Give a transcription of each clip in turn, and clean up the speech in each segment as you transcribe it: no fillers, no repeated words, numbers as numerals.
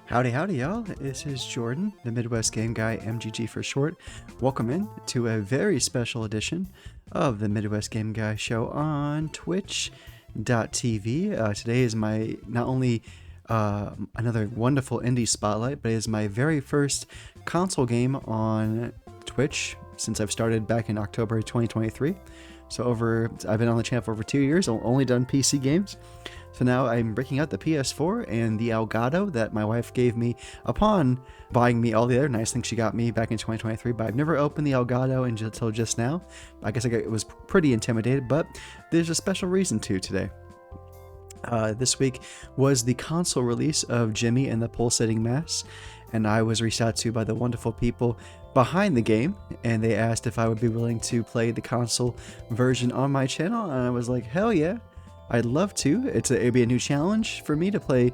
Howdy, howdy, y'all. This is Jordan, the Midwest Game Guy, MGG for short. Welcome in to a very special edition of the Midwest Game Guy show on Twitch.tv. Today is my not only another wonderful indie spotlight, but it is my very first console game on Twitch since I've started back in October 2023. So I've been on the channel for over 2 years. I've only done PC games. So now I'm breaking out the PS4 and the Elgato that my wife gave me upon buying me all the other nice things she got me back in 2023. But I've never opened the Elgato until just now. I guess I was pretty intimidated, but there's a special reason to today. This week was the console release of Jimmy and the Pulsating Mass, and I was reached out to by the wonderful people behind the game, and they asked if I would be willing to play the console version on my channel, and I was like, hell yeah, I'd love to. It'd be a new challenge for me to play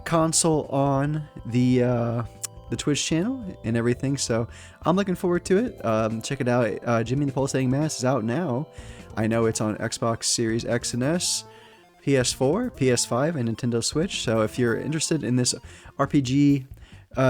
console on the Twitch channel and everything, so I'm looking forward to it. Check it out. Jimmy and the Pulsating Mass is out now. I know it's on Xbox Series X and S, PS4, PS5, and Nintendo Switch, so if you're interested in this RPG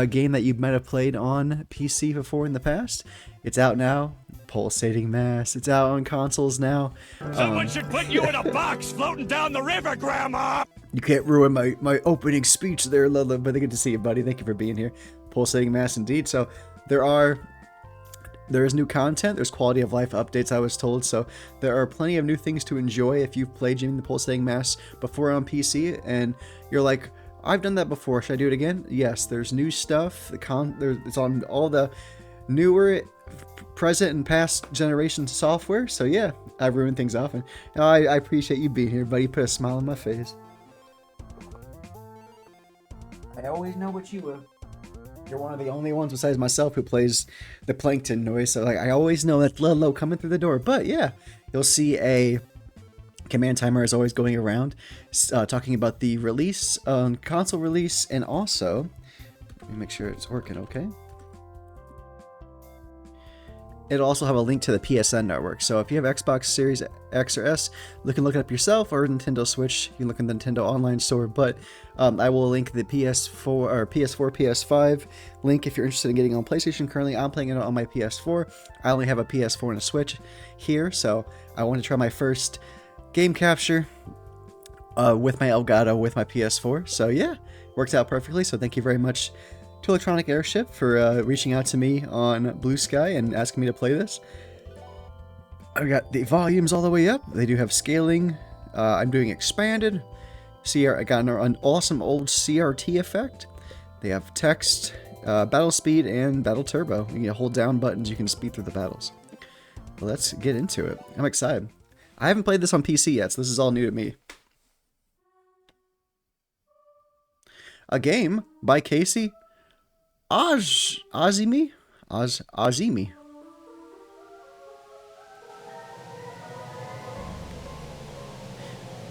game that you might have played on PC before in the past, it's out now. Pulsating Mass, it's out on consoles now. Someone should put you in a box floating down the river, Grandma! You can't ruin my opening speech there, Lila, but good to see you, buddy. Thank you for being here. Pulsating Mass indeed. So there is new content, there's quality of life updates, I was told, so there are plenty of new things to enjoy if you've played Jimmy the Pulsating Mass before on PC and you're like, I've done that before, should I do it again? Yes, there's new stuff. It's on all the newer, present, and past generations of software. So yeah, I've ruined things off, and I appreciate you being here, buddy. Put a smile on my face. I always know what you will. You're one of the only ones besides myself who plays the plankton noise. So like, I always know that's Lilo coming through the door. But yeah, you'll see a command timer is always going around talking about the release, console release, and also let me make sure it's working okay. It'll also have a link to the PSN network, so if you have Xbox Series X or S, look it up yourself, or Nintendo Switch, you can look in the Nintendo online store, but I will link the PS4 or PS4, PS5 link if you're interested in getting on PlayStation. Currently, I'm playing it on my PS4. I only have a PS4 and a Switch here, so I want to try my first game capture with my Elgato with my PS4. So yeah, worked out perfectly. So thank you very much to Electronic Airship for reaching out to me on Blue Sky and asking me to play this. I got the volumes all the way up. They do have scaling. I'm doing expanded. I got an awesome old CRT effect. They have text, battle speed, and battle turbo. You can hold down buttons, you can speed through the battles. Well, let's get into it. I'm excited. I haven't played this on PC yet, so this is all new to me. A game by Casey Azimi.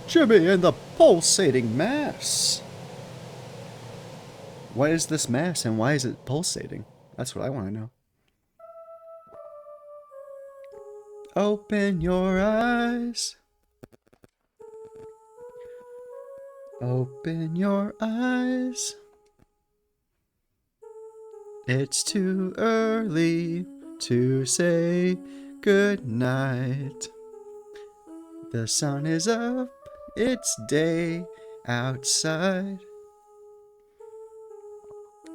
Jimmy and the Pulsating Mass. What is this mass and why is it pulsating? That's what I want to know. Open your eyes. Open your eyes. It's too early to say good night. The sun is up. It's day outside.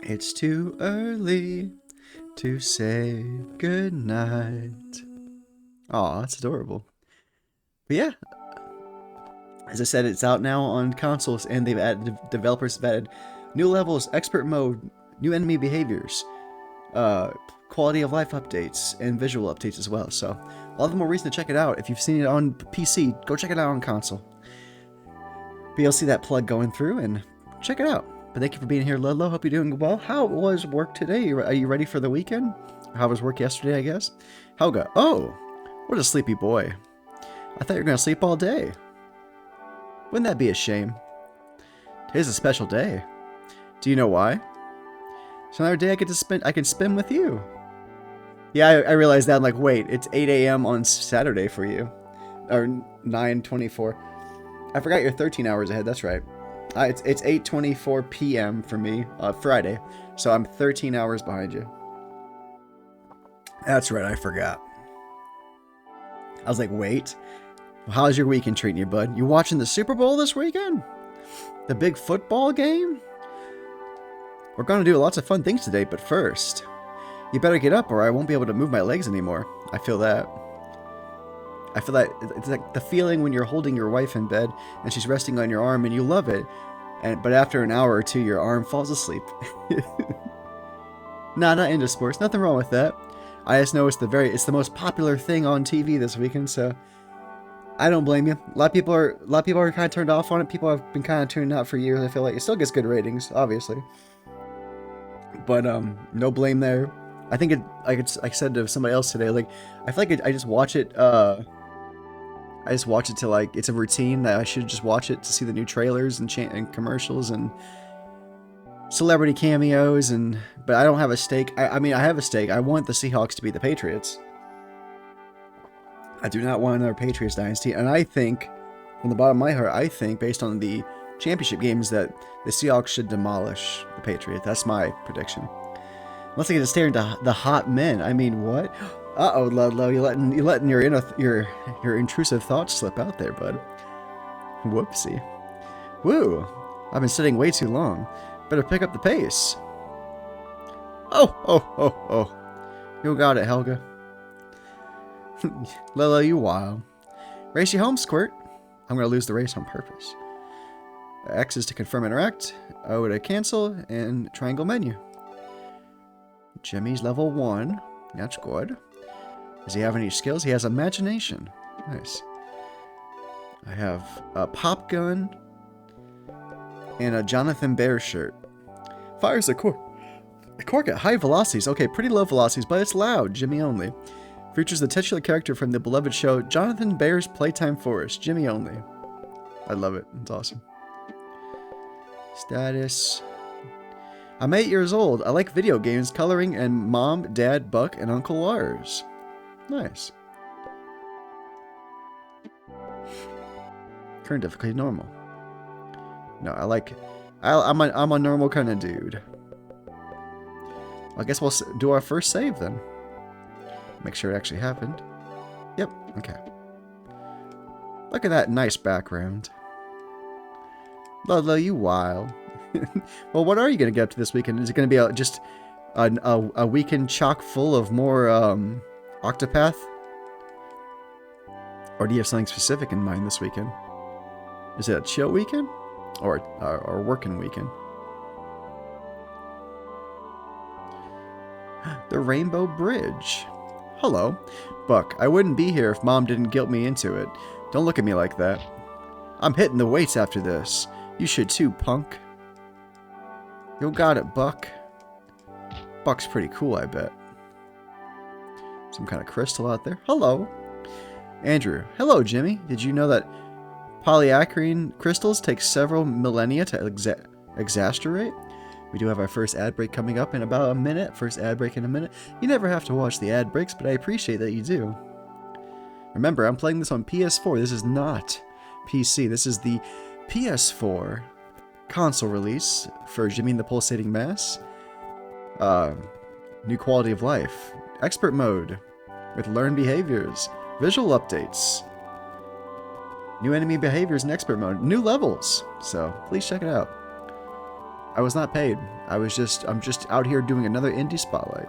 It's too early to say good night. Aw, that's adorable. But yeah, As I said, it's out now on consoles, and they've added developers have added new levels, expert mode, new enemy behaviors, quality of life updates, and visual updates as well. So all the more reason to check it out. If you've seen it on PC, go check it out on console. But you'll see that plug going through, and check it out. But thank you for being here, Ludlow. Hope you're doing well. How was work today? Are you ready for the weekend? How was work yesterday, I guess? Helga. Oh, what a sleepy boy. I thought you were going to sleep all day. Wouldn't that be a shame? Today's a special day. Do you know why? It's another day I can spend with you. Yeah, I realized that. I'm like, wait, it's 8 a.m. on Saturday for you. Or 9:24. I forgot you're 13 hours ahead. That's right. It's 8:24 p.m. for me, Friday. So I'm 13 hours behind you. That's right, I forgot. I was like, wait. How's your weekend treating you, bud? You watching the Super Bowl this weekend? The big football game? We're going to do lots of fun things today, but first, you better get up or I won't be able to move my legs anymore. I feel that. I feel that it's like the feeling when you're holding your wife in bed and she's resting on your arm and you love it, but after an hour or two, your arm falls asleep. Nah, not into sports. Nothing wrong with that. I just know it's the most popular thing on TV this weekend, so I don't blame you. A lot of people are kind of turned off on it. People have been kind of tuned out for years. I feel like it still gets good ratings, obviously, but no blame there. I think like I said to somebody else today, like I feel like I just watch it. I just watch it to like it's a routine that I should just watch it to see the new trailers and commercials and celebrity cameos but I don't have a stake. I mean I have a stake. I want the Seahawks to beat the Patriots. I do not want another Patriots dynasty, and I think, from the bottom of my heart, I think, based on the championship games, that the Seahawks should demolish the Patriots. That's my prediction. Unless they get to stare into the hot men. I mean, what? Uh-oh, Ludlow, you're letting your intrusive thoughts slip out there, bud. Whoopsie. Woo! I've been sitting way too long. Better pick up the pace. Oh. You got it, Helga. Ludlow, you wild. Race you home, Squirt. I'm going to lose the race on purpose. X is to confirm interact, O to cancel, and triangle menu. Jimmy's level 1. That's good. Does he have any skills? He has imagination. Nice. I have a pop gun and a Jonathan Bear shirt. Fires a cork at high velocities. Okay, pretty low velocities, but it's loud. Jimmy only. Features the titular character from the beloved show Jonathan Bear's Playtime Forest. Jimmy only. I love it. It's awesome. Status. I'm 8 years old. I like video games, coloring, and Mom, Dad, Buck, and Uncle Lars. Nice. Current difficulty normal. No, I'm a normal kind of dude. I guess we'll do our first save then. Make sure it actually happened. Yep, okay. Look at that nice background. Ludlow, you wild. Well, what are you going to get up to this weekend? Is it going to be just a weekend chock full of more Octopath? Or do you have something specific in mind this weekend? Is it a chill weekend? Or a working weekend? The Rainbow Bridge. Hello. Buck, I wouldn't be here if Mom didn't guilt me into it. Don't look at me like that. I'm hitting the weights after this. You should too, punk. You got it, Buck. Buck's pretty cool, I bet. Some kind of crystal out there. Hello. Andrew. Hello, Jimmy. Did you know that polyacrine crystals take several millennia to exasperate? We do have our first ad break coming up in about a minute. First ad break in a minute. You never have to watch the ad breaks, but I appreciate that you do. Remember, I'm playing this on PS4. This is not PC. This is the PS4 console release for Jimmy and the Pulsating Mass. New quality of life. Expert mode with learned behaviors. Visual updates. New enemy behaviors in expert mode. New levels. So, please check it out. I was not paid. I'm just out here doing another indie spotlight.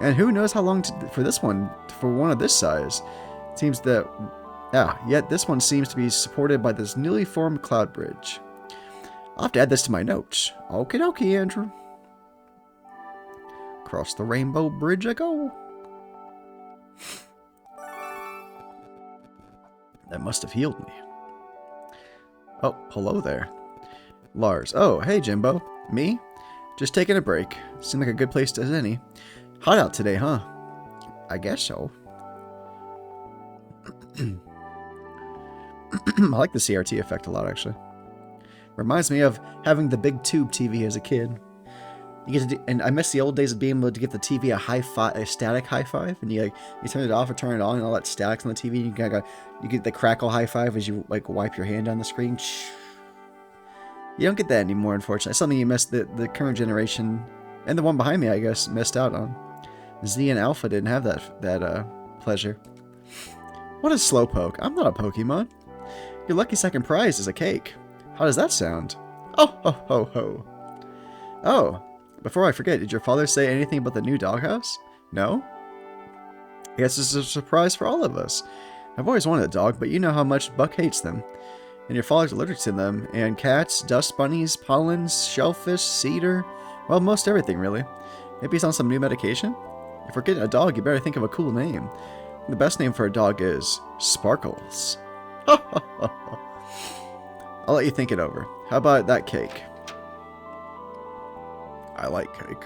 And who knows how long for this one, for one of this size. It seems that Yet this one seems to be supported by this newly formed cloud bridge. I'll have to add this to my notes. Okie dokie, Andrew. Across the rainbow bridge I go. That must have healed me. Oh, hello there. Lars. Oh, hey, Jimbo. Me? Just taking a break. Seemed like a good place as any. Hot out today, huh? I guess so. I like the CRT effect a lot, actually. Reminds me of having the big tube TV as a kid. You get to do, and I miss the old days of being able to give the TV a static high five, and you turn it off or turn it on, and all that static's on the TV. And you get the crackle high five as you wipe your hand on the screen. You don't get that anymore, unfortunately. It's something you missed the current generation, and the one behind me, I guess, missed out on. Z and Alpha didn't have that pleasure. What is Slowpoke? I'm not a Pokemon. Your lucky second prize is a cake. How does that sound? Oh, ho, ho, ho. Oh, before I forget, did your father say anything about the new doghouse? No? I guess this is a surprise for all of us. I've always wanted a dog, but you know how much Buck hates them. And your father's allergic to them, and cats, dust bunnies, pollens, shellfish, cedar, well, most everything, really. Maybe he's on some new medication? If we're getting a dog, you better think of a cool name. The best name for a dog is Sparkles. I'll let you think it over. How about that cake? I like cake.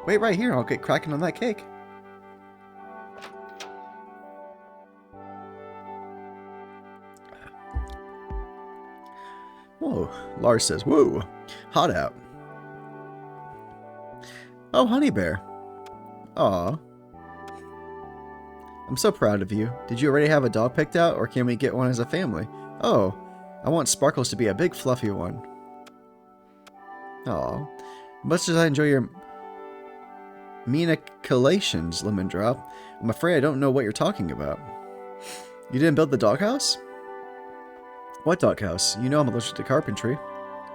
Wait right here, I'll get cracking on that cake. Whoa, Lars says, woo, hot out. Oh, Honey Bear. Aw. I'm so proud of you. Did you already have a dog picked out, or can we get one as a family? Oh, I want Sparkles to be a big fluffy one. Aw. Much as I enjoy your meniculations, Lemon Drop, I'm afraid I don't know what you're talking about. You didn't build the doghouse? What doghouse? You know I'm allergic to carpentry.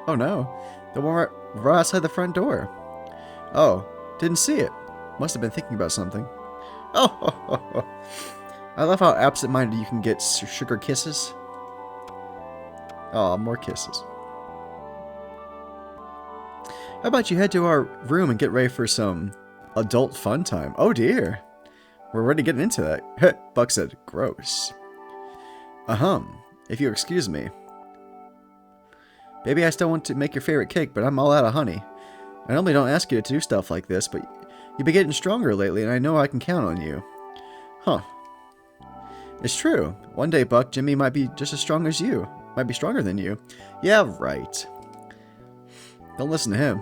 Oh no, the one right outside the front door. Oh, didn't see it. Must have been thinking about something. Oh, I love how absent-minded you can get, sugar kisses. Oh, more kisses. How about you head to our room and get ready for some adult fun time? Oh dear. We're already getting into that. Buck said, gross. If you excuse me. Baby, I still want to make your favorite cake, but I'm all out of honey. I normally don't ask you to do stuff like this, but you've been getting stronger lately, and I know I can count on you. Huh. It's true. One day, Buck, Jimmy might be just as strong as you. Might be stronger than you. Yeah, right. Don't listen to him.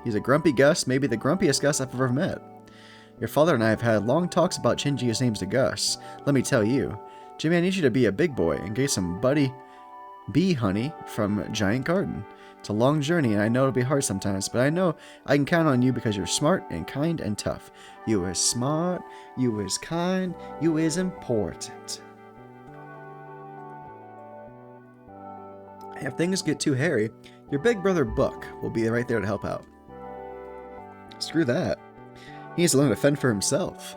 He's a grumpy Gus, maybe the grumpiest Gus I've ever met. Your father and I have had long talks about changing his name to Gus. Let me tell you. Jimmy, I need you to be a big boy and get some bee honey from Giant Garden. It's a long journey, and I know it'll be hard sometimes, but I know I can count on you because you're smart and kind and tough. You is smart, you is kind, you is important. If things get too hairy, your big brother Buck will be right there to help out. Screw that. He needs to learn to fend for himself.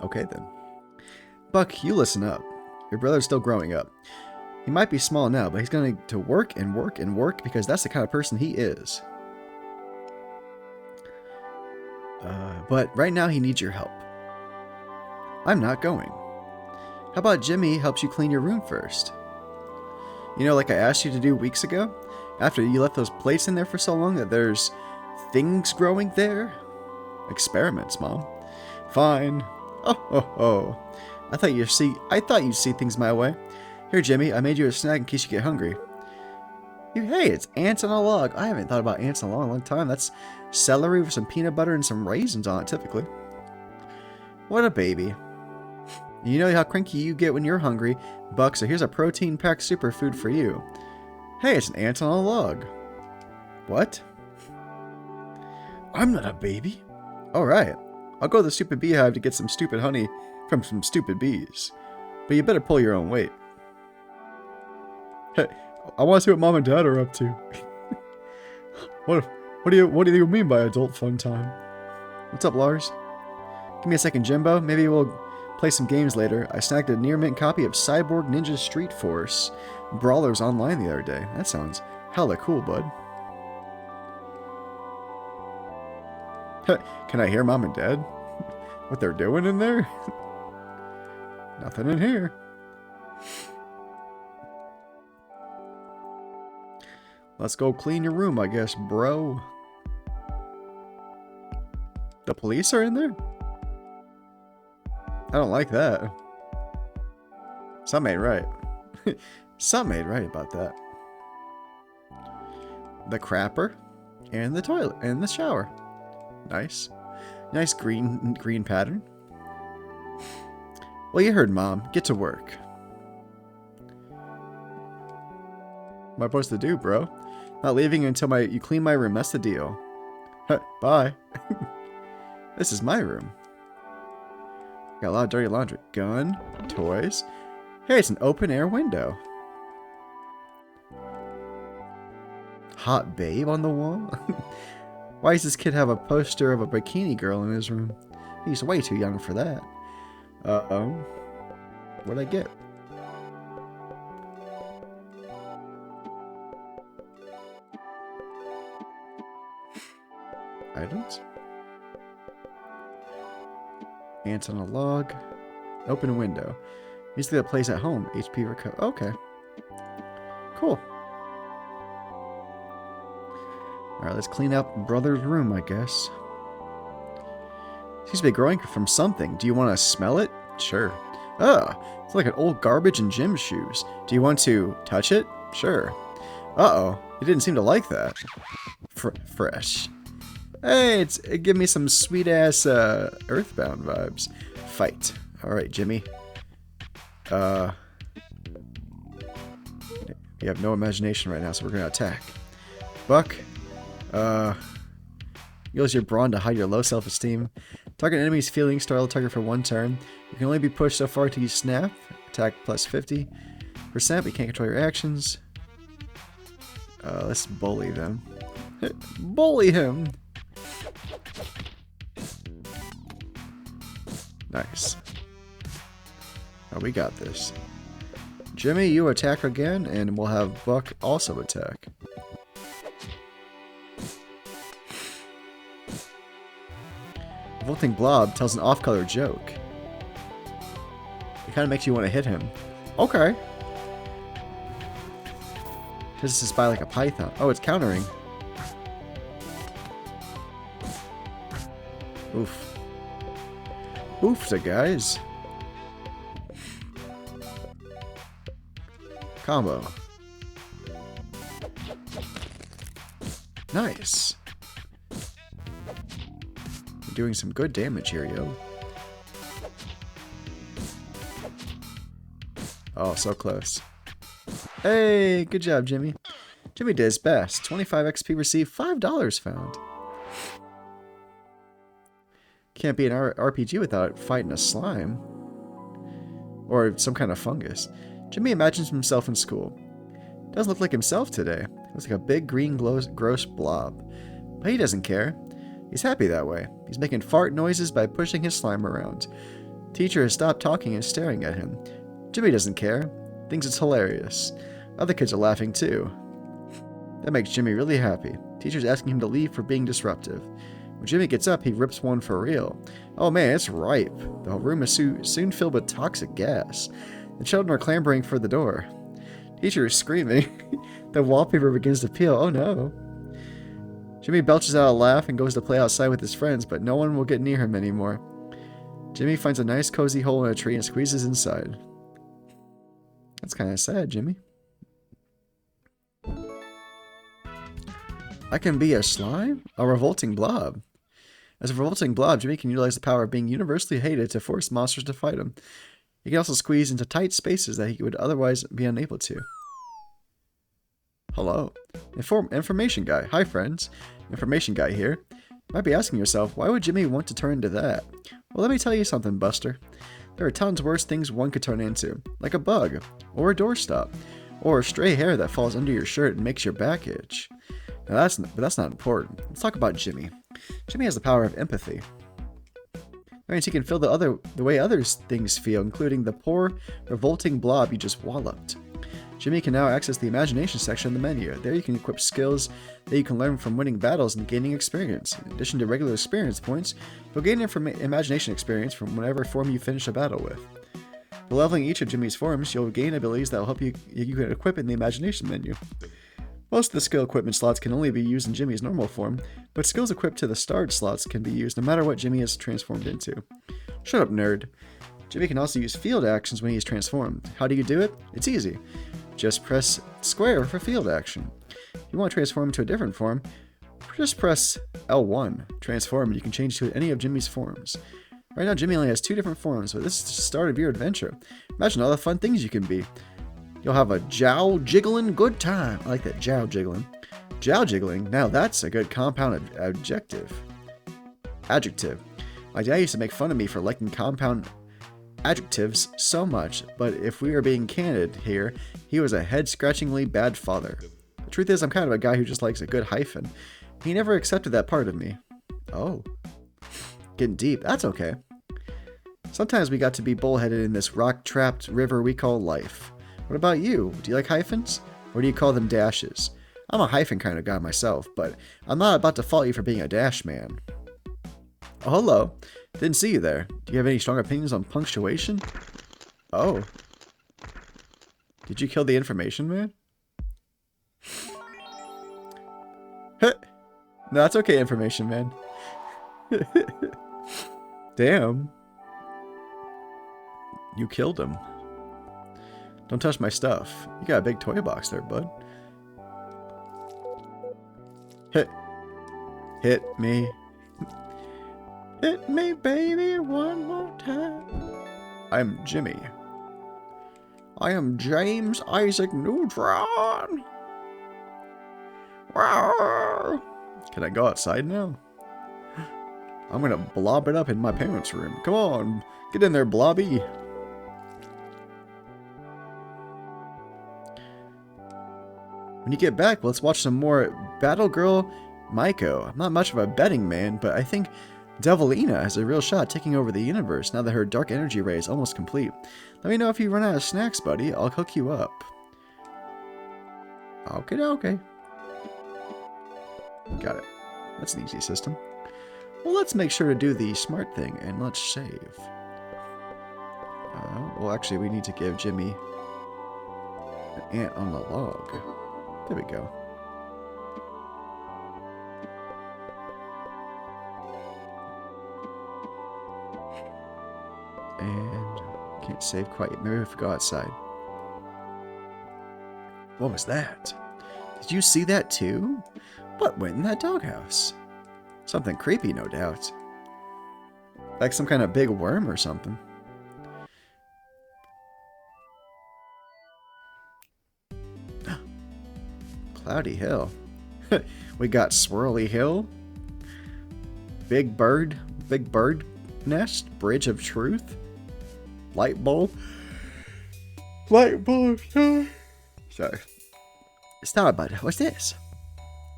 Okay then. Buck, you listen up. Your brother's still growing up. He might be small now, but he's going to work and work and work because that's the kind of person he is. But right now he needs your help. I'm not going. How about Jimmy helps you clean your room first? You know, like I asked you to do weeks ago? After you left those plates in there for so long that there's things growing there? Experiments, Mom. Fine. Oh. I thought you'd see things my way. Here, Jimmy, I made you a snack in case you get hungry. Hey, it's ants on a log. I haven't thought about ants in a long time. That's celery with some peanut butter and some raisins on it, typically. What a baby. You know how cranky you get when you're hungry, Buck, so here's a protein-packed superfood for you. Hey, it's an ant on a log. What? I'm not a baby. Alright, I'll go to the stupid beehive to get some stupid honey from some stupid bees. But you better pull your own weight. Hey, I want to see what Mom and Dad are up to. What do you mean by adult fun time? What's up, Lars? Give me a second, Jimbo. Maybe we'll Play some games later. I snagged a near mint copy of Cyborg Ninja Street Force Brawlers online the other day. That sounds hella cool, bud. Can I hear Mom and Dad? What they're doing in there? Nothing in here. Let's go clean your room, I guess, bro. The police are in there? I don't like that. Something ain't right. Something ain't right about that. The crapper and the toilet and the shower. Nice. Nice green pattern. Well, you heard Mom. Get to work. What am I supposed to do, bro? Not leaving until you clean my room. That's the deal. Bye. This is my room. Got a lot of dirty laundry. Gun. Toys. Hey, it's an open air window. Hot babe on the wall? Why does this kid have a poster of a bikini girl in his room? He's way too young for that. What'd I get? Items? Ants on a log. Open window. Basically that plays at home. HP recover. Okay. Cool. Alright, let's clean up brother's room, I guess. Seems to be growing from something. Do you want to smell it? Sure. It's like an old garbage and gym shoes. Do you want to touch it? Sure. Uh-oh. You didn't seem to like that. Fresh. Hey, it give me some sweet-ass Earthbound vibes. Fight. Alright, Jimmy. You have no imagination right now, so we're gonna attack. Buck. Use your brawn to hide your low self-esteem. Target an enemy's feelings, startle target for 1 turn. You can only be pushed so far till you snap. Attack plus 50%, but you can't control your actions. Let's bully them. Bully him! Nice. Oh, we got this. Jimmy, you attack again, and we'll have Buck also attack. Revolting Blob tells an off-color joke. It kind of makes you want to hit him. Okay. This is by like a python. Oh, it's countering. Oof. Oofta, guys. Combo. Nice. We're doing some good damage here, yo. Oh, so close. Hey, good job, Jimmy. Jimmy did his best. 25 XP received, $5 found. Can't be an RPG without fighting a slime. Or some kind of fungus. Jimmy imagines himself in school. Doesn't look like himself today. Looks like a big green gross blob. But he doesn't care. He's happy that way. He's making fart noises by pushing his slime around. Teacher has stopped talking and staring at him. Jimmy doesn't care. Thinks it's hilarious. Other kids are laughing too. That makes Jimmy really happy. Teacher's asking him to leave for being disruptive. When Jimmy gets up, he rips one for real. Oh man, it's ripe. The whole room is soon filled with toxic gas. The children are clambering for the door. Teacher is screaming. The wallpaper begins to peel. Oh no. Jimmy belches out a laugh and goes to play outside with his friends, but no one will get near him anymore. Jimmy finds a nice cozy hole in a tree and squeezes inside. That's kind of sad, Jimmy. I can be a slime? A revolting blob. As a revolting blob, Jimmy can utilize the power of being universally hated to force monsters to fight him. He can also squeeze into tight spaces that he would otherwise be unable to. Hello. Information guy. Hi, friends. Information guy here. You might be asking yourself, why would Jimmy want to turn into that? Well, let me tell you something, Buster. There are tons worse things one could turn into, like a bug, or a doorstop, or a stray hair that falls under your shirt and makes your back itch. But that's not important. Let's talk about Jimmy. Jimmy has the power of empathy. That means he can feel the way others things feel, including the poor, revolting blob you just walloped. Jimmy can now access the imagination section of the menu. There you can equip skills that you can learn from winning battles and gaining experience. In addition to regular experience points, you'll gain imagination experience from whatever form you finish a battle with. By leveling each of Jimmy's forms, you'll gain abilities that will help you can equip in the imagination menu. Most of the skill equipment slots can only be used in Jimmy's normal form, but skills equipped to the starred slots can be used no matter what Jimmy is transformed into. Shut up, nerd. Jimmy can also use field actions when he's transformed. How do you do it? It's easy. Just press square for field action. If you want to transform into a different form, just press L1. Transform and you can change to any of Jimmy's forms. Right now Jimmy only has 2 different forms, but this is the start of your adventure. Imagine all the fun things you can be. You'll have a jowl jiggling good time. I like that, jowl jiggling. Jowl jiggling, now that's a good compound adjective. My dad used to make fun of me for liking compound adjectives so much, but if we are being candid here, he was a head-scratchingly bad father. The truth is, I'm kind of a guy who just likes a good hyphen. He never accepted that part of me. Oh. Getting deep, that's okay. Sometimes we got to be bullheaded in this rock-trapped river we call life. What about you? Do you like hyphens? Or do you call them dashes? I'm a hyphen kind of guy myself, but I'm not about to fault you for being a dash man. Oh, hello. Didn't see you there. Do you have any strong opinions on punctuation? Oh. Did you kill the information man? No, that's okay, information man. Damn. You killed him. Don't touch my stuff. You got a big toy box there, bud. Hit me. Hit me, baby, one more time. I'm Jimmy. I am James Isaac Neutron. Can I go outside now? I'm gonna blob it up in my parents' room. Come on, get in there, Blobby. When you get back, let's watch some more Battle Girl Maiko. I'm not much of a betting man, but I think Devilina has a real shot taking over the universe now that her dark energy ray is almost complete. Let me know if you run out of snacks, buddy. I'll hook you up. Okay. Got it. That's an easy system. Well, let's make sure to do the smart thing, and let's save. Well, actually, we need to give Jimmy an ant on the log. There we go. And can't save quite yet. Maybe if we go outside. What was that? Did you see that too? What went in that doghouse? Something creepy, no doubt. Like some kind of big worm or something. Cloudy Hill. We got Swirly Hill. Big Bird Nest. Bridge of Truth. Light bulb. Sorry. Stop, bud. What's this?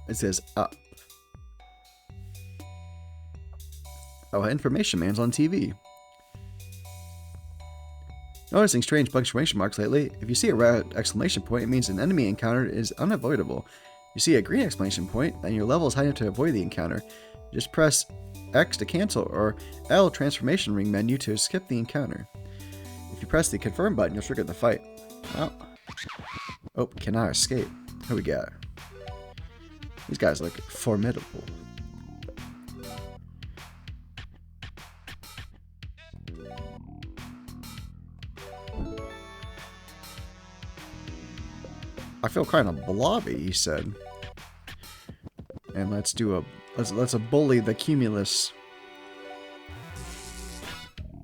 It says up. Oh, information man's on TV. Noticing strange punctuation marks lately. If you see a red exclamation point, it means an enemy encounter is unavoidable. You see a green exclamation point, then your level is high enough to avoid the encounter. Just press X to cancel or L transformation ring menu to skip the encounter. If you press the confirm button, you'll trigger the fight. Oh, cannot escape. Who we got? These guys look formidable. I feel kind of blobby, he said. And let's bully the cumulus.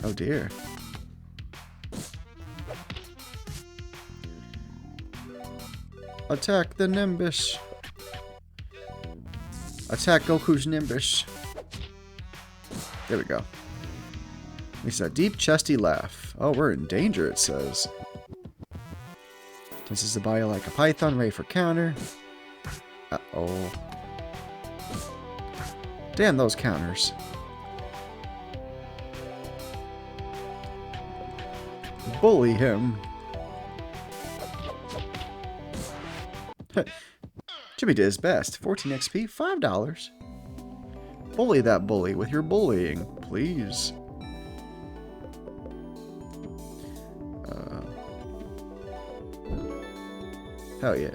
Oh dear. Attack the Nimbus. Attack Goku's Nimbus. There we go. It's a deep, chesty laugh. Oh, we're in danger, it says. This is a bio like a python, ready for counter. Uh-oh. Damn those counters. Bully him. Jimmy did his best. 14 XP, $5. Bully that bully with your bullying, please. Hell yeah.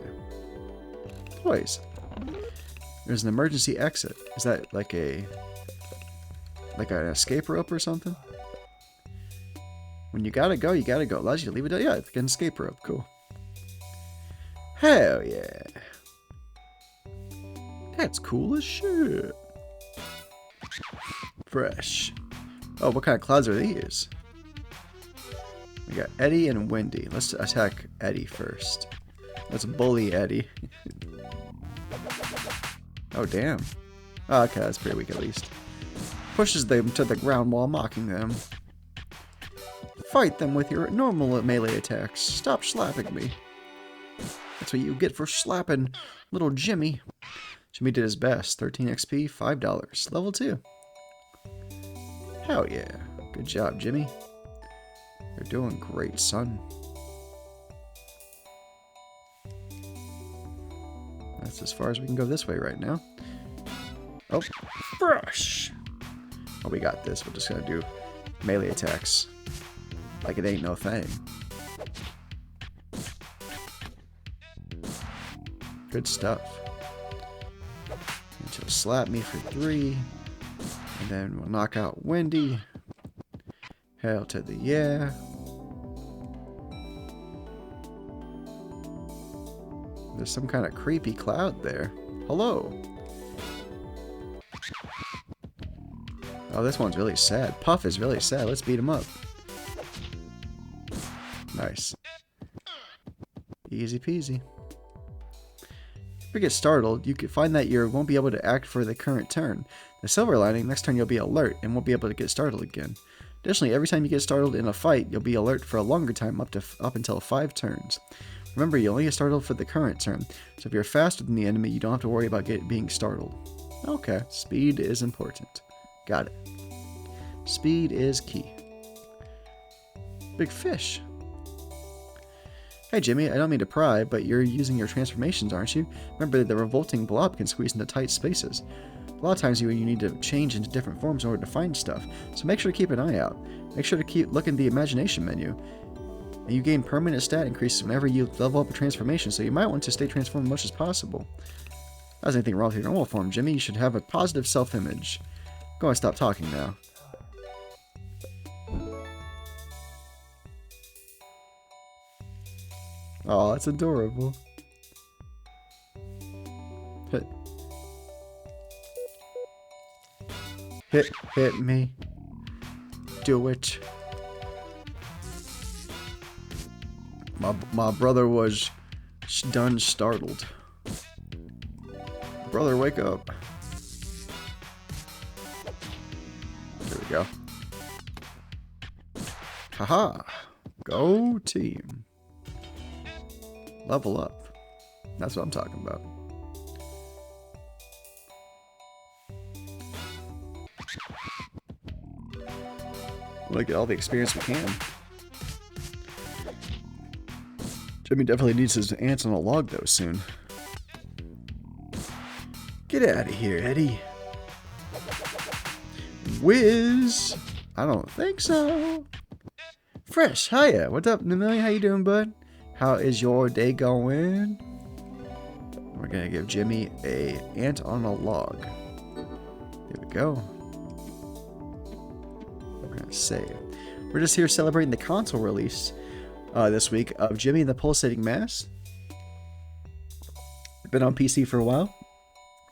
Toys. There's an emergency exit. Is that like an escape rope or something? When you gotta go, you gotta go. Allows you to leave it. Yeah, it's like an escape rope. Cool. Hell yeah. That's cool as shit. Fresh. Oh, what kind of clouds are these? We got Eddie and Wendy. Let's attack Eddie first. Let's bully Eddie. Oh, damn. Oh, okay, that's pretty weak at least. Pushes them to the ground while mocking them. Fight them with your normal melee attacks. Stop slapping me. That's what you get for slapping little Jimmy. Jimmy did his best. 13 XP, $5. Level 2. Hell yeah. Good job, Jimmy. You're doing great, son. That's as far as we can go this way right now. Oh, brush! Oh, we got this. We're just gonna do melee attacks. Like it ain't no thing. Good stuff. And she'll slap me for 3. And then we'll knock out Wendy. Hell to the yeah. There's some kind of creepy cloud there. Hello. Oh, this one's really sad. Puff is really sad. Let's beat him up. Nice. Easy peasy. If you get startled, you can find that you won't be able to act for the current turn. The silver lining, next turn you'll be alert and won't be able to get startled again. Additionally, every time you get startled in a fight, you'll be alert for a longer time up until 5 turns. Remember, you only get startled for the current turn, so if you're faster than the enemy, you don't have to worry about being startled. Okay, speed is important. Got it. Speed is key. Big fish. Hey Jimmy, I don't mean to pry, but you're using your transformations, aren't you? Remember, the revolting blob can squeeze into tight spaces. A lot of times you need to change into different forms in order to find stuff, so make sure to keep an eye out. Make sure to keep looking at the imagination menu. And you gain permanent stat increases whenever you level up a transformation, so you might want to stay transformed as much as possible. There's anything wrong with your normal form, Jimmy. You should have a positive self-image. Go and stop talking now. Oh, that's adorable. Hit me. Do it. My brother was done startled. Brother, wake up. There we go. Haha. Go team. Level up. That's what I'm talking about. We'll get all the experience we can. Jimmy definitely needs his ants on a log though soon. Get out of here, Eddie. Whiz. I don't think so. Fresh, hiya. What's up, Namillion? How you doing, bud? How is your day going? We're gonna give Jimmy a ant on a log. There we go. We're gonna save. We're just here celebrating the console release this week of Jimmy and the Pulsating Mass. It's been on PC for a while,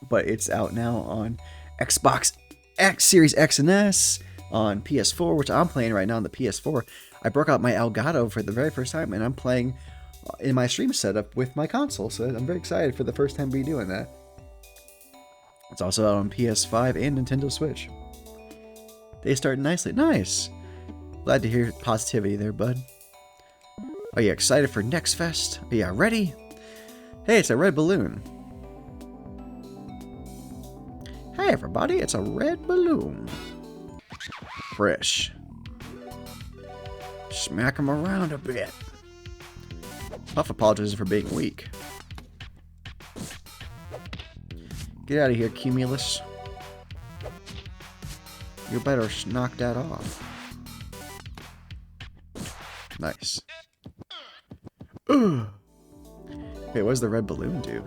but it's out now on Xbox X, Series X and S, on PS4, which I'm playing right now on the PS4. I broke out my Elgato for the very first time, and I'm playing in my stream setup with my console, so I'm very excited for the first time to be doing that. It's also out on PS5 and Nintendo Switch. They started nicely. Nice! Glad to hear positivity there, bud. Are you excited for Next Fest? Are you ready? Hey, it's a red balloon. Hey everybody, it's a red balloon. Fresh. Smack him around a bit. Puff apologizes for being weak. Get out of here, Cumulus. You better knock that off. Nice. Ugh. Wait, what does the red balloon do?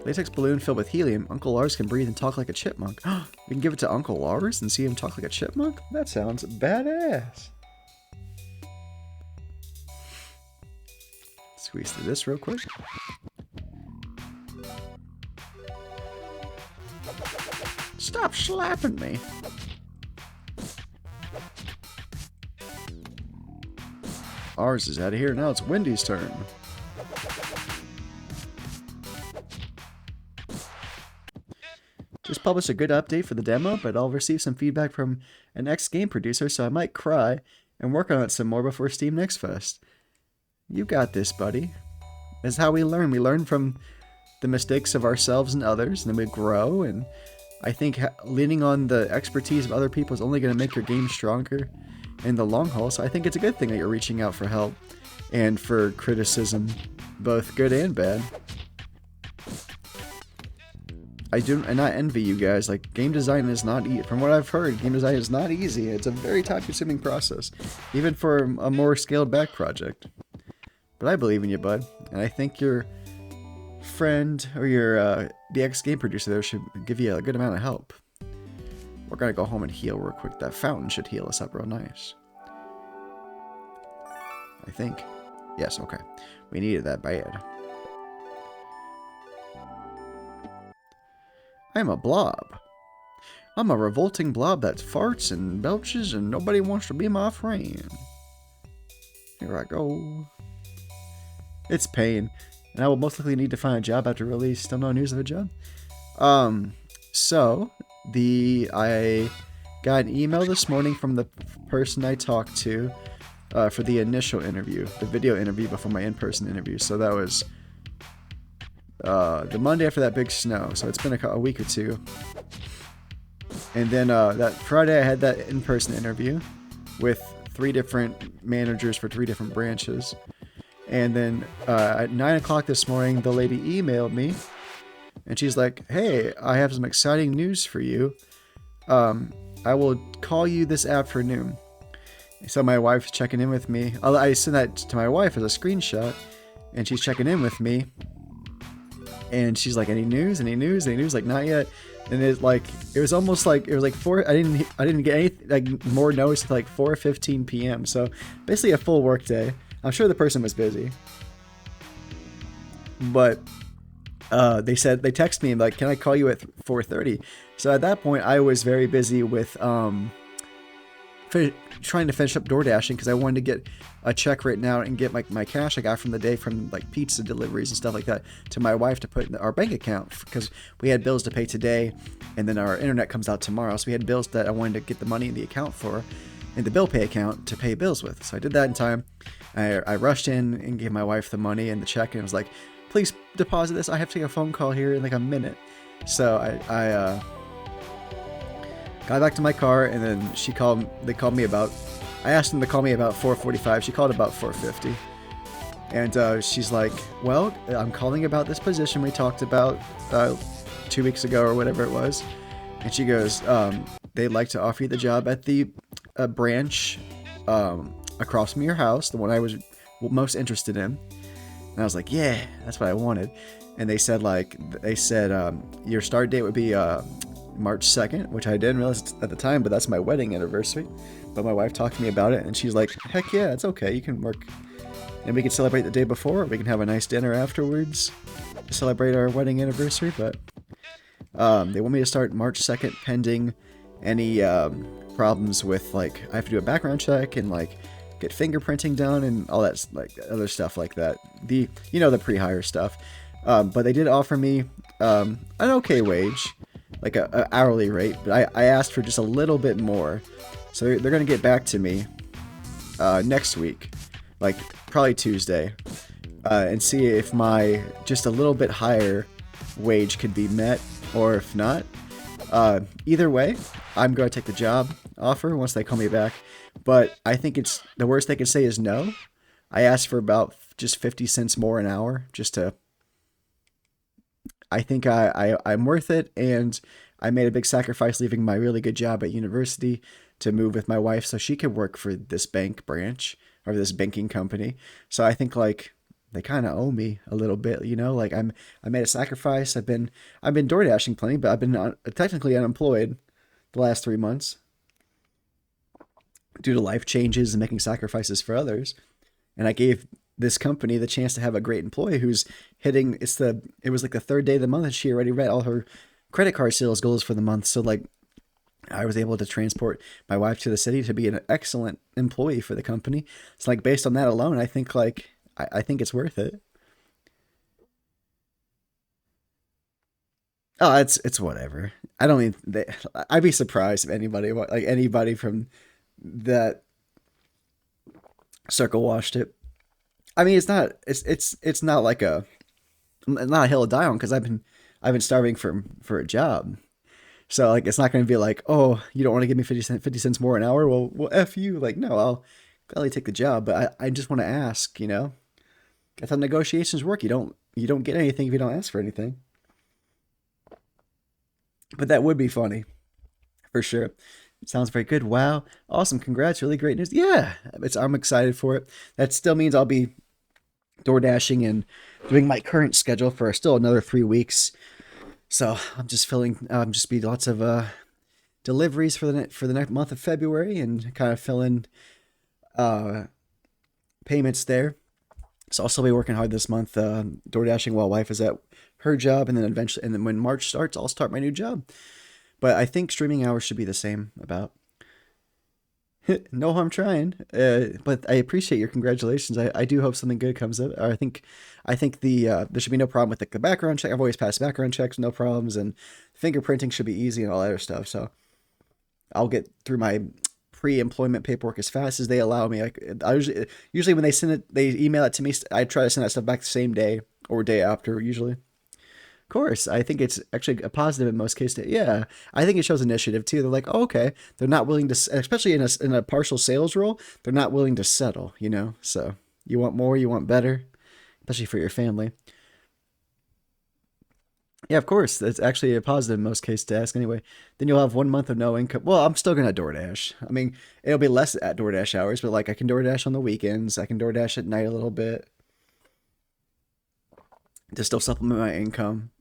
Latex balloon filled with helium. Uncle Lars can breathe and talk like a chipmunk. We can give it to Uncle Lars and see him talk like a chipmunk? That sounds badass. Squeeze through this real quick. Stop slapping me. Ours is out of here. Now it's Wendy's turn. Just published a good update for the demo, but I'll receive some feedback from an ex-game producer, so I might cry and work on it some more before Steam Next Fest. You got this, buddy. That's how we learn. We learn from the mistakes of ourselves and others, and then we grow, and I think leaning on the expertise of other people is only going to make your game stronger in the long haul, so I think it's a good thing that you're reaching out for help and for criticism, both good and bad. I do not envy you guys. Like, game design is not easy. From what I've heard, game design is not easy. It's a very time-consuming process, even for a more scaled-back project. But I believe in you, bud, and I think your friend or your the ex-game producer there should give you a good amount of help. We're gonna go home and heal real quick. That fountain should heal us up real nice. I think. Yes, okay. We needed that bad. I'm a blob. I'm a revolting blob that farts and belches and nobody wants to be my friend. Here I go. It's pain. And I will most likely need to find a job after release. Still no news of a job. So I got an email this morning from the person I talked to for the initial interview, the video interview before my in-person interview. So that was the Monday after that big snow. So it's been a week or two. And then that Friday I had that in-person interview with 3 different managers for 3 different branches. And then at 9 o'clock this morning, the lady emailed me. And she's like, hey, I have some exciting news for you. I will call you this afternoon. So my wife's checking in with me. I sent that to my wife as a screenshot. And she's checking in with me. And she's like, any news? Any news? Any news? Like, not yet. And it was almost like, it was like 4, I didn't get any like more notice until like 4:15 p.m. So basically a full work day. I'm sure the person was busy. But they texted me like, can I call you at 4:30? So at that point I was very busy with trying to finish up door dashing because I wanted to get a check written out and get my cash I got from the day from like pizza deliveries and stuff like that to my wife to put in our bank account, because we had bills to pay today and then our internet comes out tomorrow, so we had bills that I wanted to get the money in the account for, in the bill pay account to pay bills with. So I did that in time. I rushed in and gave my wife the money and the check, and it was like, please deposit this. I have to take a phone call here in like a minute. So I got back to my car, and then they called me about, I asked them to call me about 4:45. She called about 4:50. And she's like, well, I'm calling about this position we talked about 2 weeks ago or whatever it was. And she goes, they'd like to offer you the job at the branch across from your house, the one I was most interested in. And I was like, yeah, that's what I wanted. And they said your start date would be March 2nd, which I didn't realize at the time, but that's my wedding anniversary. But my wife talked to me about it, and she's like, heck yeah, it's okay, you can work, and we can celebrate the day before, or we can have a nice dinner afterwards to celebrate our wedding anniversary. But they want me to start March 2nd pending any problems with, like, I have to do a background check and like get fingerprinting done and all that, like other stuff like that, the pre-hire stuff. But they did offer me an okay wage, like a hourly rate, but I asked for just a little bit more. So they're going to get back to me next week, like probably Tuesday, and see if my just a little bit higher wage could be met, or if not. Either way, I'm going to take the job offer once they call me back. But I think it's the worst they could say is no. I asked for about just 50 cents more an hour just to. I think I'm worth it, and I made a big sacrifice leaving my really good job at university to move with my wife so she could work for this bank branch or this banking company. So I think like they kind of owe me a little bit, you know. Like I made a sacrifice. I've been door dashing plenty, but I've been technically unemployed the last 3 months due to life changes and making sacrifices for others. And I gave this company the chance to have a great employee who's hitting. It was like the third day of the month, and she already read all her credit card sales goals for the month. So like I was able to transport my wife to the city to be an excellent employee for the company. So like based on that alone, I think like I think it's worth it. Oh, it's whatever. I don't even. I'd be surprised if anybody from that circle watched it. I mean, it's not like not a hill to die on because I've been starving for a job. So like it's not going to be like, oh, you don't want to give me 50 cents more an hour. Well, f you. Like no, I'll gladly take the job. But I just want to ask. You know, that's how negotiations work. You don't get anything if you don't ask for anything. But that would be funny for sure. Sounds very good. Wow, awesome! Congrats, really great news. Yeah, I'm excited for it. That still means I'll be door dashing and doing my current schedule for still another 3 weeks. So I'm just just be lots of deliveries for the next month of February and kind of fill in uh, payments there. So I'll still be working hard this month, door dashing while wife is at her job, and then when March starts, I'll start my new job. But I think streaming hours should be the same about. No harm trying. But I appreciate your congratulations. I do hope something good comes up. I think there should be no problem with the background check. I've always passed background checks, no problems, and fingerprinting should be easy and all that other stuff. So I'll get through my pre-employment paperwork as fast as they allow me. I usually when they email it to me. I try to send that stuff back the same day or day after usually. Of course, I think it's actually a positive in most cases. Yeah, I think it shows initiative too. They're like, oh, okay, they're not willing to, especially in a partial sales role, they're not willing to settle. You know, so you want more, you want better, especially for your family. Yeah, of course, that's actually a positive in most cases to ask anyway. Then you'll have 1 month of no income. Well, I'm still gonna DoorDash. I mean, it'll be less at DoorDash hours, but like I can DoorDash on the weekends. I can DoorDash at night a little bit to still supplement my income.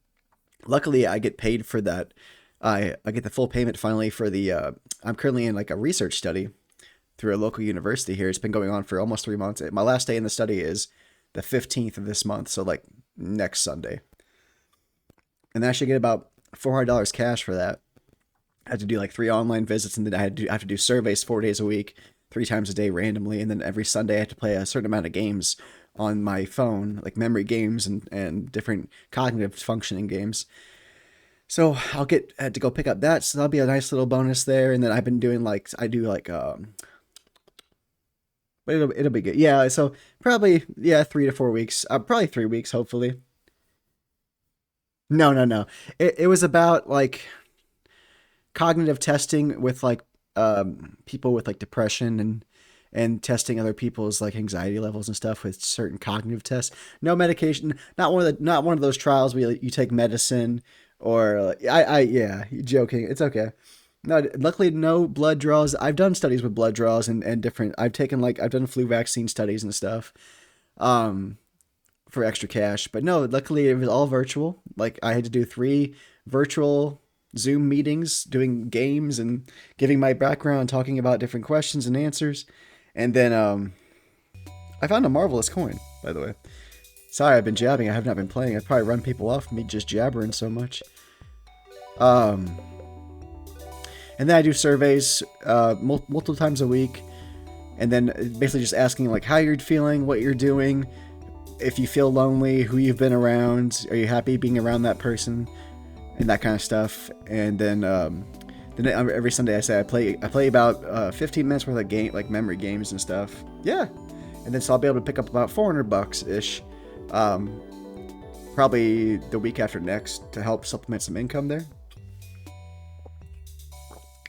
Luckily, I get paid for that. I get the full payment finally for the. I'm currently in like a research study through a local university here. It's been going on for almost 3 months. My last day in the study is the 15th of this month, so like next Sunday. And then I should get about $400 cash for that. I had to do like 3 online visits, and then I have to do surveys 4 days a week, 3 times a day randomly, and then every Sunday I have to play a certain amount of games on my phone, like memory games and different cognitive functioning games. So I'll get to go pick up that. So that'll be a nice little bonus there. And then I've been doing like I do like but it'll be good. Yeah. So probably 3 to 4 weeks. Probably 3 weeks, hopefully. No, no, no. It was about like cognitive testing with like people with like depression and testing other people's like anxiety levels and stuff with certain cognitive tests. No medication, not one of those trials where you take medicine or like, yeah, you're joking. It's okay. No, luckily no blood draws. I've done studies with blood draws and different. I've done flu vaccine studies and stuff. Um, for extra cash. But no, luckily it was all virtual. Like I had to do 3 virtual Zoom meetings, doing games and giving my background, talking about different questions and answers. And then I found a marvelous coin, by the way. Sorry, I've been jabbing. I have not been playing. I'd probably run people off me just jabbering so much. Um, and then I do surveys multiple times a week. And then basically just asking like how you're feeling, what you're doing, if you feel lonely, who you've been around, are you happy being around that person, and that kind of stuff. And then every Sunday I say I play about 15 minutes worth of game, like memory games and stuff. Yeah, and then so I'll be able to pick up about $400 ish, probably the week after next to help supplement some income there.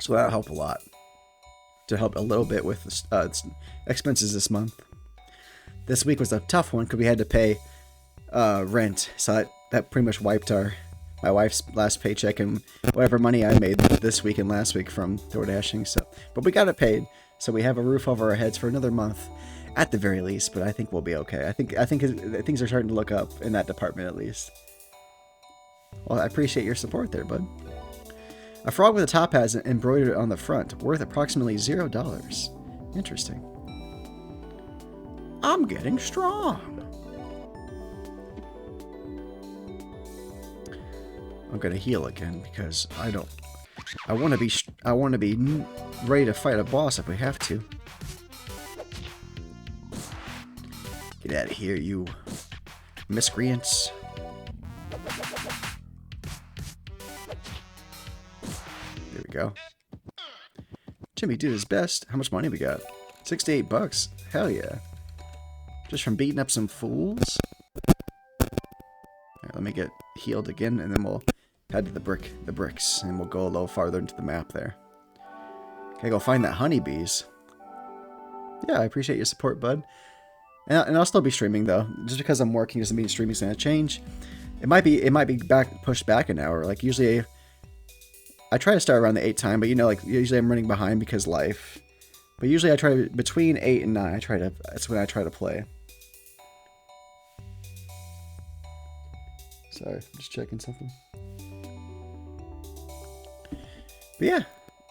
So that'll help a lot. To help a little bit with expenses this month. This week was a tough one because we had to pay rent. So that pretty much wiped my wife's last paycheck and whatever money I made this week and last week from DoorDashing. So, but we got it paid, so we have a roof over our heads for another month, at the very least. But I think we'll be okay. I think things are starting to look up in that department at least. Well, I appreciate your support there, bud. A frog with a top hat is embroidered on the front, worth approximately $0. Interesting. I'm getting strong. I'm gonna heal again because I want to be ready to fight a boss if we have to. Get out of here, you miscreants. There we go. Jimmy did his best. How much money we got? $68. Hell yeah. Just from beating up some fools. Alright, let me get healed again, and then we'll head to the bricks, and we'll go a little farther into the map there. Okay, go find that honeybees. Yeah, I appreciate your support, bud. And I'll still be streaming though. Just because I'm working doesn't mean streaming's gonna change. It might be pushed back an hour. Like usually, I try to start around the 8 time, but you know, like usually I'm running behind because life. But usually I try between 8 and 9. That's when I try to play. Sorry, I'm just checking something. But yeah,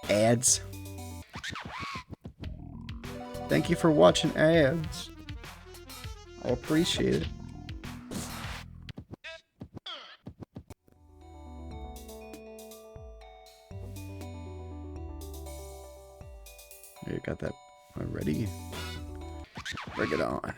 ads. Thank you for watching ads. I appreciate it. You got that already? Bring it on.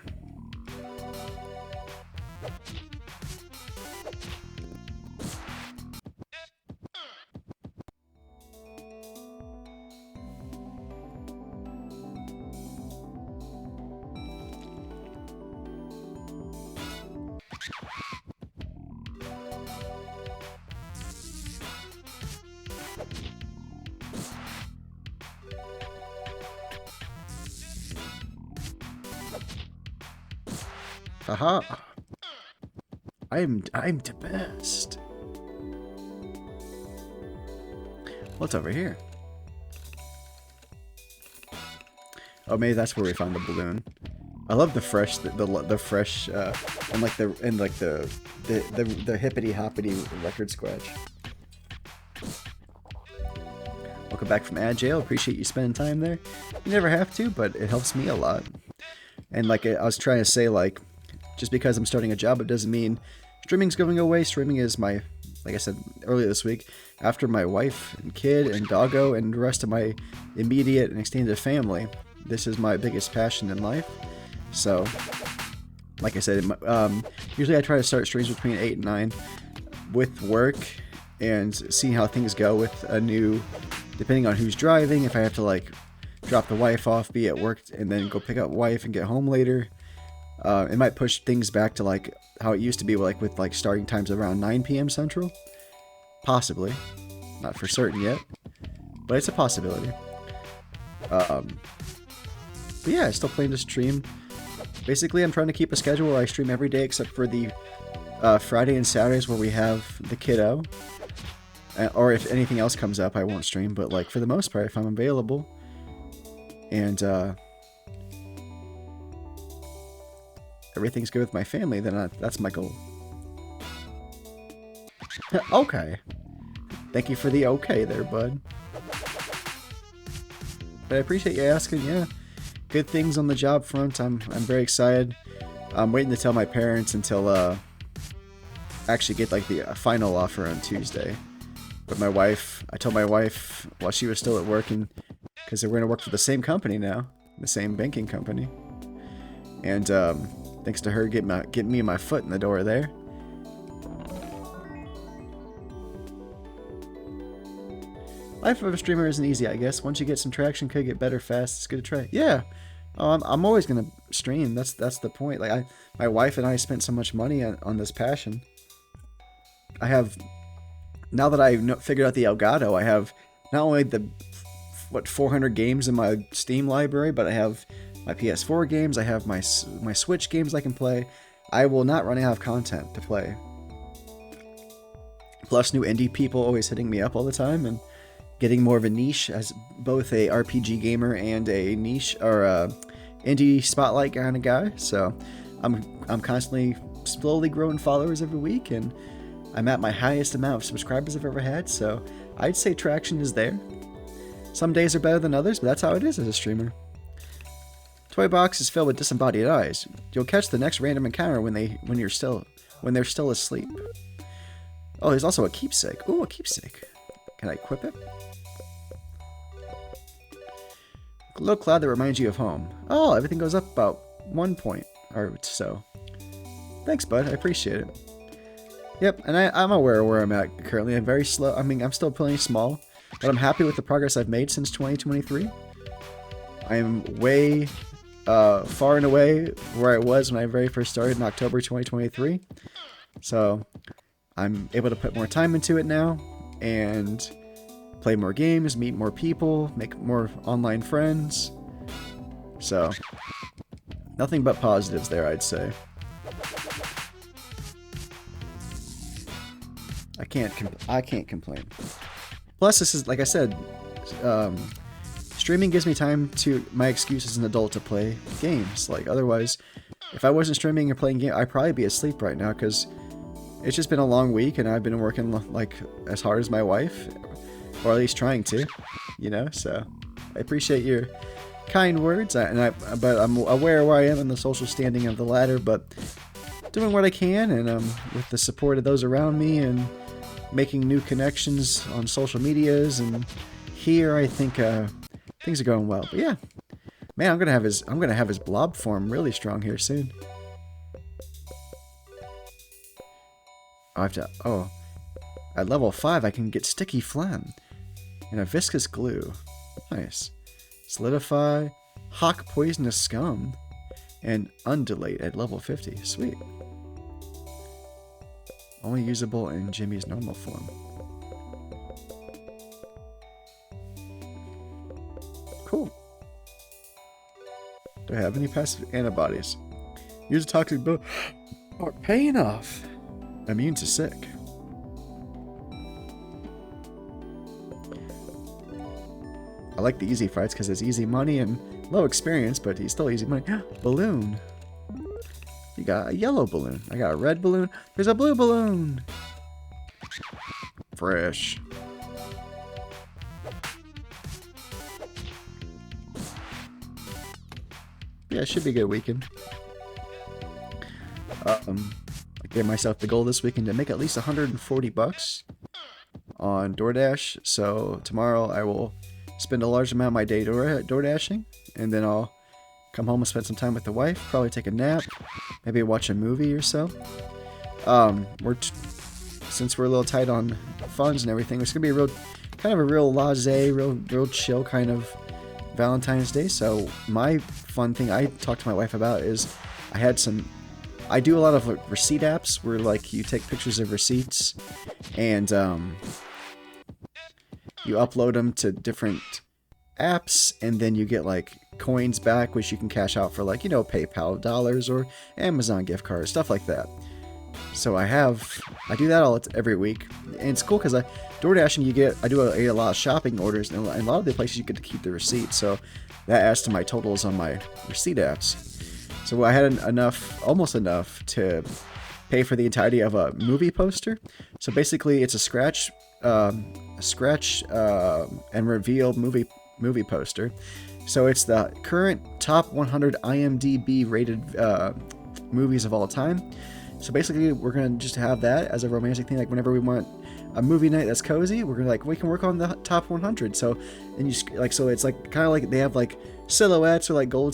Haha. I'm the best. What's over here? Oh, maybe that's where we found the balloon. I love the fresh, the fresh, and the hippity hoppity record scratch. Welcome back from ad jail. Appreciate you spending time there. You never have to, but it helps me a lot. And like I was trying to say, like, just because I'm starting a job, it doesn't mean streaming's going away. Streaming is my, like I said earlier this week, after my wife and kid and doggo and the rest of my immediate and extended family, this is my biggest passion in life. So, like I said, usually I try to start streams between 8 and 9 with work and see how things go with a new, depending on who's driving, if I have to like drop the wife off, be at work, and then go pick up wife and get home later. It might push things back to like how it used to be, like with like starting times around 9 p.m. Central. Possibly. Not for certain yet. But it's a possibility. But yeah, I still plan to stream. Basically, I'm trying to keep a schedule where I stream every day except for the Friday and Saturdays where we have the kiddo. Or if anything else comes up, I won't stream. But like for the most part, if I'm available. And everything's good with my family, then that's my goal. Okay. Thank you for the okay there, bud. But I appreciate you asking, yeah. Good things on the job front. I'm very excited. I'm waiting to tell my parents until actually get like the final offer on Tuesday. But my wife, I told my wife while she was still at work, and because we're gonna work for the same company now, the same banking company. And thanks to her getting me my foot in the door there. Life of a streamer isn't easy, I guess. Once you get some traction, could get better fast. It's good to try. Yeah, I'm always gonna stream. That's the point. Like my wife and I spent so much money on this passion. I have, now that I figured out the Elgato, I have not only the what, 400 games in my Steam library, but I have my PS4 games, I have my Switch games I can play. I will not run out of content to play. Plus new indie people always hitting me up all the time and getting more of a niche as both a RPG gamer and a niche or a indie spotlight kind of guy. So I'm constantly slowly growing followers every week, and I'm at my highest amount of subscribers I've ever had. So I'd say traction is there. Some days are better than others, but that's how it is as a streamer. Toy box is filled with disembodied eyes. You'll catch the next random encounter when they're still asleep. Oh, there's also a keepsake. Ooh, a keepsake. Can I equip it? A little cloud that reminds you of home. Oh, everything goes up about 1 point or so. Thanks, bud. I appreciate it. Yep, and I'm aware of where I'm at currently. I'm very slow. I mean, I'm still playing small, but I'm happy with the progress I've made since 2023. I am way far and away where I was when I very first started in October 2023. So I'm able to put more time into it now and play more games, meet more people, make more online friends. So nothing but positives there, I'd say. I can't complain. Plus, this is, like I said, streaming gives me time to, my excuse as an adult to play games. Like, otherwise, if I wasn't streaming or playing games, I'd probably be asleep right now, because it's just been a long week, and I've been working, like, as hard as my wife, or at least trying to, you know, so I appreciate your kind words, but I'm aware where I am in the social standing of the ladder, but doing what I can, and with the support of those around me, and making new connections on social medias, and here I think things are going well. But yeah, man, I'm gonna have his blob form really strong here soon. At level 5 I can get sticky phlegm and a viscous glue. Nice. Solidify, hawk poisonous scum, and undulate at level 50. Sweet. Only usable in Jimmy's normal form. Cool. Do I have any passive antibodies? Use a toxic bow. Or paying off. Immune to sick. I like the easy fights because it's easy money and low experience, but he's still easy money. Balloon. You got a yellow balloon. I got a red balloon. There's a blue balloon. Fresh. Yeah, it should be a good weekend. I gave myself the goal this weekend to make at least 140 bucks on DoorDash. So tomorrow I will spend a large amount of my day DoorDashing, and then I'll come home and spend some time with the wife, probably take a nap, maybe watch a movie or so. Since we're a little tight on funds and everything, it's gonna be kind of a real laissez, real chill kind of Valentine's Day. So my fun thing I talked to my wife about is I do a lot of receipt apps where like you take pictures of receipts and you upload them to different apps, and then you get like coins back, which you can cash out for, like, you know, PayPal dollars or Amazon gift cards, stuff like that. So I do that every week, and it's cool because DoorDashing, I do a lot of shopping orders, and a lot of the places you get to keep the receipt, so that adds to my totals on my receipt apps. So I had almost enough to pay for the entirety of a movie poster. So basically, it's a scratch and reveal movie poster. So it's the current top 100 IMDb rated movies of all time. So basically, we're gonna just have that as a romantic thing. Like whenever we want a movie night that's cozy, we're gonna we can work on the top 100. So so it's like kind of like they have like silhouettes or like dull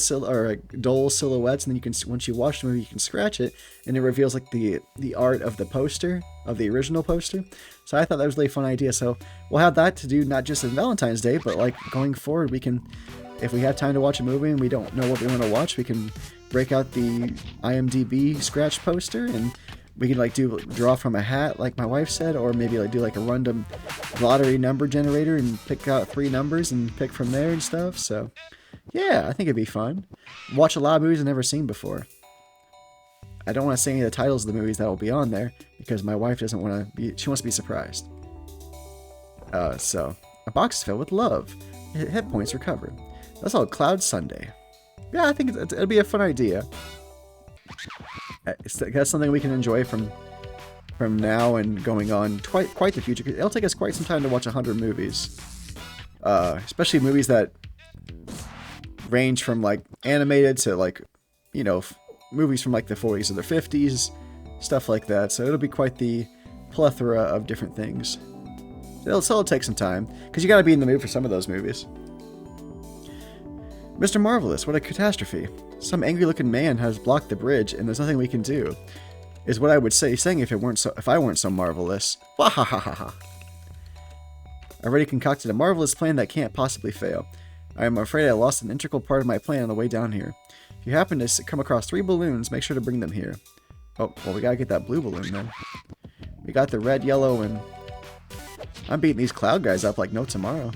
silhouettes, and then you can, once you watch the movie, you can scratch it, and it reveals like the art of the poster, of the original poster. So I thought that was a really fun idea. So we'll have that to do not just on Valentine's Day, but like going forward, we can, if we have time to watch a movie and we don't know what we want to watch, we can break out the IMDb scratch poster and we can like draw from a hat, like my wife said, or maybe like do like a random lottery number generator and pick out 3 numbers and pick from there and stuff. So yeah, I think it'd be fun. Watch a lot of movies I've never seen before. I don't want to say any of the titles of the movies that will be on there because my wife doesn't want to be. She wants to be surprised. So a box is filled with love. Hit points recovered. That's all. Cloud Sunday. Yeah, I think it'll be a fun idea. That's something we can enjoy from now and going on quite the future. It'll take us quite some time to watch 100 movies, especially movies that range from like animated to like, you know, movies from like the 40s or the 50s, stuff like that. So it'll be quite the plethora of different things. It'll take some time because you got to be in the mood for some of those movies. Mr. Marvelous, what a catastrophe. Some angry-looking man has blocked the bridge, and there's nothing we can do. Is what I would say, saying if I weren't so marvelous. Wahahaha. I already concocted a marvelous plan that can't possibly fail. I am afraid I lost an integral part of my plan on the way down here. If you happen to come across 3 balloons, make sure to bring them here. Oh, well, we gotta get that blue balloon then. We got the red, yellow, and I'm beating these cloud guys up like no tomorrow.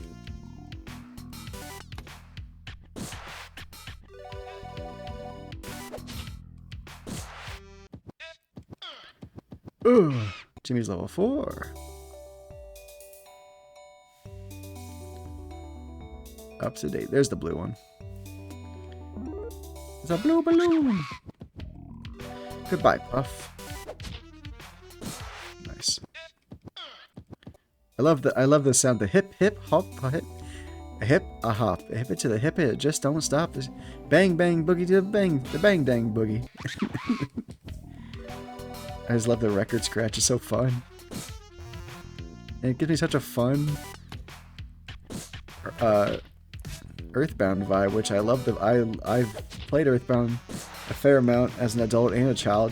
Ooh, Jimmy's level 4. Up to date. There's the blue one. It's a blue balloon. Goodbye, Puff. Nice. I love the sound. The hip hip hop hip. A hip a hop. A hip it to the hip it. Just don't stop. This bang bang boogie to the bang dang boogie. I just love the record scratch. It's so fun. And it gives me such a fun Earthbound vibe, which I love. I've played Earthbound a fair amount as an adult and a child.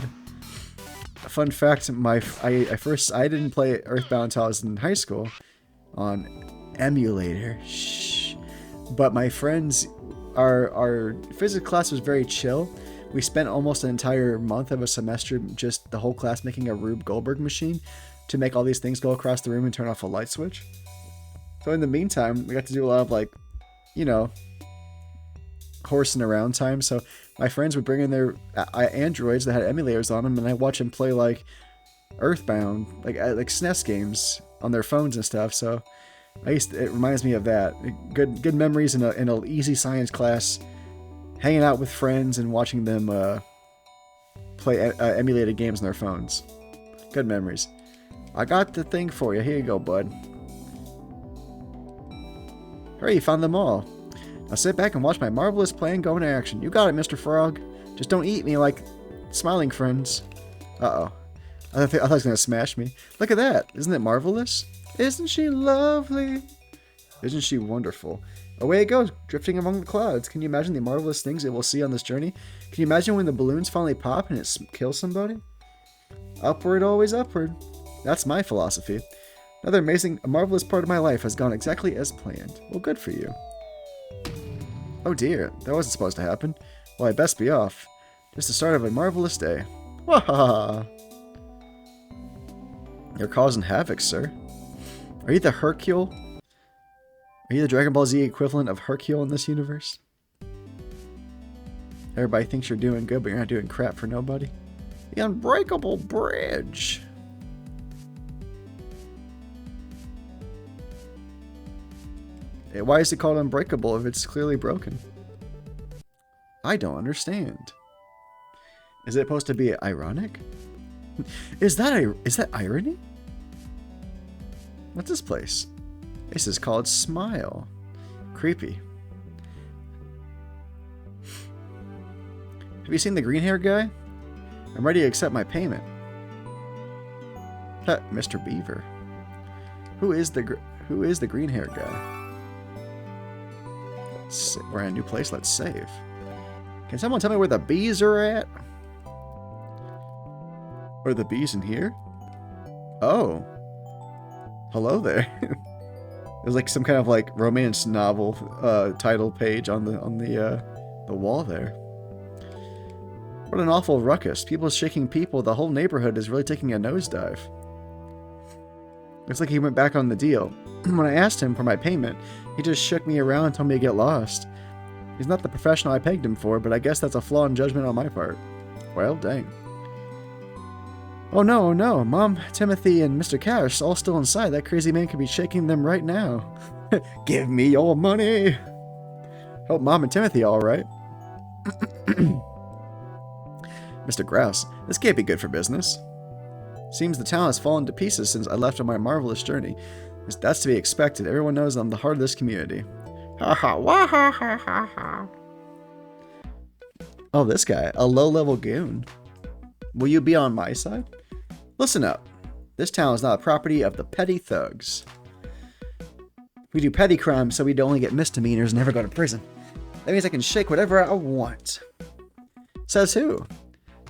A fun fact, I didn't play Earthbound until I was in high school on emulator. Shh. But my friends, our physics class was very chill. We spent almost an entire month of a semester, just the whole class making a Rube Goldberg machine to make all these things go across the room and turn off a light switch. So in the meantime, we got to do a lot of like, you know, horsing around time. So my friends would bring in their Androids that had emulators on them, and I watch them play like Earthbound, like SNES games on their phones and stuff. So it reminds me of that. Good memories in an easy science class. Hanging out with friends and watching them play emulated games on their phones. Good memories. I got the thing for you. Here you go, bud. Hurry, you found them all. Now sit back and watch my marvelous plan go into action. You got it, Mr. Frog. Just don't eat me like smiling friends. Uh-oh. I thought he was going to smash me. Look at that. Isn't it marvelous? Isn't she lovely? Isn't she wonderful? Away it goes, drifting among the clouds. Can you imagine the marvelous things it will see on this journey? Can you imagine when the balloons finally pop and it kills somebody? Upward, always upward. That's my philosophy. Another amazing, marvelous part of my life has gone exactly as planned. Well, good for you. Oh dear, that wasn't supposed to happen. Well, I best be off. Just the start of a marvelous day. Wahaha! You're causing havoc, sir. Are you the Hercule? Are you the Dragon Ball Z equivalent of Hercule in this universe? Everybody thinks you're doing good, but you're not doing crap for nobody. The Unbreakable Bridge. Why is it called unbreakable if it's clearly broken? I don't understand. Is it supposed to be ironic? Is that irony? What's this place? This is called Smile. Creepy. Have you seen the green hair guy? I'm ready to accept my payment. Mr. Beaver. Who is the green hair guy? We're in a new place. Let's save. Can someone tell me where the bees are at? Are the bees in here? Oh. Hello there. There's like some kind of like romance novel title page on the wall there. What an awful ruckus. People shaking people. The whole neighborhood is really taking a nosedive. Looks like he went back on the deal. When I asked him for my payment, he just shook me around and told me to get lost. He's not the professional I pegged him for, but I guess that's a flaw in judgment on my part. Well, dang. Oh no, oh no. Mom, Timothy, and Mr. Cash all still inside. That crazy man could be shaking them right now. Give me your money. Hope Mom and Timothy all right. Mr. Grouse, this can't be good for business. Seems the town has fallen to pieces since I left on my marvelous journey. That's to be expected. Everyone knows I'm the heart of this community. Ha ha, wah ha ha ha ha. Oh, this guy, a low-level goon. Will you be on my side? Listen up. This town is not a property of the petty thugs. We do petty crimes so we only get misdemeanors and never go to prison. That means I can shake whatever I want. Says who?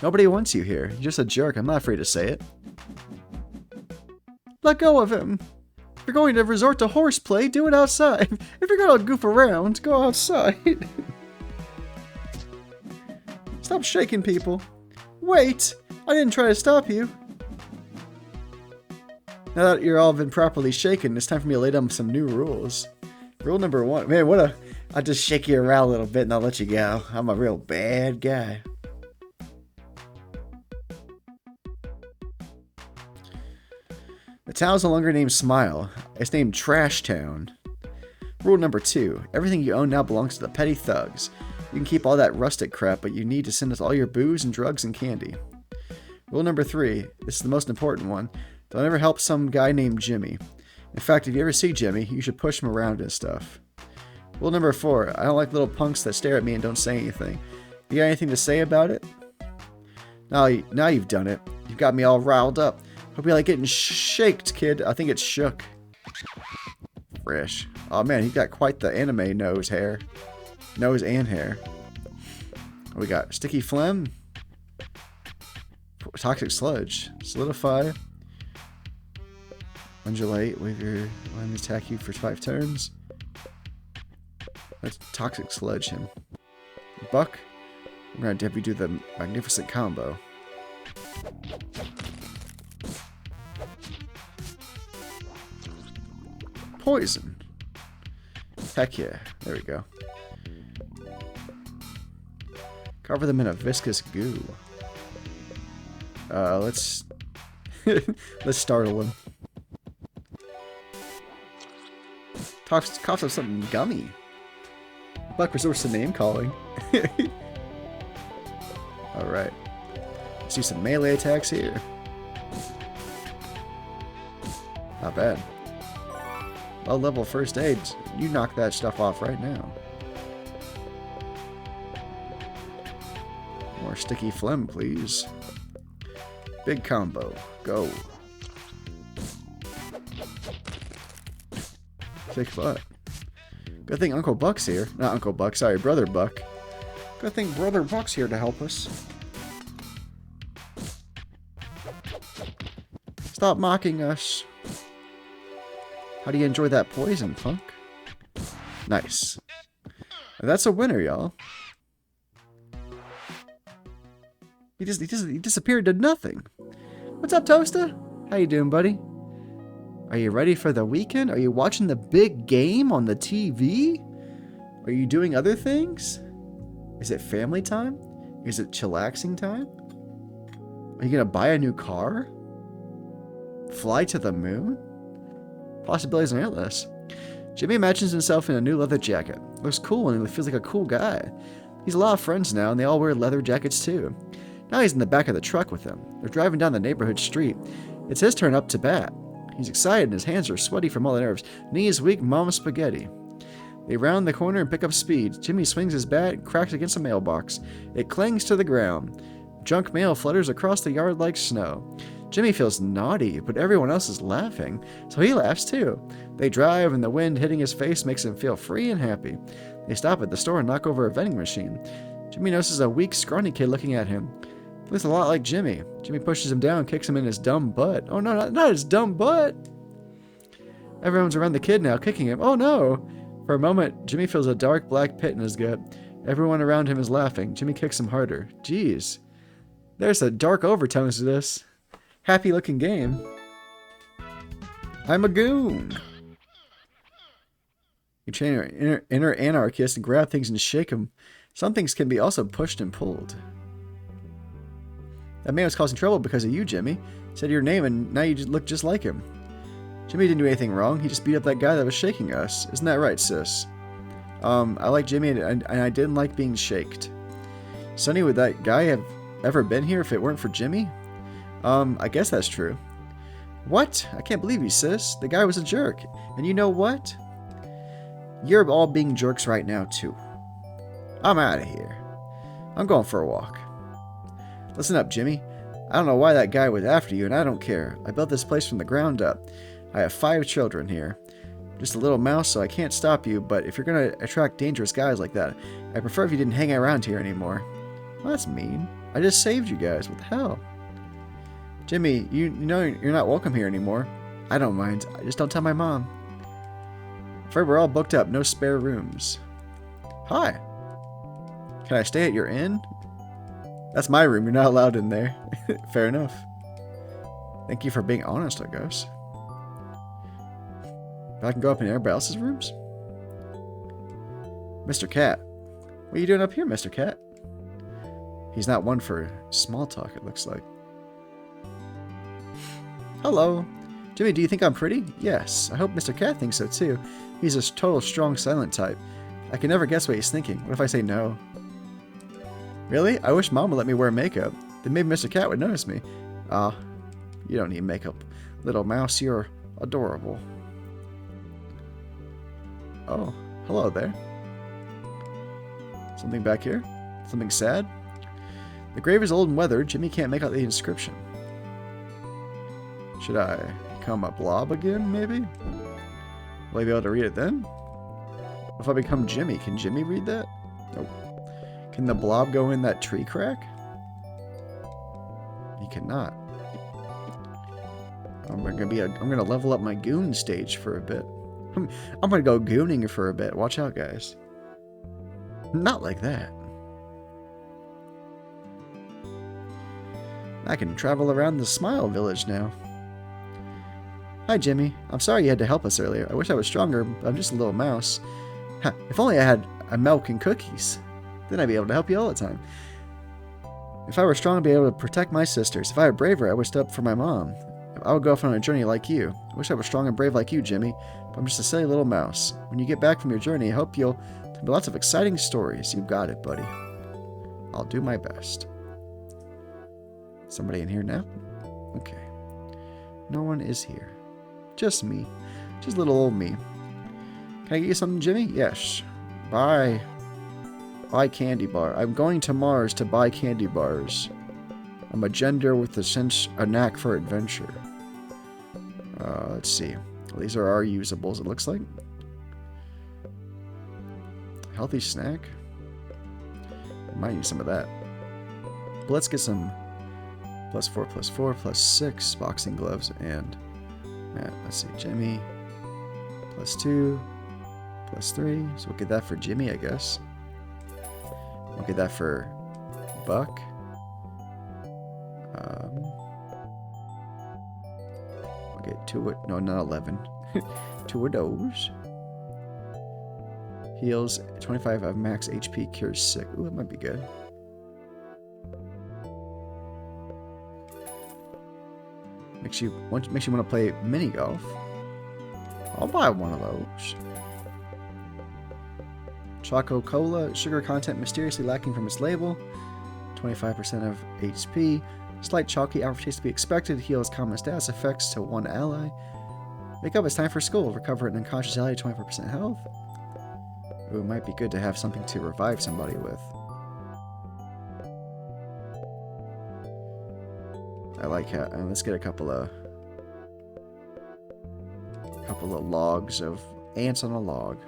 Nobody wants you here. You're just a jerk. I'm not afraid to say it. Let go of him. If you're going to resort to horseplay, do it outside. If you're going to goof around, go outside. Stop shaking people. Wait! I didn't try to stop you. Now that you're all been properly shaken, it's time for me to lay down some new rules. Rule number 1. Man, I'll just shake you around a little bit and I'll let you go. I'm a real bad guy. The town's no longer named Smile. It's named Trash Town. Rule number 2. Everything you own now belongs to the petty thugs. You can keep all that rustic crap, but you need to send us all your booze and drugs and candy. Rule number 3. This is the most important one. Don't ever help some guy named Jimmy. In fact, if you ever see Jimmy, you should push him around and stuff. Rule number 4. I don't like little punks that stare at me and don't say anything. You got anything to say about it? Now you've done it. You've got me all riled up. Hope you like getting shaked, kid. I think it's shook. Fresh. Oh man, he got quite the anime nose hair. Nose and hair. We got sticky phlegm. Toxic sludge. Solidify. Undulate. Wave your let me attack you for 5 turns. Let's toxic sludge him. Buck. I'm gonna have you do the magnificent combo. Poison. Heck yeah. There we go. Cover them in a viscous goo. Let's startle him. Coughs up something gummy. Buck resorts to name calling. Alright. Let's do some melee attacks here. Not bad. Low level first aid. You knock that stuff off right now. More sticky phlegm, please. Big combo. Go. Kick butt. Good thing Uncle Buck's here. Not Uncle Buck, sorry, Brother Buck. Good thing Brother Buck's here to help us. Stop mocking us. How do you enjoy that poison, punk? Nice. That's a winner, y'all. He disappeared to nothing. What's up, Toaster? How you doing, buddy? Are you ready for the weekend? Are you watching the big game on the TV? Are you doing other things? Is it family time? Is it chillaxing time? Are you gonna buy a new car? Fly to the moon? Possibilities are endless. Jimmy imagines himself in a new leather jacket. Looks cool and he feels like a cool guy. He's a lot of friends now and they all wear leather jackets too. Now he's in the back of the truck with them. They're driving down the neighborhood street. It's his turn up to bat. He's excited and his hands are sweaty from all the nerves. Knees weak, mama spaghetti. They round the corner and pick up speed. Jimmy swings his bat and cracks against a mailbox. It clings to the ground. Junk mail flutters across the yard like snow. Jimmy feels naughty, but everyone else is laughing, so he laughs too. They drive and the wind hitting his face makes him feel free and happy. They stop at the store and knock over a vending machine. Jimmy notices a weak, scrawny kid looking at him. He looks a lot like Jimmy. Jimmy pushes him down and kicks him in his dumb butt. Oh no, not his dumb butt! Everyone's around the kid now, kicking him. Oh no! For a moment, Jimmy feels a dark black pit in his gut. Everyone around him is laughing. Jimmy kicks him harder. Jeez. There's a dark overtones to this. Happy looking game. I'm a goon. You train your inner anarchist and grab things and shake them. Some things can be also pushed and pulled. That man was causing trouble because of you, Jimmy. Said your name and now you just look just like him. Jimmy didn't do anything wrong. He just beat up that guy that was shaking us. Isn't that right, sis? I like Jimmy and I didn't like being shaked. Sonny, would that guy have ever been here if it weren't for Jimmy? I guess that's true. What? I can't believe you, sis. The guy was a jerk. And you know what? You're all being jerks right now, too. I'm out of here. I'm going for a walk. Listen up, Jimmy. I don't know why that guy was after you, and I don't care. I built this place from the ground up. I have 5 children here. Just a little mouse, so I can't stop you, but if you're going to attract dangerous guys like that, I prefer if you didn't hang around here anymore. Well, that's mean. I just saved you guys. What the hell? Jimmy, you know you're not welcome here anymore. I don't mind. I just don't tell my mom. Afraid we're all booked up. No spare rooms. Hi. Can I stay at your inn? That's my room. You're not allowed in there. Fair enough. Thank you for being honest, I guess. But I can go up in everybody else's rooms? Mr. Cat. What are you doing up here, Mr. Cat? He's not one for small talk, it looks like. Hello. Jimmy, do you think I'm pretty? Yes. I hope Mr. Cat thinks so too. He's a total strong silent type. I can never guess what he's thinking. What if I say no? Really? I wish Mom would let me wear makeup. Then maybe Mr. Cat would notice me. You don't need makeup. Little mouse, you're adorable. Oh, hello there. Something back here? Something sad? The grave is old and weathered. Jimmy can't make out the inscription. Should I become a blob again, maybe? Will I be able to read it then? What if I become Jimmy? Can Jimmy read that? Nope. Can the blob go in that tree crack? He cannot. I'm gonna level up my goon stage for a bit. I'm gonna go gooning for a bit. Watch out, guys. Not like that. I can travel around the Smile Village now. Hi, Jimmy. I'm sorry you had to help us earlier. I wish I was stronger, but I'm just a little mouse. If only I had a milk and cookies. Then I'd be able to help you all the time. If I were strong, I'd be able to protect my sisters. If I were braver, I would step up for my mom. I would go off on a journey like you. I wish I was strong and brave like you, Jimmy, but I'm just a silly little mouse. When you get back from your journey, I hope you'll have lots of exciting stories. You got it, buddy. I'll do my best. Somebody in here now? Okay. No one is here. Just me. Just little old me. Can I get you something, Jimmy? Yes. Bye. Buy candy bar. I'm going to Mars to buy candy bars. I'm a gender with a knack for adventure. Let's see. Well, these are our usables, it looks like. Healthy snack. I might use some of that. But let's get some +4, +4, +6 boxing gloves and let's see, Jimmy. +2, +3. So we'll get that for Jimmy, I guess. We'll get that for Buck. I'll get 2, no, not 11. 2 of those. Heals 25 of max HP, cures sick. Ooh, that might be good. Makes you want to play mini golf. I'll buy one of those. Choco Cola, sugar content mysteriously lacking from its label. 25% of HP. Slight chalky aftertaste to be expected. Heals common status effects to 1 ally. Wake up, it's time for school. Recover an unconscious ally, 24% health. Ooh, it might be good to have something to revive somebody with. I like how, let's get a couple of logs of ants on a log.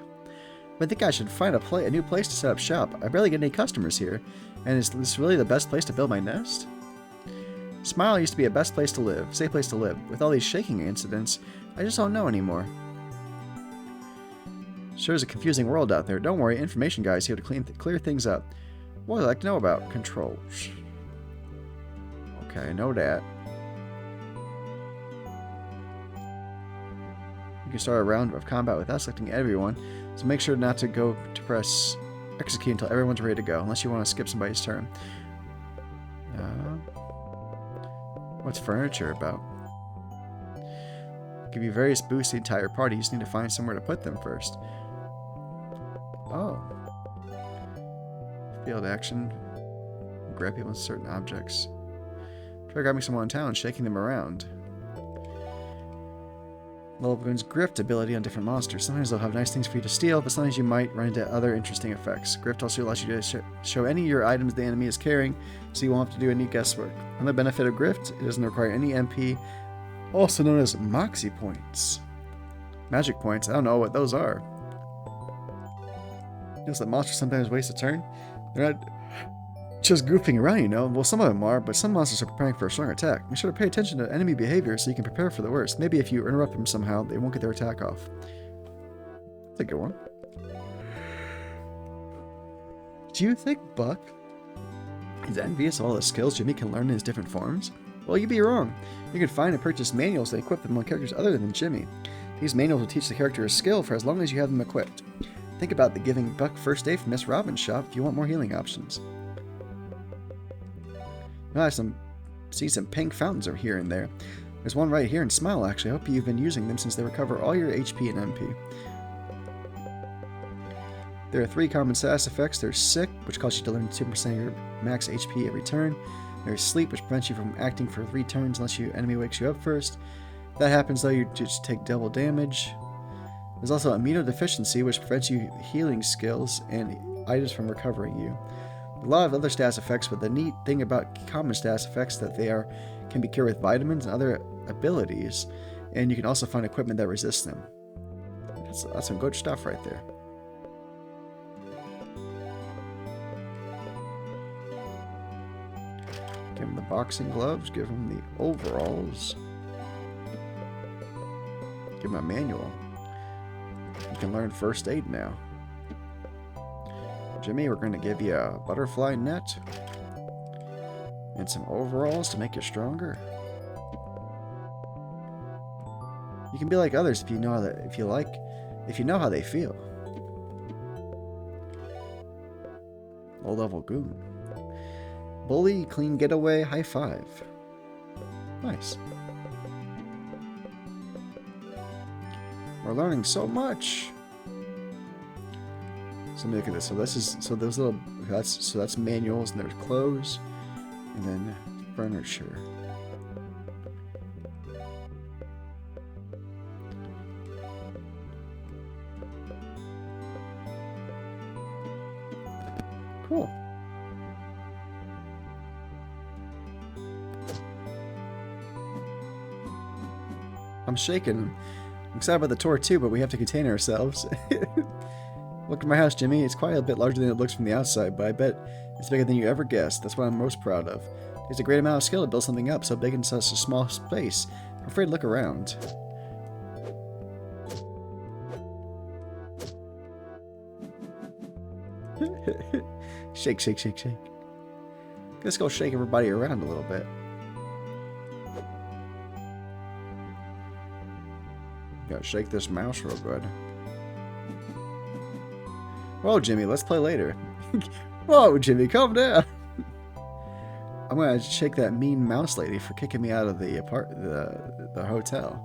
I think I should find a new place to set up shop. I barely get any customers here, and is this really the best place to build my nest? Smile used to be a best place to live, safe place to live. With all these shaking incidents, I just don't know anymore. Sure is a confusing world out there. Don't worry, information guys here to clear things up. What would I like to know about? Controls. Okay, I know that. You can start a round of combat without selecting everyone, so make sure not to go to press execute until everyone's ready to go, unless you want to skip somebody's turn. What's furniture about? Give you various boosts to the entire party, you just need to find somewhere to put them first. Oh. Field action. Grab people with certain objects. Try grabbing someone in town and shaking them around. Level up Goon's Grift ability on different monsters. Sometimes they'll have nice things for you to steal, but sometimes you might run into other interesting effects. Grift also allows you to show any of your items the enemy is carrying, so you won't have to do any guesswork. Another benefit of Grift, it doesn't require any MP, also known as Moxie Points. Magic Points, I don't know what those are. Notice that monsters sometimes waste a turn. They're not just goofing around, you know. Well, some of them are, but some monsters are preparing for a strong attack. Make sure to pay attention to enemy behavior so you can prepare for the worst. Maybe if you interrupt them somehow, they won't get their attack off. That's a good one. Do you think Buck is envious of all the skills Jimmy can learn in his different forms? Well, you'd be wrong. You can find and purchase manuals that equip them on characters other than Jimmy. These manuals will teach the character a skill for as long as you have them equipped. Think about the giving Buck first aid from Miss Robin's shop if you want more healing options. I see some pink fountains are here and there. There's one right here in Smile, actually. I hope you've been using them since they recover all your HP and MP. There are 3 common status effects. There's Sick, which causes you to learn 2% of your max HP every turn. There's Sleep, which prevents you from acting for 3 turns unless your enemy wakes you up first. If that happens, though, you just take double damage. There's also Immunodeficiency, which prevents you healing skills and items from recovering you. A lot of other status effects, but the neat thing about common status effects that they can be cured with vitamins and other abilities, and you can also find equipment that resists them. That's some good stuff right there. Give him the boxing gloves, give him the overalls, give him a manual. You can learn first aid now. Jimmy, we're going to give you a butterfly net and some overalls to make you stronger. You can be like others if you know that, if you know how they feel. Low level goon. Bully, clean getaway, high five. Nice. We're learning so much. So let me look at this. So those little that's manuals, and there's clothes, and then furniture. Cool. I'm shaking. I'm excited about the tour too, but we have to contain ourselves. Look at my house, Jimmy. It's quite a bit larger than it looks from the outside, but I bet it's bigger than you ever guessed. That's what I'm most proud of. It takes a great amount of skill to build something up so big in such a small space. I'm afraid to look around. Shake, shake, shake, shake. Let's go shake everybody around a little bit. Gotta shake this mouse real good. Whoa, Jimmy, let's play later. Whoa, Jimmy, calm down. I'm gonna shake that mean mouse lady for kicking me out of the the hotel.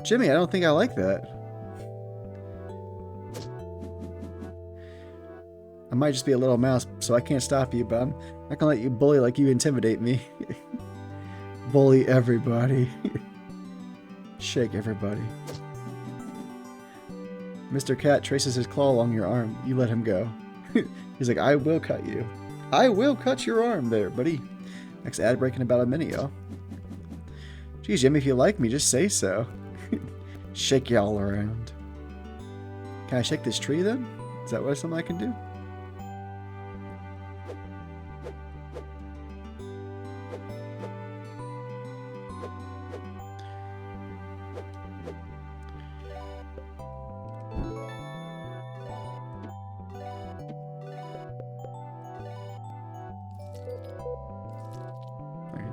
Jimmy, I don't think I like that. I might just be a little mouse, so I can't stop you, but I'm not gonna let you bully like you intimidate me. Bully everybody. Shake everybody. Mr. Cat traces his claw along your arm. You let him go. He's like, I will cut you. I will cut your arm there, buddy. Next ad break in about a minute, y'all. Geez, Jimmy, if you like me, just say so. Shake y'all around. Can I shake this tree then? Is that what something I can do?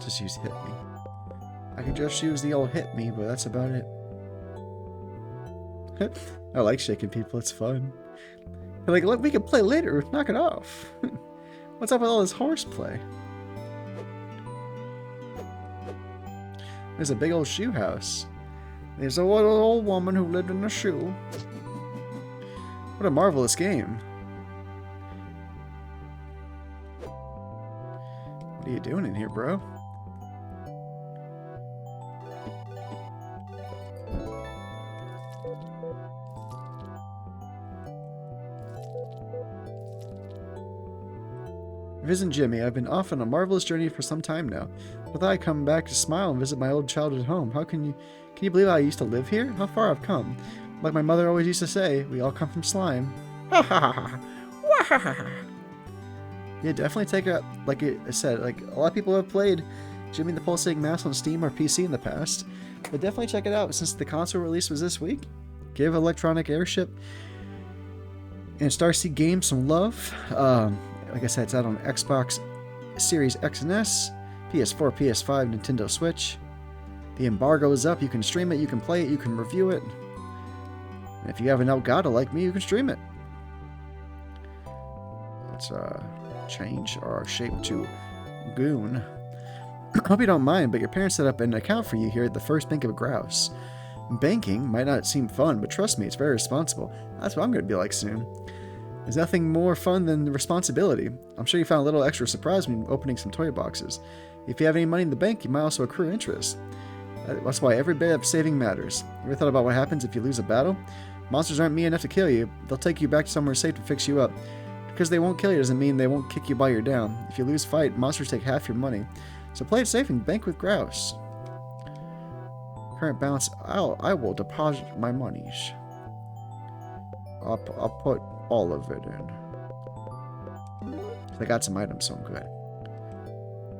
just use hit me. I can just use the old hit me, but that's about it. I like shaking people, it's fun. They're like, look, we can play later, knock it off. What's up with all this horseplay? There's a big old shoe house. There's a little old woman who lived in a shoe. What a marvelous game. What are you doing in here, bro? Visit Jimmy. I've been off on a marvelous journey for some time now. I thought I'd come back to smile and visit my old childhood home. How can you believe I used to live here? How far I've come. Like my mother always used to say, we all come from slime. Ha ha ha ha. Yeah, definitely take it, like I said, like a lot of people have played Jimmy the Pulsating Mouse on Steam or PC in the past. But definitely check it out since the console release was this week. Give Electronic Airship and Starseed Games some love. Like I said, it's out on Xbox Series X and S, PS4, PS5, Nintendo Switch. The embargo is up. You can stream it, you can play it, you can review it. And if you have an Elgato like me, you can stream it. Let's change our shape to Goon. I hope you don't mind, but your parents set up an account for you here at the First Bank of Grouse. Banking might not seem fun, but trust me, it's very responsible. That's what I'm going to be like soon. There's nothing more fun than responsibility. I'm sure you found a little extra surprise when opening some toy boxes. If you have any money in the bank, you might also accrue interest. That's why every bit of saving matters. You ever thought about what happens if you lose a battle? Monsters aren't mean enough to kill you. They'll take you back to somewhere safe to fix you up. Because they won't kill you doesn't mean they won't kick you while you're down. If you lose fight, monsters take half your money. So play it safe and bank with Grouse. Current balance, I will deposit my monies. I'll put all of it in. I got some items, so I'm good.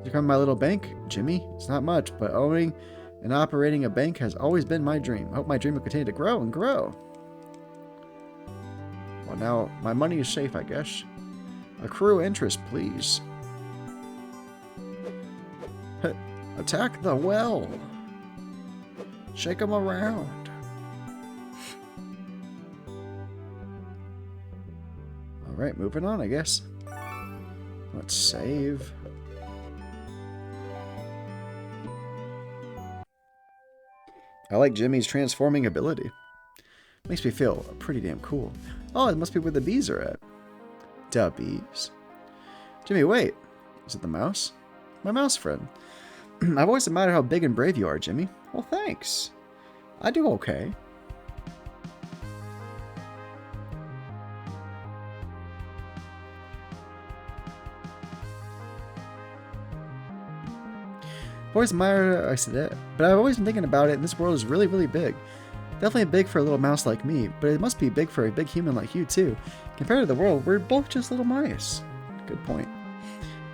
You come to my little bank, Jimmy? It's not much, but owning and operating a bank has always been my dream. I hope my dream will continue to grow and grow. Well, now my money is safe, I guess. Accrue interest, please. Attack the well. Shake them around. Alright, moving on, I guess. Let's save. I like Jimmy's transforming ability. Makes me feel pretty damn cool. Oh, it must be where the bees are at. Duh, bees. Jimmy, wait. Is it the mouse? My mouse friend. I've always admired how big and brave you are, Jimmy. Well, thanks. I do okay. I've always admired, I said that, but I've always been thinking about it, and this world is really, really big. Definitely big for a little mouse like me, but it must be big for a big human like you, too. Compared to the world, we're both just little mice. Good point.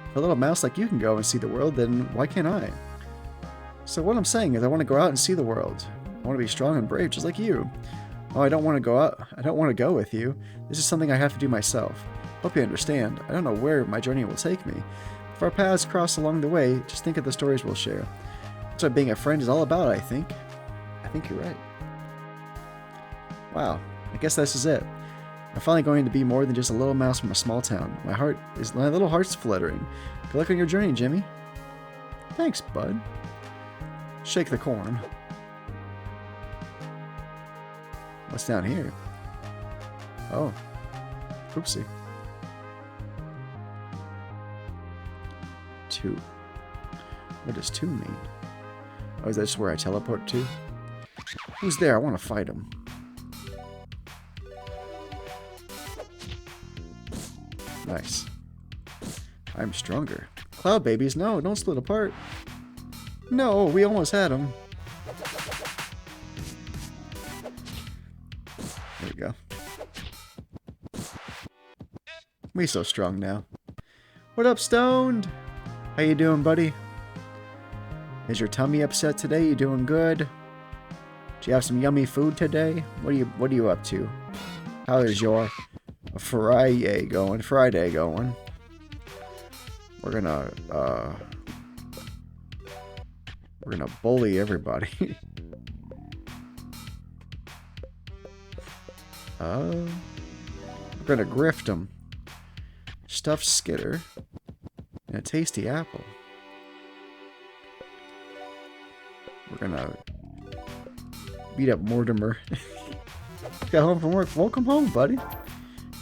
If a little mouse like you can go and see the world, then why can't I? So what I'm saying is I want to go out and see the world. I want to be strong and brave, just like you. Oh, I don't want to go out. I don't want to go with you. This is something I have to do myself. Hope you understand. I don't know where my journey will take me. If our paths cross along the way, just think of the stories we'll share. That's what being a friend is all about, I think. I think you're right. Wow, I guess this is it. I'm finally going to be more than just a little mouse from a small town. My little heart's fluttering. Good luck on your journey, Jimmy. Thanks, bud. Shake the corn. What's down here? Oh. Oopsie. 2. What does 2 mean? Oh, is that just where I teleport to? Who's there? I want to fight him. Nice. I'm stronger. Cloud babies, no, don't split apart. No, we almost had him. There we go. We so strong now. What up, Stoned? How you doing, buddy? Is your tummy upset today? You doing good? Do you have some yummy food today? What are you up to? How is your Friday going? We're gonna We're gonna bully everybody. We're gonna grift them. Stuffed skitter. And a tasty apple. We're gonna beat up Mortimer. Got home from work. Welcome home, buddy.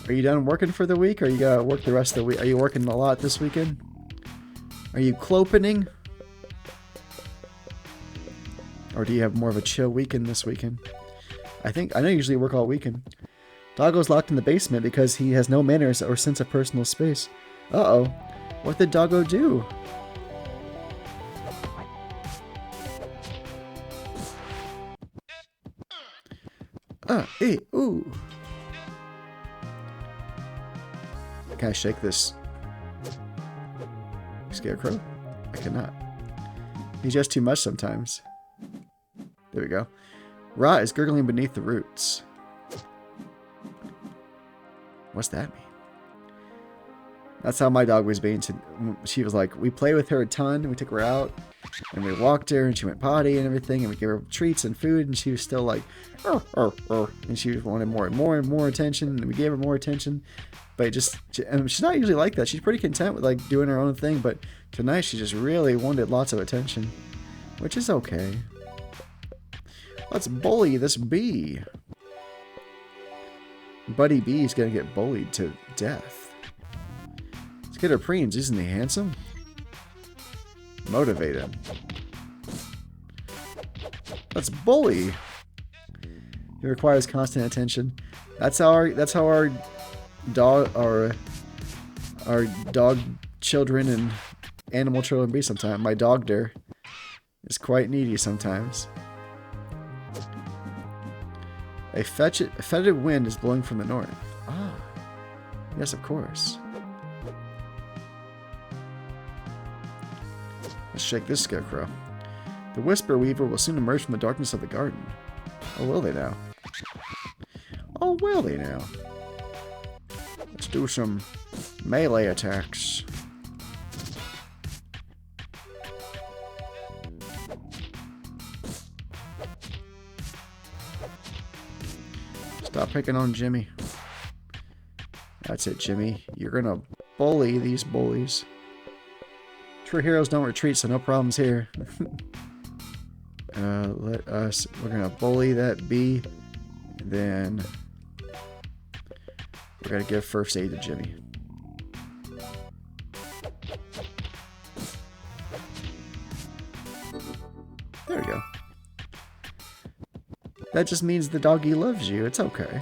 Are you done working for the week, or you gotta work the rest of the week? Are you working a lot this weekend? Are you clopening? Or do you have more of a chill weekend this weekend? I know you usually work all weekend. Doggo's locked in the basement because he has no manners or sense of personal space. Uh-oh. What did Doggo do? Hey, ooh. Can I shake this scarecrow? I cannot. He's just too much sometimes. There we go. Rot is gurgling beneath the roots. What's that mean? That's how my dog was being. She was like, we play with her a ton. We took her out and we walked her and she went potty and everything. And we gave her treats and food and she was still like, and she wanted more and more attention. And we gave her more attention. But and she's not usually like that. She's pretty content with like doing her own thing. But tonight she just really wanted lots of attention, which is okay. Let's bully this bee. Buddy B is gonna get bullied to death. Let's get her preens. Isn't he handsome? Motivate him. Let's bully. He requires constant attention. That's how our dog children and animal children be sometimes. My dog there is quite needy sometimes. A fetid wind is blowing from the north. Ah, yes, of course. Let's shake this scarecrow. The Whisper Weaver will soon emerge from the darkness of the garden. Oh, will they now? Oh, will they now? Let's do some melee attacks. Stop picking on Jimmy. That's it, Jimmy. You're gonna bully these bullies. True heroes don't retreat, so no problems here. We're gonna bully that bee. Then we're gonna give first aid to Jimmy. There we go. That just means the doggy loves you. It's okay.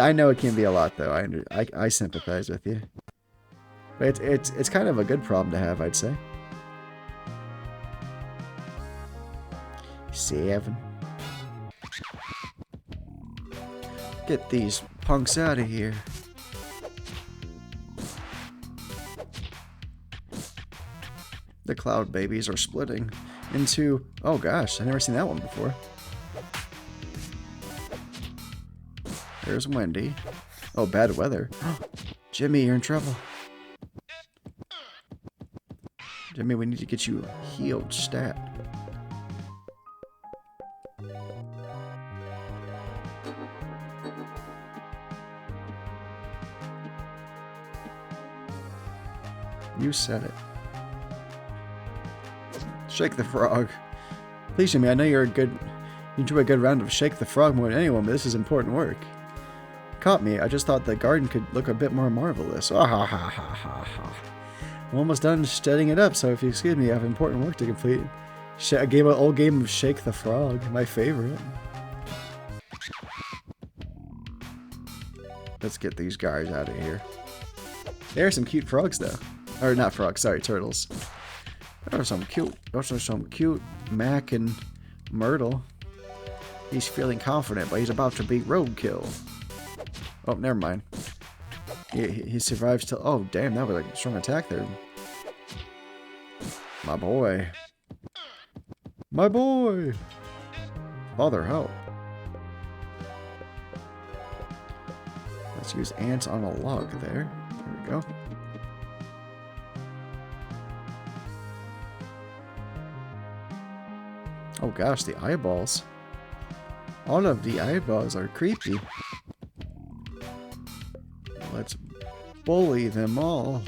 I know it can be a lot, though. I sympathize with you. But it's kind of a good problem to have, I'd say. 7. Get these punks out of here. The cloud babies are splitting into... Oh gosh, I've never seen that one before. There's Wendy. Oh, bad weather. Jimmy, you're in trouble. Jimmy, we need to get you healed stat. You said it. Shake the frog. Please, Jimmy, I know you enjoy a good round of Shake the Frog more than anyone, but this is important work. Caught me. I just thought the garden could look a bit more marvelous. Ah, ha, ha, ha, ha, ha. I'm almost done setting it up, so if you excuse me, I have important work to complete. An old game of Shake the Frog, my favorite. Let's get these guys out of here. There are some cute frogs, though. Or not frogs, sorry, turtles. Those are some cute Mac and Myrtle. He's feeling confident, but he's about to beat Roadkill. Oh, never mind. He survives till... Oh, damn, that was like a strong attack there. My boy. My boy! Father, help. Let's use ants on a log there. There we go. Oh gosh, the eyeballs. All of the eyeballs are creepy. Let's bully them all.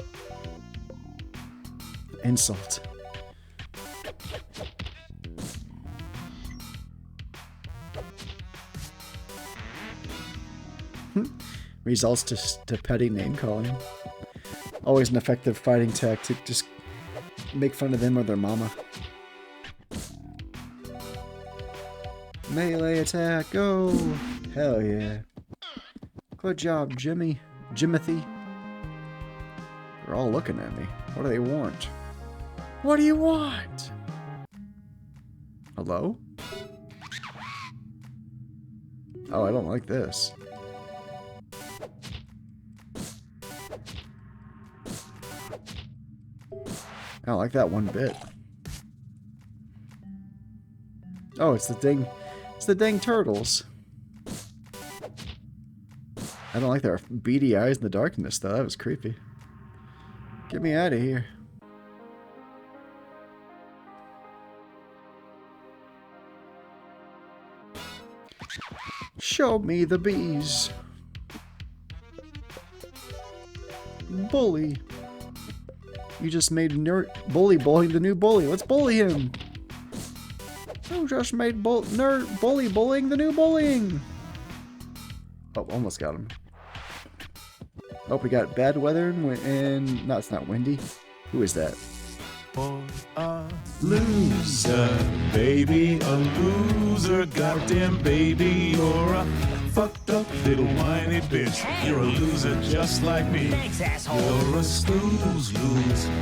Insult. Results to petty name calling. Always an effective fighting tactic. Just make fun of them or their mama. Melee attack, go! Hell yeah. Good job, Jimmy. Jimothy. They're all looking at me. What do they want? What do you want? Hello? Oh, I don't like this. I don't like that one bit. Oh, it's the dang turtles. I don't like their beady eyes in the darkness, though. That was creepy. Get me out of here. Show me the bees. Bully. You just made bully the new bully. Let's bully him. You just made bully bullying the new bullying. Oh, almost got him. Oh, we got bad weather and no, it's not windy. Who is that? A loser, baby, a loser, goddamn baby, you're a fucked up little whiny bitch. You're a loser just like me. Thanks, asshole. You're a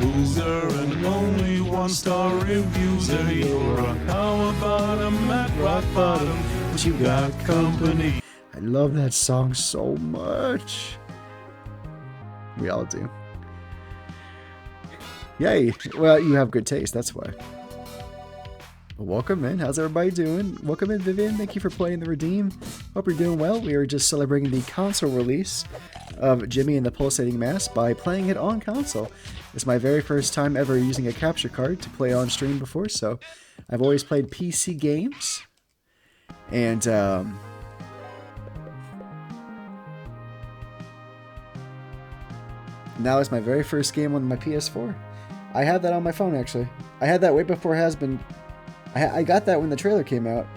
loser, and only one-star reviewer. You're a power bottom at rock bottom, but you got company. I love that song so much. We all do. Yay! Well, you have good taste, that's why. Welcome in. How's everybody doing? Welcome in, Vivian. Thank you for playing the Redeem. Hope you're doing well. We are just celebrating the console release of Jimmy and the Pulsating Mass by playing it on console. It's my very first time ever using a capture card to play on stream before, so I've always played PC games. And, now it's my very first game on my PS4. I had that on my phone, actually. I had that way before it has been... I got that when the trailer came out.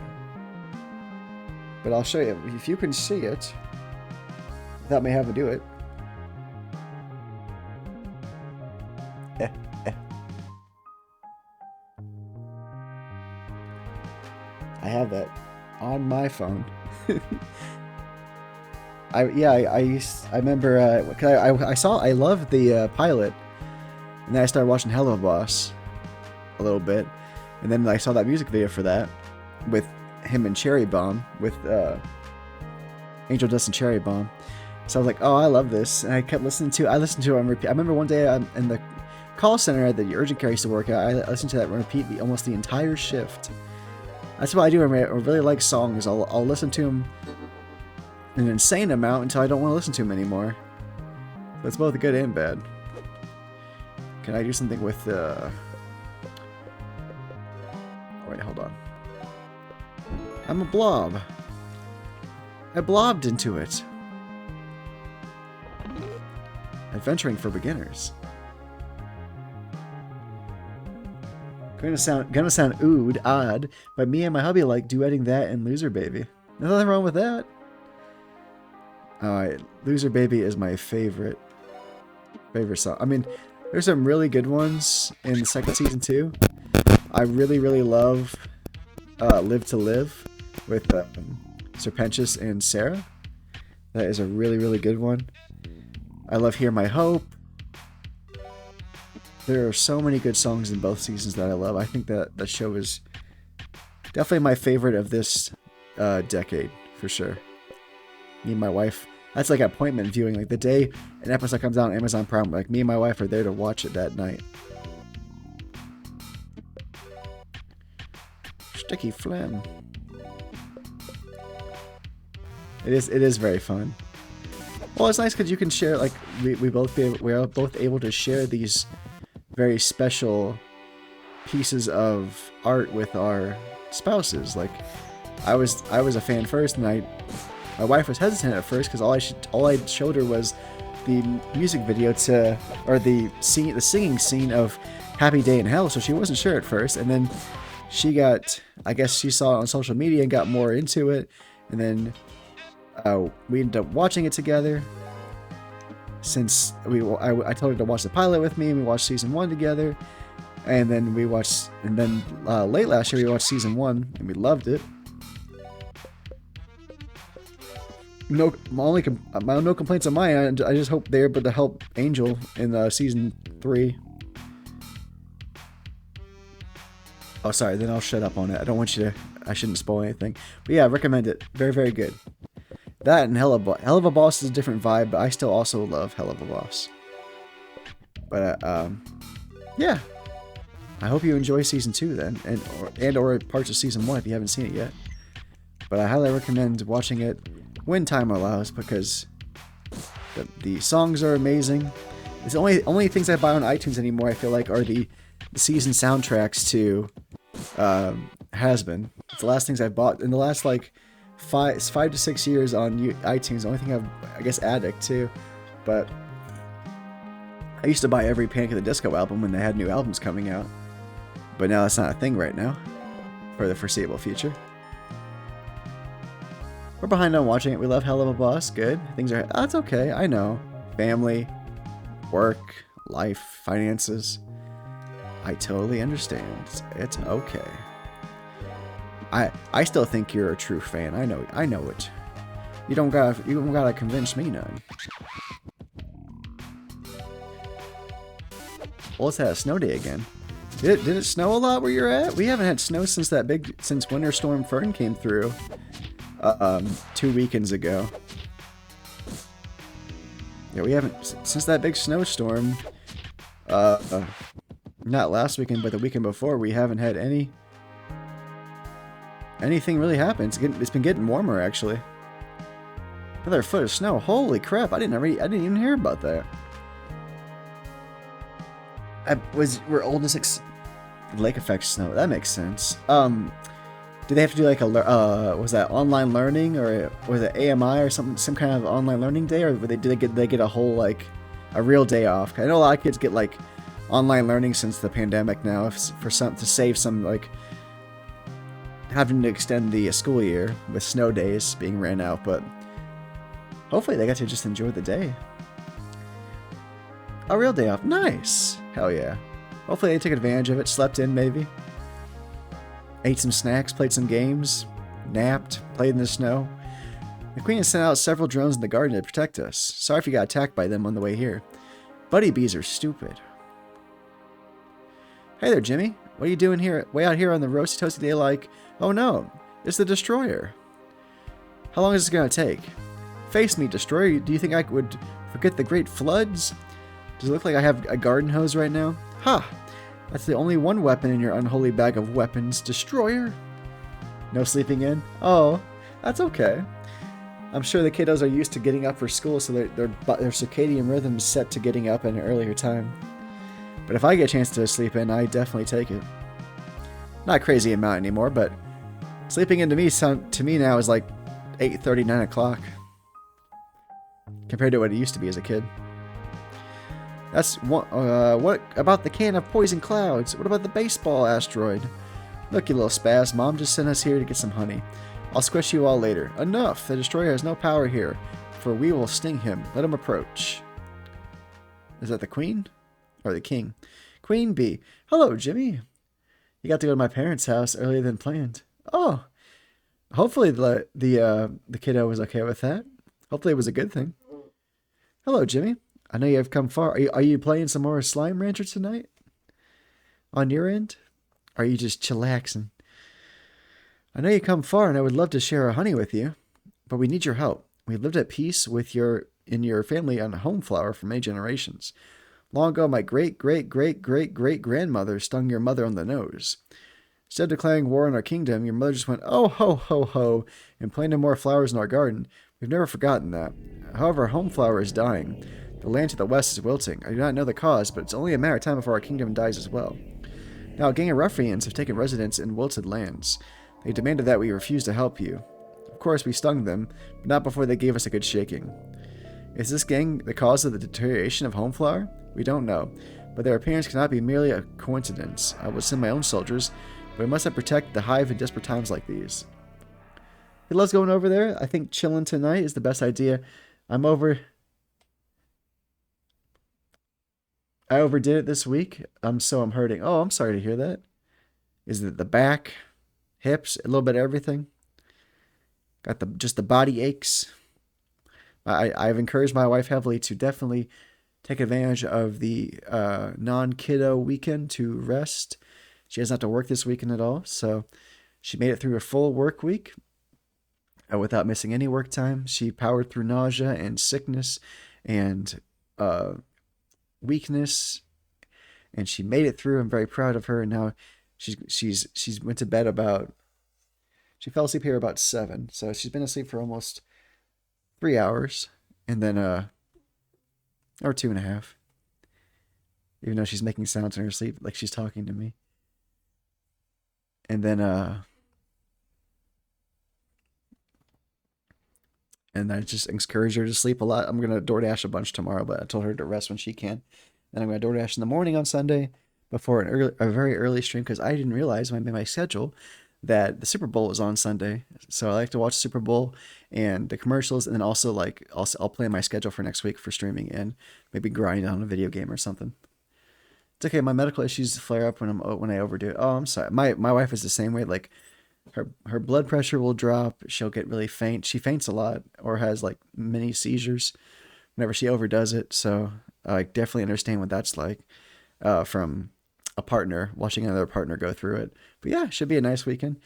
But I'll show you. If you can see it, without me having to do it. I have that on my phone. I remember I loved the pilot, and then I started watching Hello Boss a little bit, and then I saw that music video for that with him and Cherry Bomb, with Angel Dust and Cherry Bomb. So I was like, oh, I love this, and I kept listening to it. I listened to it on repeat. I remember one day in the call center at the urgent care I used to work at, I listened to that on repeat almost the entire shift. That's what I do. I really like songs. I'll listen to them an insane amount until I don't want to listen to him anymore. That's both good and bad. Can I do something with oh wait, hold on. I'm a blob. I blobbed into it. Adventuring for beginners. Gonna sound odd, but me and my hubby like duetting that and Loser Baby. Nothing wrong with that. Alright, Loser Baby is my favorite song. I mean, there's some really good ones in the second season too. I really love Live to Live with Serpentius and Sarah. That is a really good one. I love Hear My Hope. There are so many good songs in both seasons that I love. I think that the show is definitely my favorite of this decade, for sure. Me and my wife, that's like appointment viewing. Like the day an episode comes out on Amazon Prime, like me and my wife are there to watch it that night. Sticky phlegm. It is very fun. Well, it's nice because you can share, like we're both able to share these very special pieces of art with our spouses. Like, I was a fan first, and my wife was hesitant at first because all I showed her was the music video or the singing scene of Happy Day in Hell, so she wasn't sure at first, and then I guess she saw it on social media and got more into it, and then we ended up watching it together. Since I told her to watch the pilot with me, and we watched season 1 together, and then late last year we watched season 1 and we loved it. No complaints on my end. I just hope they're able to help Angel in season 3. Oh, sorry. Then I'll shut up on it. I shouldn't spoil anything. But yeah, I recommend it. Very, very good. That and Hell of a Boss is a different vibe, but I still also love Hell of a Boss. But yeah. I hope you enjoy season 2 then, or parts of season 1 if you haven't seen it yet. But I highly recommend watching it when time allows, because the songs are amazing. It's the only things I buy on iTunes anymore, I feel like, are the season soundtracks to Has Been. It's the last things I've bought in the last like 5 to 6 years on iTunes. The only thing I guess Addict too, but I used to buy every Panic! At the Disco album when they had new albums coming out, but now that's not a thing right now for the foreseeable future. We're behind on watching it. We love Hell of a Boss. Good. That's okay. I know. Family, work, life, finances. I totally understand. It's okay. I still think you're a true fan. I know it. You don't gotta convince me none. Well, let's have a snow day again. Did it snow a lot where you're at? We haven't had snow since Winter Storm Fern came through. 2 weekends ago. Yeah, we haven't since that big snowstorm. Not last weekend, but the weekend before, we haven't had anything really happen. It's been getting warmer actually. Another foot of snow. Holy crap! I didn't even hear about that. We're oldest lake effect snow. That makes sense. Did they have to do like was that online learning, or was it AMI or some kind of online learning day, or did they get a whole like a real day off? I know a lot of kids get like online learning since the pandemic now to save some like having to extend the school year with snow days being ran out, but hopefully they got to just enjoy the day. A real day off. Nice. Hell yeah. Hopefully they took advantage of it, slept in maybe. Ate some snacks, played some games, napped, played in the snow. The Queen has sent out several drones in the garden to protect us. Sorry if you got attacked by them on the way here. Buddy bees are stupid. Hey there, Jimmy. What are you doing here, way out here on the roasty toasty day like, oh no, it's the Destroyer. How long is this going to take? Face me, Destroyer. Do you think I would forget the great floods? Does it look like I have a garden hose right now? Ha! That's the only one weapon in your unholy bag of weapons, Destroyer. No sleeping in? Oh, that's okay. I'm sure the kiddos are used to getting up for school, so their circadian rhythm's set to getting up at an earlier time. But if I get a chance to sleep in, I definitely take it. Not a crazy amount anymore, but sleeping in to me now is like 8:30, 9 o'clock. Compared to what it used to be as a kid. That's what about the can of poison clouds? What about the baseball asteroid? Look, you little spaz, Mom just sent us here to get some honey. I'll squish you all later. Enough! The Destroyer has no power here, for we will sting him. Let him approach. Is that the Queen? Or the King? Queen Bee. Hello, Jimmy. You got to go to my parents' house earlier than planned. Oh! Hopefully the kiddo was okay with that. Hopefully it was a good thing. Hello, Jimmy. I know you have come far. Are you playing some more Slime Rancher tonight? On your end? Or are you just chillaxing? I know you come far, and I would love to share our honey with you, but we need your help. We've lived at peace in your family on home flower for many generations. Long ago, my great-great-great-great-great-grandmother stung your mother on the nose. Instead of declaring war on our kingdom, your mother just went, oh, ho, ho, ho, and planted more flowers in our garden. We've never forgotten that. However, our home flower is dying. The land to the west is wilting. I do not know the cause, but it's only a matter of time before our kingdom dies as well. Now, a gang of ruffians have taken residence in wilted lands. They demanded that we refuse to help you. Of course, we stung them, but not before they gave us a good shaking. Is this gang the cause of the deterioration of Homeflower? We don't know, but their appearance cannot be merely a coincidence. I will send my own soldiers, but we must protect the hive in desperate times like these. He loves going over there. I think chilling tonight is the best idea. I overdid it this week. I'm hurting. Oh, I'm sorry to hear that. Is it the back, hips, a little bit of everything? Got just the body aches. I've encouraged my wife heavily to definitely take advantage of the non-kiddo weekend to rest. She doesn't have to work this weekend at all, so she made it through a full work week without missing any work time. She powered through nausea and sickness and weakness, and she made it through. I'm very proud of her. And now she's went to bed about. She fell asleep here about 7, so she's been asleep for almost 3 hours, and then or 2.5. Even though she's making sounds in her sleep like she's talking to me. And then and I just encourage her to sleep a lot. I'm gonna DoorDash a bunch tomorrow, but I told her to rest when she can. And I'm gonna DoorDash in the morning on Sunday before a very early stream, because I didn't realize when I made my schedule that the Super Bowl was on Sunday. So I like to watch the Super Bowl and the commercials, and then also I'll plan my schedule for next week for streaming and maybe grind on a video game or something. It's okay. My medical issues flare up when I overdo it. Oh, I'm sorry. My wife is the same way. Like her blood pressure will drop. She'll get really faint. She faints a lot or has like mini seizures whenever she overdoes it. So I definitely understand what that's like from a partner, watching another partner go through it. But yeah, should be a nice weekend.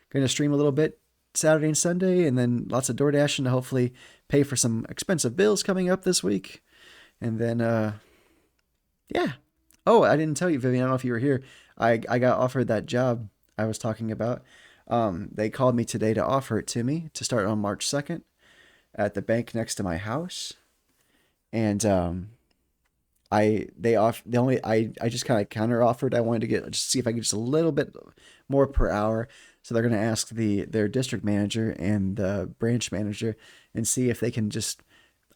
Going to stream a little bit Saturday and Sunday, and then lots of DoorDashing to hopefully pay for some expensive bills coming up this week. And then, yeah. Oh, I didn't tell you, Vivian. I don't know if you were here. I got offered that job I was talking about. They called me today to offer it to me to start on March 2nd at the bank next to my house. And I just kind of counter offered. I wanted to just see if I could just a little bit more per hour. So they're going to ask their district manager and the branch manager and see if they can just.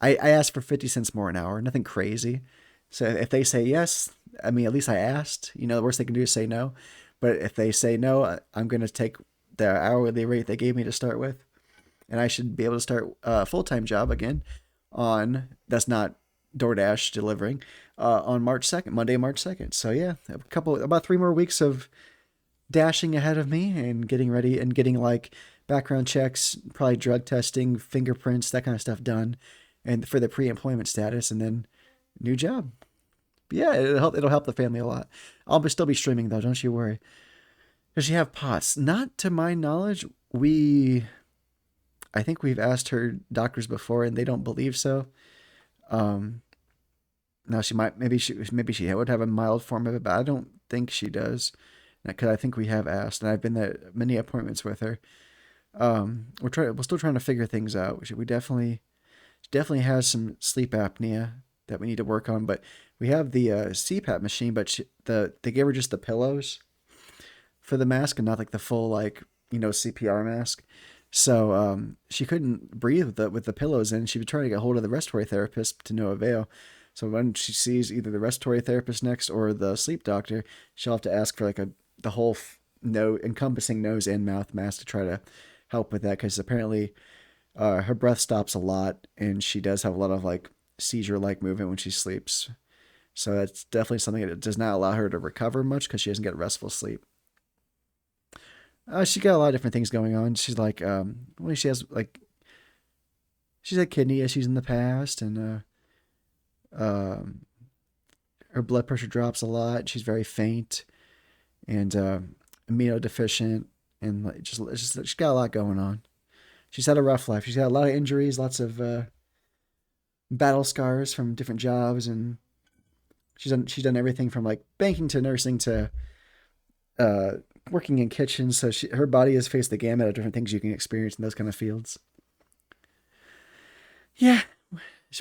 I asked for 50 cents more an hour, nothing crazy. So if they say yes, I mean, at least I asked. You know, the worst they can do is say no. But if they say no, I'm going to take the hourly rate they gave me to start with, and I should be able to start a full-time job again that's not DoorDash delivering on March 2nd, Monday, March 2nd. So yeah, about 3 more weeks of dashing ahead of me and getting ready and getting like background checks, probably drug testing, fingerprints, that kind of stuff done, and for the pre-employment status, and then new job. But yeah, it'll help the family a lot. I'll still be streaming though, don't you worry. Does she have POTS? Not to my knowledge. I think we've asked her doctors before, and they don't believe so. Now she might, maybe she would have a mild form of it, but I don't think she does, because I think we have asked, and I've been at many appointments with her. We're still trying to figure things out. She definitely has some sleep apnea that we need to work on, but we have the CPAP machine, but they gave her just the pillows for the mask and not like the full CPR mask. So she couldn't breathe with the pillows in. She would try to get hold of the respiratory therapist to no avail. So when she sees either the respiratory therapist next or the sleep doctor, she'll have to ask for the whole encompassing nose and mouth mask to try to help with that, because apparently her breath stops a lot and she does have a lot of seizure-like movement when she sleeps. So that's definitely something that does not allow her to recover much, because she doesn't get restful sleep. She got a lot of different things going on. She's she's had kidney issues in the past, and her blood pressure drops a lot. She's very faint and immunodeficient, and she's got a lot going on. She's had a rough life. She's had a lot of injuries, lots of battle scars from different jobs, and she's done everything from banking to nursing to working in kitchens. So her body has faced the gamut of different things you can experience in those kind of fields. Yeah,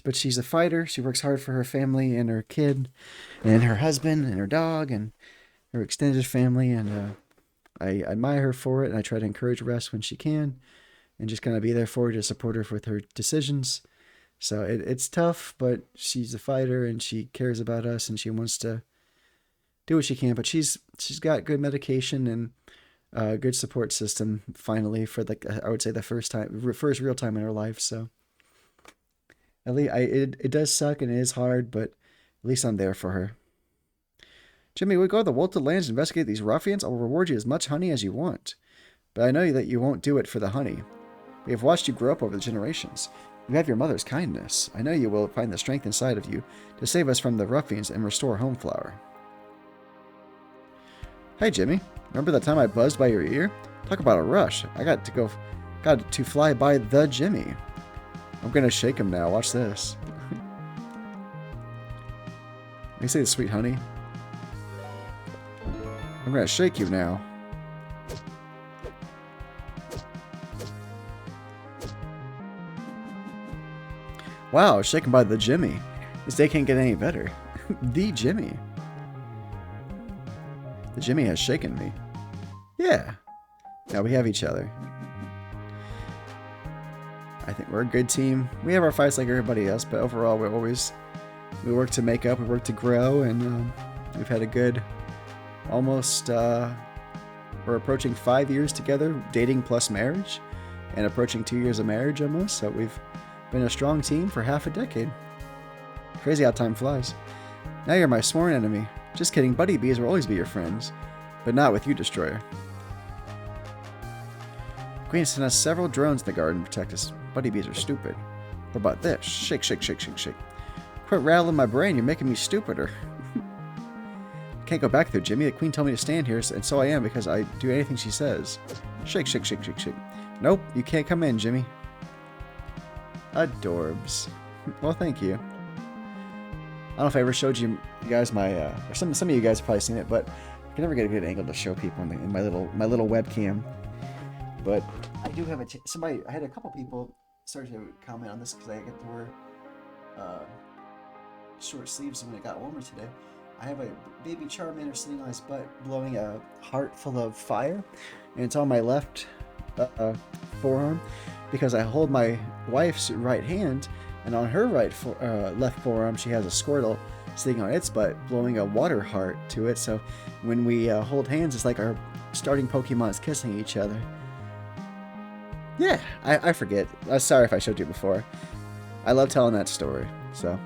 but she's a fighter. She works hard for her family and her kid and her husband and her dog and her extended family, and I admire her for it, and I try to encourage rest when she can, and just kind of be there for her to support her with her decisions. So it's tough, but she's a fighter, and she cares about us, and she wants to do what she can. But she's got good medication and a good support system finally for I would say the first real time in her life. So at least it does suck and it is hard, but at least I'm there for her. Jimmy, we go to the Wilted Lands to investigate these ruffians. I will reward you as much honey as you want. But I know that you won't do it for the honey. We have watched you grow up over the generations. You have your mother's kindness. I know you will find the strength inside of you to save us from the ruffians and restore Home Flower. Hey, Jimmy. Remember that time I buzzed by your ear? Talk about a rush. I got to fly by the Jimmy. I'm going to shake him now. Watch this. You say the sweet honey? I'm going to shake you now. Wow, shaken by the Jimmy. This day can't get any better. The Jimmy. The Jimmy has shaken me. Yeah. Now we have each other. I think we're a good team. We have our fights like everybody else, but overall we work to make up, we work to grow, and we've had a good almost we're approaching 5 years together, dating plus marriage, and approaching 2 years of marriage almost. So we've been a strong team for half a decade. Crazy how time flies. Now you're my sworn enemy. Just kidding, Buddy Bees will always be your friends. But not with you, Destroyer. Queen sent us several drones in the garden to protect us. Buddy Bees are stupid. What about this? Shake, shake, shake, shake, shake. Quit rattling my brain, you're making me stupider. Can't go back there, Jimmy. The Queen told me to stand here, and so I am because I do anything she says. Shake, shake, shake, shake, shake. Nope, you can't come in, Jimmy. Adorbs. Well, thank you. I don't know if I ever showed you guys my, or some of you guys have probably seen it, but I can never get a good angle to show people in my little webcam. But I do have I had a couple people start to comment on this because I get to wear short sleeves when it got warmer today. I have a baby Charmander sitting on his butt blowing a heart full of fire, and it's on my left forearm because I hold my wife's right hand, and on her left forearm she has a Squirtle sitting on its butt blowing a water heart to it. So when we hold hands, it's like our starting Pokemons kissing each other. Yeah, I forget. Sorry if I showed you before. I love telling that story. So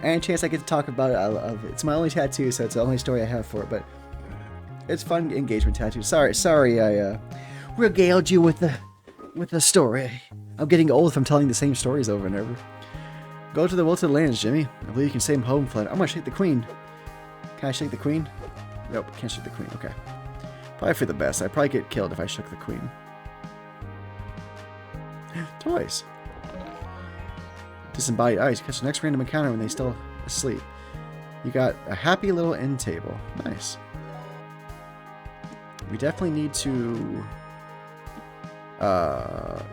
any chance I get to talk about it, I love it. It's my only tattoo, so it's the only story I have for it. But it's fun engagement tattoo. Sorry, I regaled you with the story. I'm getting old from telling the same stories over and over. Go to the Wilted Lands, Jimmy. I believe you can save home flood. I'm gonna shake the Queen. Can I shake the Queen? Nope, can't shake the Queen. Okay. Probably for the best. I'd probably get killed if I shook the Queen. Toys. Disembodied eyes. Catch the next random encounter when they still asleep. You got a happy little end table. Nice. We definitely need to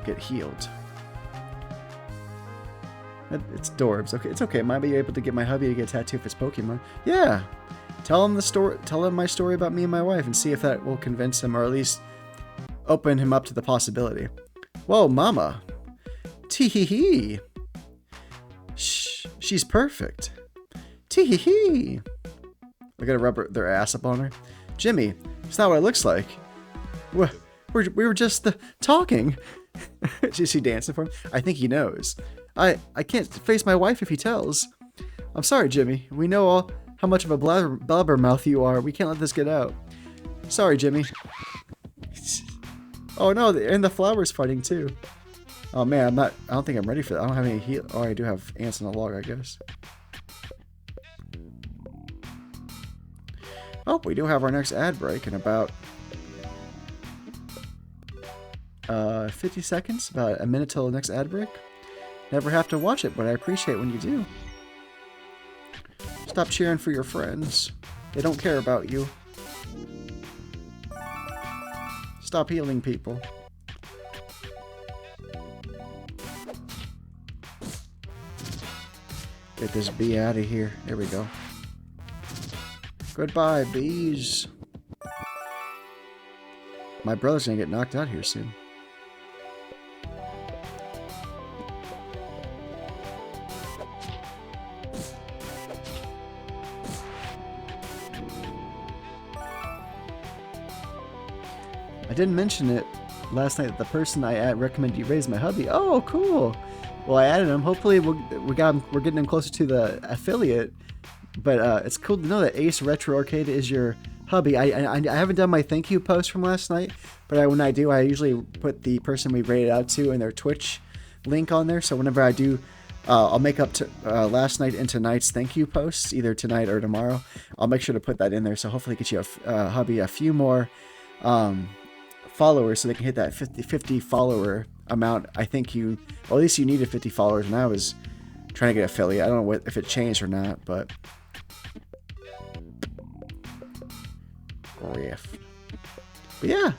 get healed. It's Dorbs. Okay, it's okay. Might be able to get my hubby to get a tattoo of his Pokemon. Yeah. Tell him the story. Tell him my story about me and my wife, and see if that will convince him, or at least open him up to the possibility. Whoa, Mama. Tee-hee-hee. Shh. She's perfect. Tee-hee-hee. We're gonna rub their ass up on her. Jimmy, it's not what it looks like. We were just talking. Is she dancing for him? I think he knows. I can't face my wife if he tells. I'm sorry, Jimmy. We know all how much of a blabbermouth you are. We can't let this get out. Sorry, Jimmy. Oh no, and the flower's fighting too. Oh man, I don't think I'm ready for that. I don't have any heal. Oh, I do have ants in the log, I guess. Oh, we do have our next ad break in about 50 seconds. About a minute till the next ad break. Never have to watch it, but I appreciate when you do. Stop cheering for your friends. They don't care about you. Stop healing people. Get this bee out of here. There we go. Goodbye, bees. my brother's gonna get knocked out here soon. I didn't mention it last night that the person I recommended you raise my hubby. Oh, cool. Well, I added him. Hopefully, we're getting him closer to the affiliate. But it's cool to know that Ace Retro Arcade is your hubby. I haven't done my thank you post from last night, but when I do, I usually put the person we rated out to and their Twitch link on there. So whenever I do, I'll make up to last night and tonight's thank you posts, either tonight or tomorrow. I'll make sure to put that in there. So hopefully, get you hubby a few more followers, so they can hit that 50 follower amount. I think well, at least you needed 50 followers, and I was trying to get affiliate. I don't know if it changed or not, but griff. But yeah,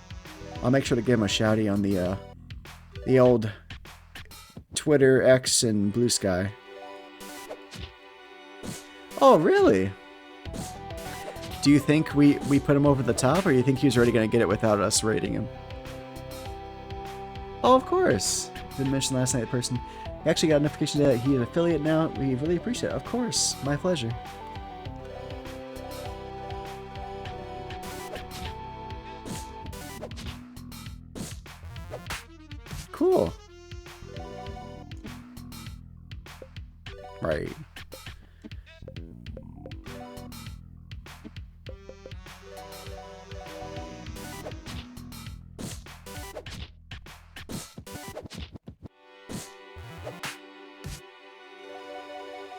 I'll make sure to give him a shouty on the old Twitter, X, and Blue Sky. Oh, really? Do you think we put him over the top, or do you think he was already going to get it without us rating him? Oh, of course. Didn't mention last night the person. He actually got a notification that he's an affiliate now. We really appreciate it. Of course. My pleasure. Cool. Right.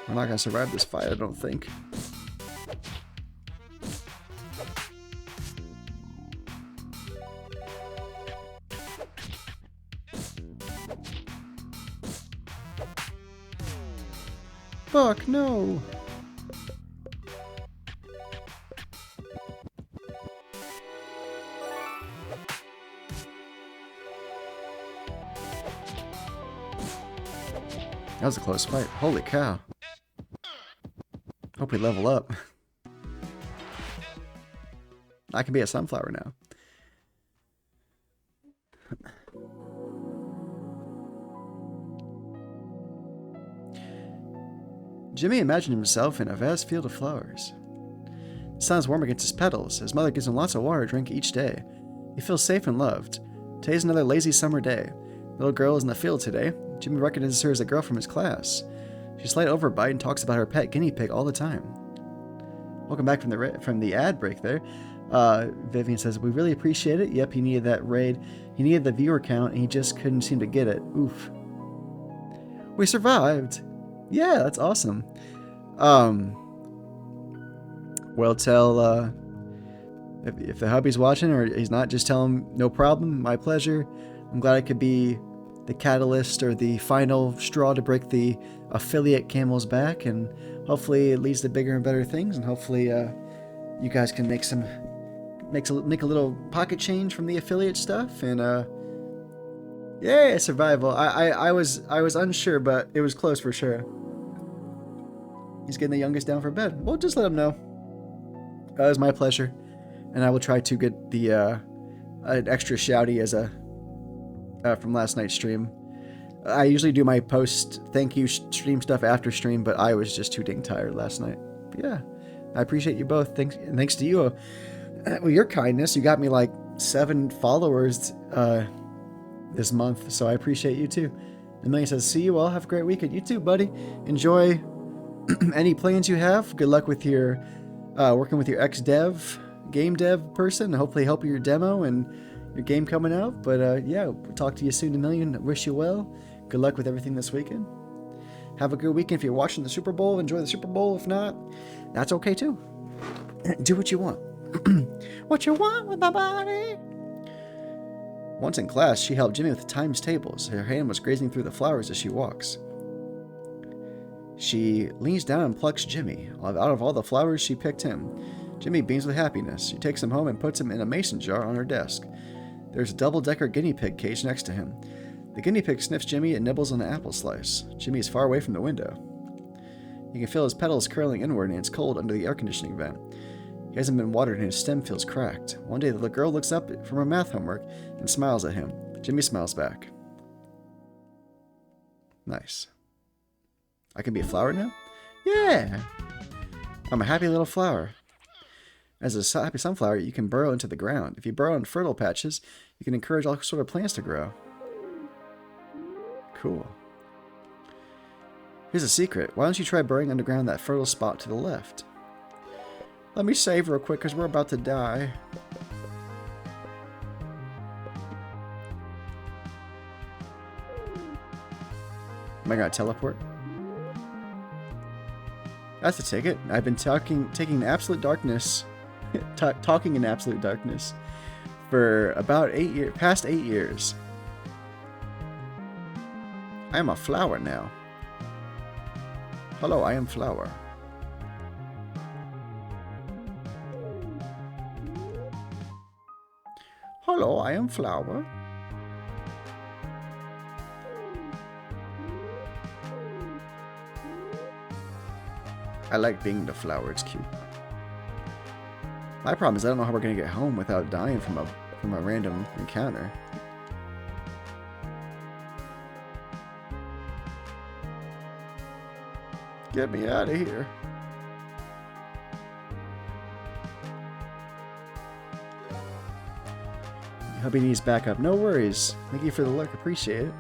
We're not gonna survive this fight, I don't think. Fuck, no! That was a close fight. Holy cow. Hope we level up. I can be a sunflower now. Jimmy imagined himself in a vast field of flowers. The sun is warm against his petals. His mother gives him lots of water to drink each day. He feels safe and loved. Today's another lazy summer day. The little girl is in the field today. Jimmy recognizes her as a girl from his class. She's slight overbite and talks about her pet guinea pig all the time. Welcome back from the ad break there. Vivian says, we really appreciate it. Yep, he needed that raid. He needed the viewer count, and he just couldn't seem to get it. Oof. We survived. Yeah, that's awesome. Well, tell, if the hubby's watching, or he's not, just tell him, no problem, my pleasure. I'm glad I could be the catalyst or the final straw to break the affiliate camel's back, and hopefully it leads to bigger and better things, and hopefully you guys can make a little pocket change from the affiliate stuff, and yeah, survival. I was unsure, but it was close for sure. He's getting the youngest down for bed. Well, just let him know. It was my pleasure, and I will try to get the an extra shouty as a from last night's stream. I usually do my post thank you stream stuff after stream, but I was just too dang tired last night. But yeah, I appreciate you both. Thanks to you. Well, your kindness, you got me like 7 followers this month, so I appreciate you too. Amelia says, see you all. Have a great weekend. You too, buddy. Enjoy any plans you have. Good luck with your working with your ex-dev, game dev person. Hopefully help your demo and your game coming out. But yeah, we'll talk to you soon, Amelia. Wish you well. Good luck with everything this weekend. Have a good weekend. If you're watching the Super Bowl, enjoy the Super Bowl. If not, that's okay too. Do what you want. What you want with my body. Once in class, she helped Jimmy with the times tables. Her hand was grazing through the flowers as she walks. She leans down and plucks Jimmy. Out of all the flowers, she picked him. Jimmy beams with happiness. She takes him home and puts him in a mason jar on her desk. There's a double-decker guinea pig cage next to him. The guinea pig sniffs Jimmy and nibbles on an apple slice. Jimmy is far away from the window. You can feel his petals curling inward, and it's cold under the air conditioning vent. He hasn't been watered and his stem feels cracked. One day, the girl looks up from her math homework and smiles at him. Jimmy smiles back. Nice. I can be a flower now? Yeah! I'm a happy little flower. As a happy sunflower, you can burrow into the ground. If you burrow in fertile patches, you can encourage all sort of plants to grow. Cool. Here's a secret. Why don't you try burrowing underground that fertile spot to the left? Let me save real quick, because we're about to die. Am I going to teleport? That's the ticket. I've been taking absolute darkness, talking in absolute darkness for about past 8 years. I am a flower now. Hello, I am flower. Hello, I am flower. I like being the flower, it's cute. My problem is I don't know how we're gonna get home without dying from a random encounter. Get me out of here. Hope he needs backup. No worries. Thank you for the luck. Appreciate it.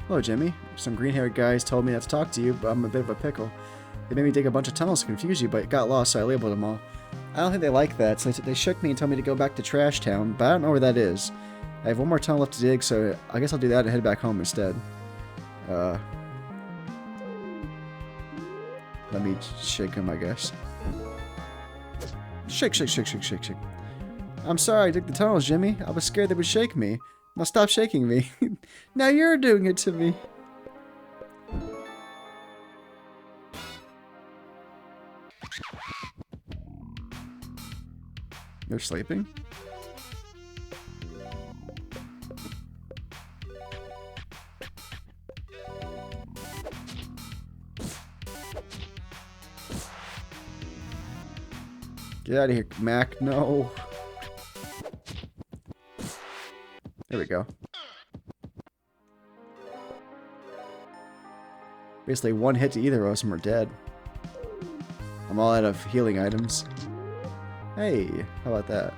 Hello, Jimmy. Some green-haired guys told me not to talk to you, but I'm a bit of a pickle. They made me dig a bunch of tunnels to confuse you, but got lost, so I labeled them all. I don't think they like that, so they shook me and told me to go back to Trash Town, but I don't know where that is. I have one more tunnel left to dig, so I guess I'll do that and head back home instead. Let me shake him, I guess. Shake, shake, shake, shake, shake, shake. I'm sorry I dig the tunnels, Jimmy. I was scared they would shake me. Now stop shaking me. Now you're doing it to me. You're sleeping? Get out of here, Mac. No. There we go. Basically, one hit to either of us and we're dead. I'm all out of healing items. Hey, how about that?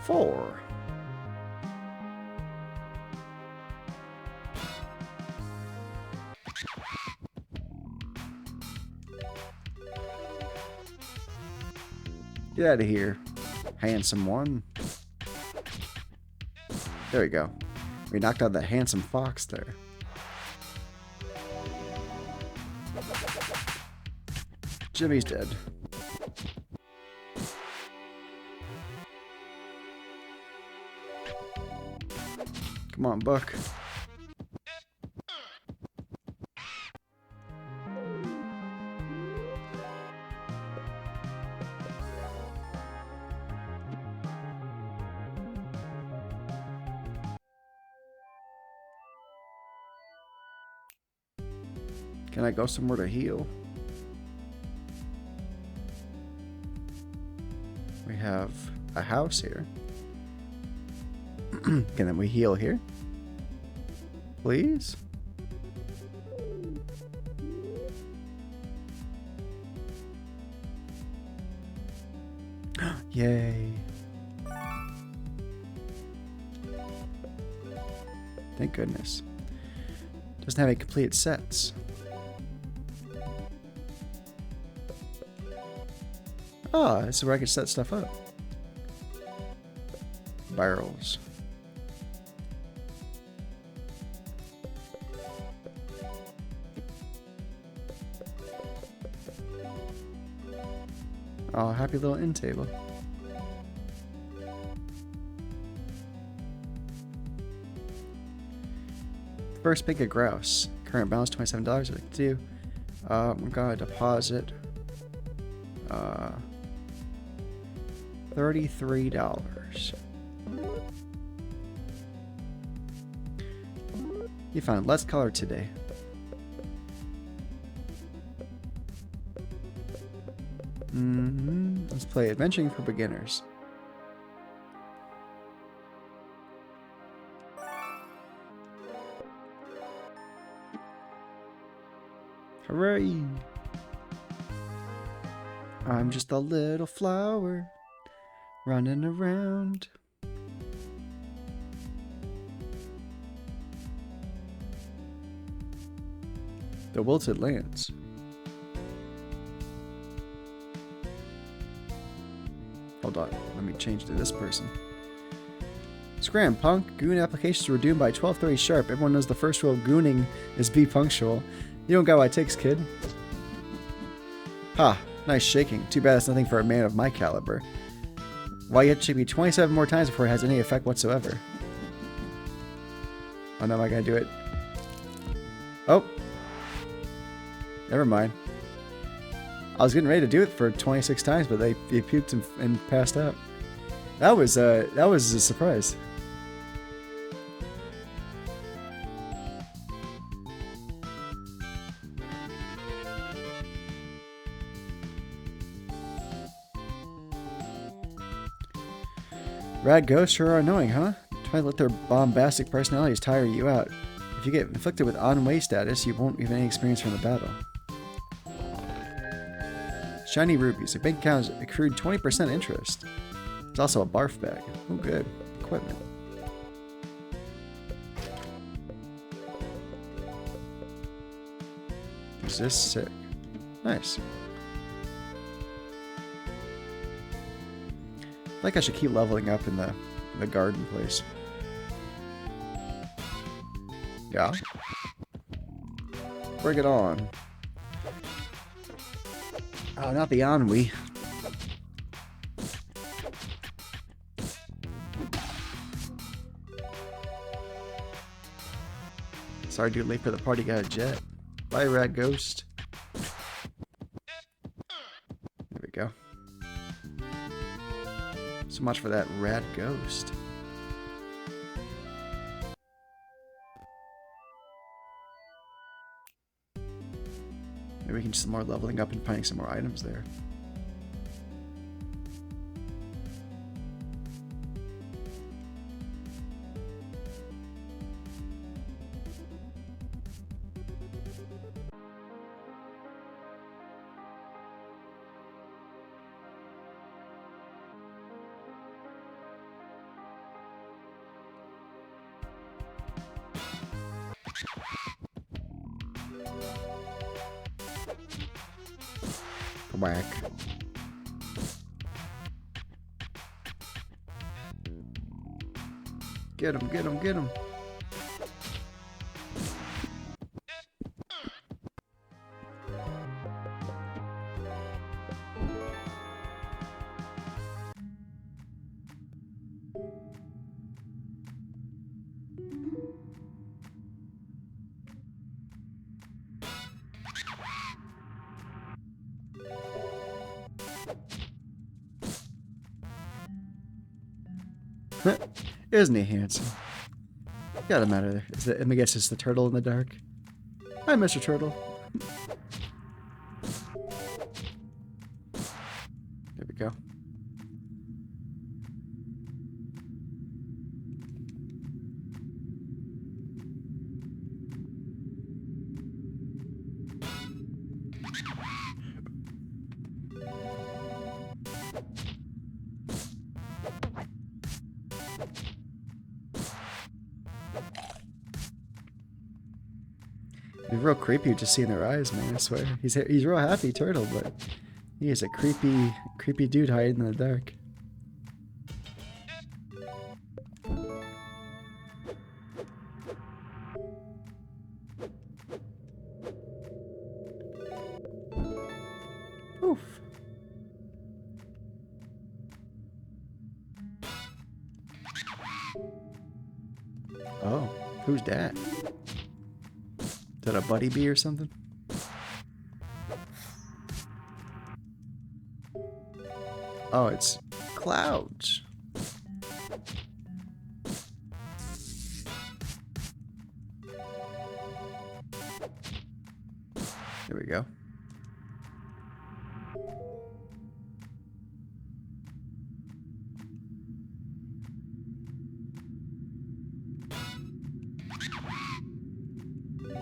Four. Get out of here, handsome one. There we go. We knocked out that handsome fox there. Jimmy's dead. Come on, Buck. Can I go somewhere to heal? We have a house here. Can then we heal here? Please? Yay. Thank goodness. Doesn't have any completed sets. Ah, this is where I can set stuff up. Barrels. Oh, happy little end table. First pick a grouse. Current balance $27. What do? I'm gonna deposit $33. You found Let's Color today. Let's play Adventuring for Beginners. Hooray! I'm just a little flower running around. The Wilted Lands. Hold on, let me change to this person. Scram, punk. Goon applications were due by 12:30 sharp. Everyone knows the first rule of gooning is be punctual. You don't got what it takes, kid. Ha, nice shaking. Too bad it's nothing for a man of my caliber. Why you have to shake me 27 more times before it has any effect whatsoever? Oh no, am I gonna do it? Oh. Never mind. I was getting ready to do it for 26 times, but they puked and passed out. That was a surprise. Rad ghosts sure are annoying, huh? Try to let their bombastic personalities tire you out. If you get inflicted with on-way status, you won't have any experience from the battle. Shiny rubies. Your bank account has accrued 20% interest. There's also a barf bag. Oh, good. Equipment. Is this sick? Nice. I feel like I should keep leveling up in the garden place. Yeah. Bring it on. Oh, not the ennui. Sorry, dude, late for the party. Got a jet. Bye, Rad Ghost. There we go. So much for that Rad Ghost. Maybe we can do some more leveling up and finding some more items there. Whack. Get him, get him, get him. Isn't he handsome? Got him out of there. Let me guess, it's the turtle in the dark. Hi, Mr. Turtle. There we go. It'd be real creepy just seeing their eyes, man, I swear. He's real happy turtle, but he is a creepy dude hiding in the dark. Oof. Oh, who's that? Is that a buddy bee or something? Oh, it's clouds.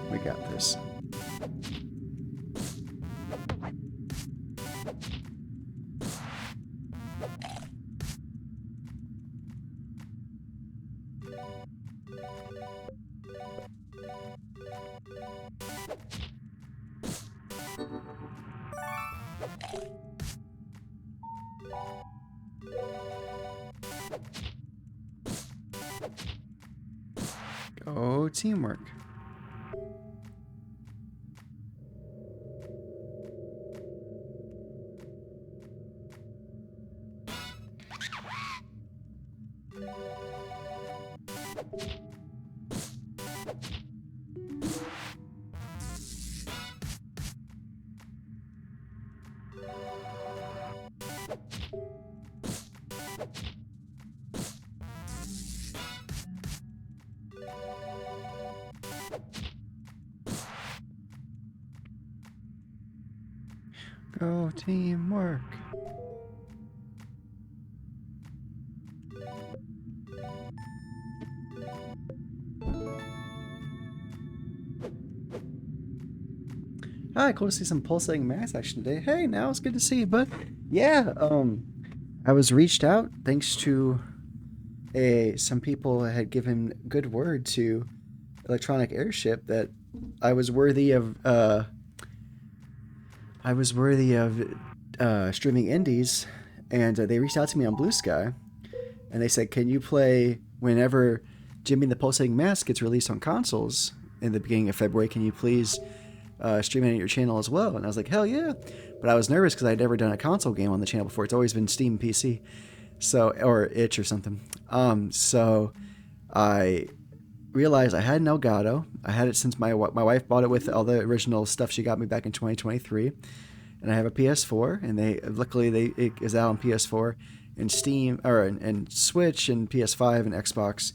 We got this. Go teamwork. Go teamwork. Hi, cool to see some pulsating mass action today. Hey, now it's good to see you, bud. Yeah, I was reached out thanks to some people had given good word to Electronic Airship that I was worthy of streaming indies, and they reached out to me on Blue Sky, and they said, "Can you play whenever Jimmy the Pulsating Mask gets released on consoles in the beginning of February? Can you please stream it on your channel as well?" And I was like, "Hell yeah!" But I was nervous because I'd never done a console game on the channel before. It's always been Steam PC, or itch or something. So I realized I had an Elgato. I had it since my wife bought it with all the original stuff she got me back in 2023, and I have a PS4. And it is out on PS4 and Steam and Switch and PS5 and Xbox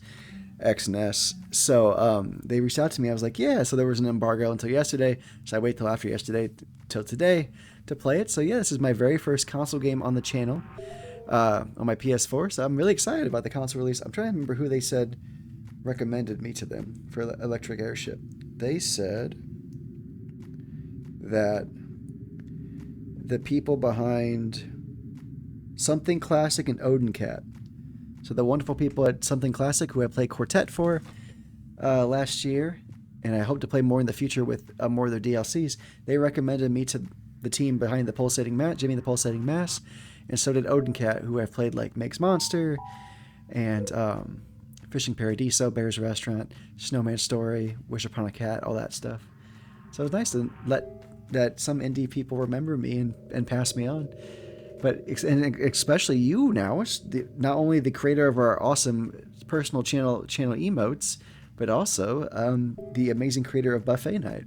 X and S. So they reached out to me. I was like, yeah. So there was an embargo until yesterday. So I wait till after yesterday till today to play it. So yeah, this is my very first console game on the channel on my PS4. So I'm really excited about the console release. I'm trying to remember who they said recommended me to them for Electric Airship. They said that the people behind Something Classic and Odin Cat. So the wonderful people at Something Classic, who I played Quartet for last year, and I hope to play more in the future with more of their DLCs, they recommended me to the team behind the Pulsating Mass, Jimmy the Pulsating Mass, and so did Odin Cat, who I've played like Meg's Monster, and Fishing Paradiso, Bear's Restaurant, Snowman Story, Wish Upon a Cat, all that stuff. So it's nice to that some indie people remember me and pass me on. But especially you now, not only the creator of our awesome personal channel emotes, but also the amazing creator of Buffet Night.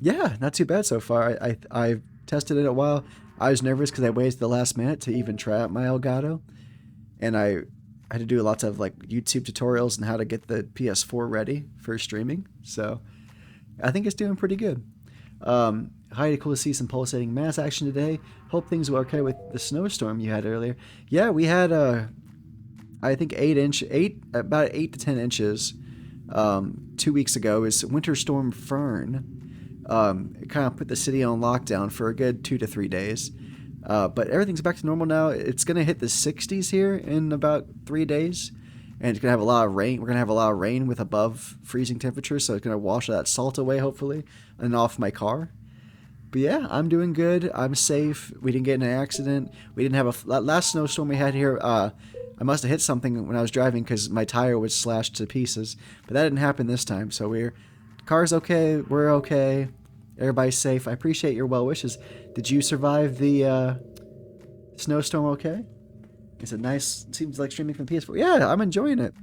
Yeah, not too bad so far. I've tested it a while. I was nervous because I waited the last minute to even try out my Elgato, and I had to do lots of like YouTube tutorials on how to get the PS4 ready for streaming. So I think it's doing pretty good. Hi, cool to see some pulsating mass action today. Hope things were okay with the snowstorm you had earlier. Yeah, we had I think about 8 to 10 inches 2 weeks ago. Is Winter Storm Fern. It kind of put the city on lockdown for a good 2 to 3 days. But everything's back to normal now. It's going to hit the 60s here in about 3 days. And it's going to have a lot of rain. We're going to have a lot of rain with above freezing temperatures. So it's going to wash that salt away, hopefully, and off my car. But yeah, I'm doing good. I'm safe. We didn't get in an accident. We didn't have last snowstorm we had here. I must have hit something when I was driving because my tire was slashed to pieces. But that didn't happen this time. So car's okay. We're okay. Everybody's safe. I appreciate your well wishes. Did you survive the snowstorm okay? Is it nice? Seems like streaming from PS4. Yeah, I'm enjoying it.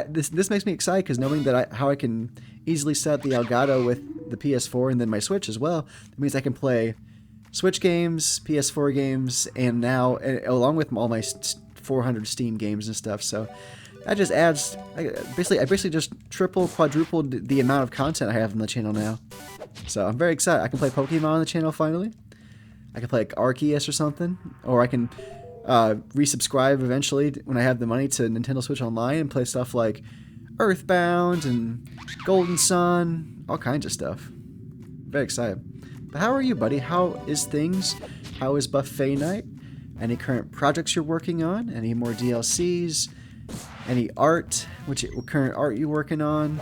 This makes me excited because knowing that how I can easily set up the Elgato with the PS4 and then my Switch as well. That means I can play Switch games, PS4 games, and now along with all my 400 Steam games and stuff. So that just adds. I basically just quadrupled the amount of content I have on the channel now. So I'm very excited. I can play Pokemon on the channel finally. I can play like Arceus or something, or I can resubscribe eventually when I have the money to Nintendo Switch Online and play stuff like Earthbound and Golden Sun, all kinds of stuff. Very excited. But how are you, buddy? How is things? How is Buffet Night? Any current projects you're working on? Any more DLCs? Any art? What current art you working on?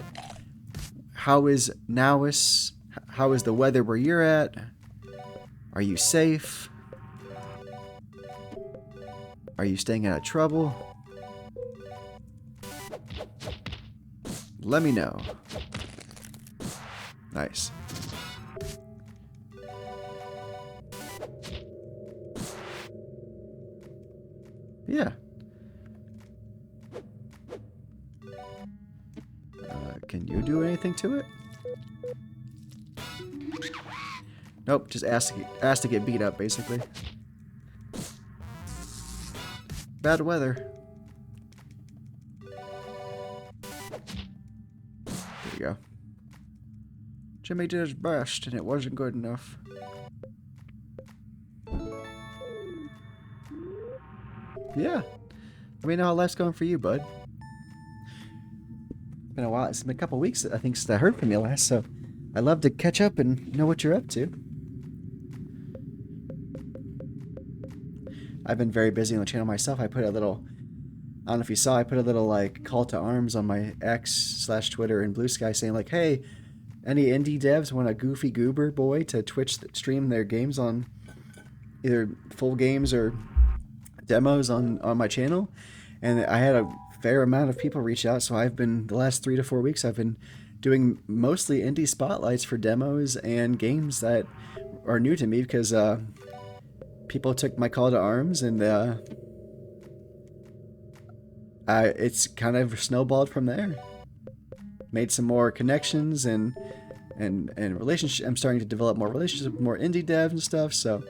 How is Nowis? How is the weather where you're at? Are you safe? Are you staying out of trouble? Let me know. Nice. Yeah. Can you do anything to it? Nope, just asked to get beat up, basically. Bad weather. There you go. Jimmy did his best, and it wasn't good enough. Yeah. Let me know how life's going for you, bud. Been a while. It's been a couple weeks, I think, since I heard from you last, so I'd love to catch up and know what you're up to. I've been very busy on the channel myself. I put a little, I don't know if you saw, I put a little like call to arms on my X/Twitter and Blue Sky saying like, hey, any indie devs want a goofy goober boy to Twitch stream their games on either full games or demos on my channel? And I had a fair amount of people reach out, so I've been, the last 3 to 4 weeks, I've been doing mostly indie spotlights for demos and games that are new to me because people took my call to arms, and it's kind of snowballed from there. Made some more connections and relationships. I'm starting to develop more relationships with more indie devs and stuff. So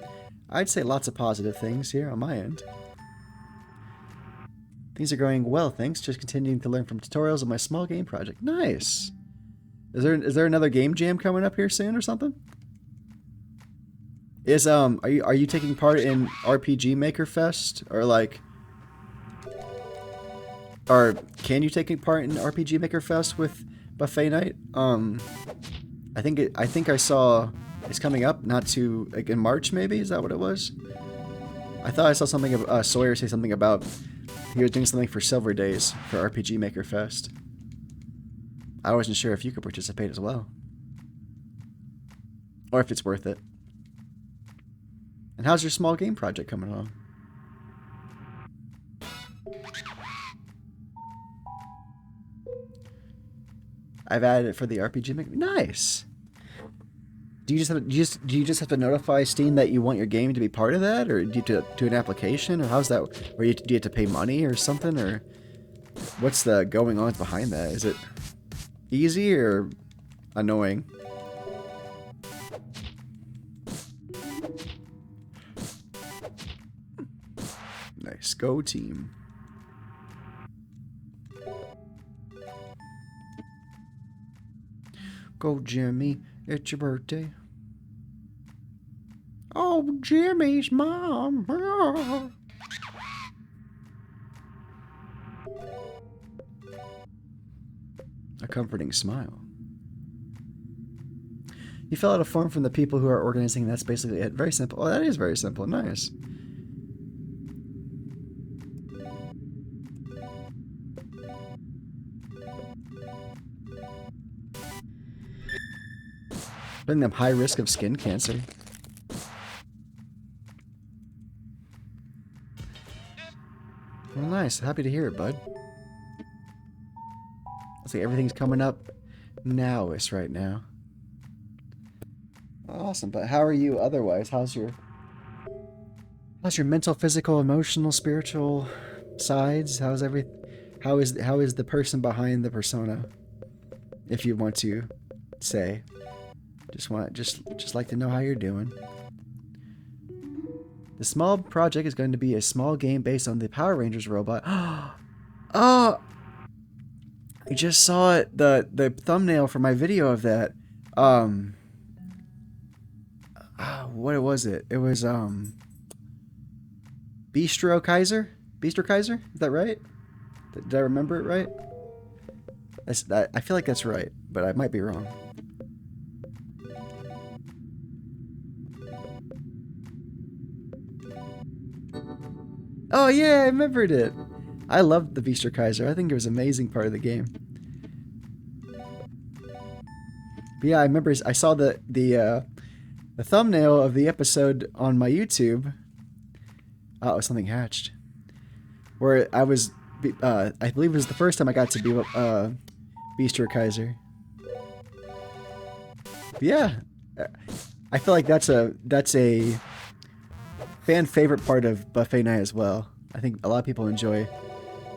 I'd say lots of positive things here on my end. Things are going well, thanks. Just continuing to learn from tutorials of my small game project. Nice. Is there another game jam coming up here soon or something? Are you taking part in RPG Maker Fest, or like, or can you take part in RPG Maker Fest with Buffet Night? I think I saw it's coming up, not too, like in March maybe. Is that what it was? I thought I saw something of Sawyer say something about he was doing something for Silver Days for RPG Maker Fest. I wasn't sure if you could participate as well, or if it's worth it. And how's your small game project coming along? I've added it for the RPG Maker. Nice. Do you just have to notify Steam that you want your game to be part of that, or do you have to do an application, or how's that? Or do you have to pay money or something, or what's the going on behind that? Is it easy or annoying? Nice. Go team. Go Jimmy. It's your birthday. Oh, Jimmy's mom. A comforting smile. You fill out a form from the people who are organizing. That's basically it. Very simple. Oh, that is very simple. Nice. Putting them high risk of skin cancer. Well, nice. Happy to hear it, bud. Looks like everything's coming up nowish right now. Awesome. But how are you otherwise? How's your mental, physical, emotional, spiritual sides? How is the person behind the persona? If you want to say. Just like to know how you're doing. The small project is going to be a small game based on the Power Rangers robot. Oh, I just saw it. The thumbnail for my video of that. What was it? It was Bistro Kaiser? Bistro Kaiser? Is that right? Did I remember it right? I feel like that's right, but I might be wrong. Oh yeah, I remembered it. I loved the Bistro Kaiser. I think it was an amazing part of the game. But yeah, I remember I saw the thumbnail of the episode on my YouTube. Oh, something hatched. Where I was, I believe it was the first time I got to be Bistro Kaiser. But yeah, I feel like that's a fan favorite part of Buffet Night as well. I think a lot of people enjoy.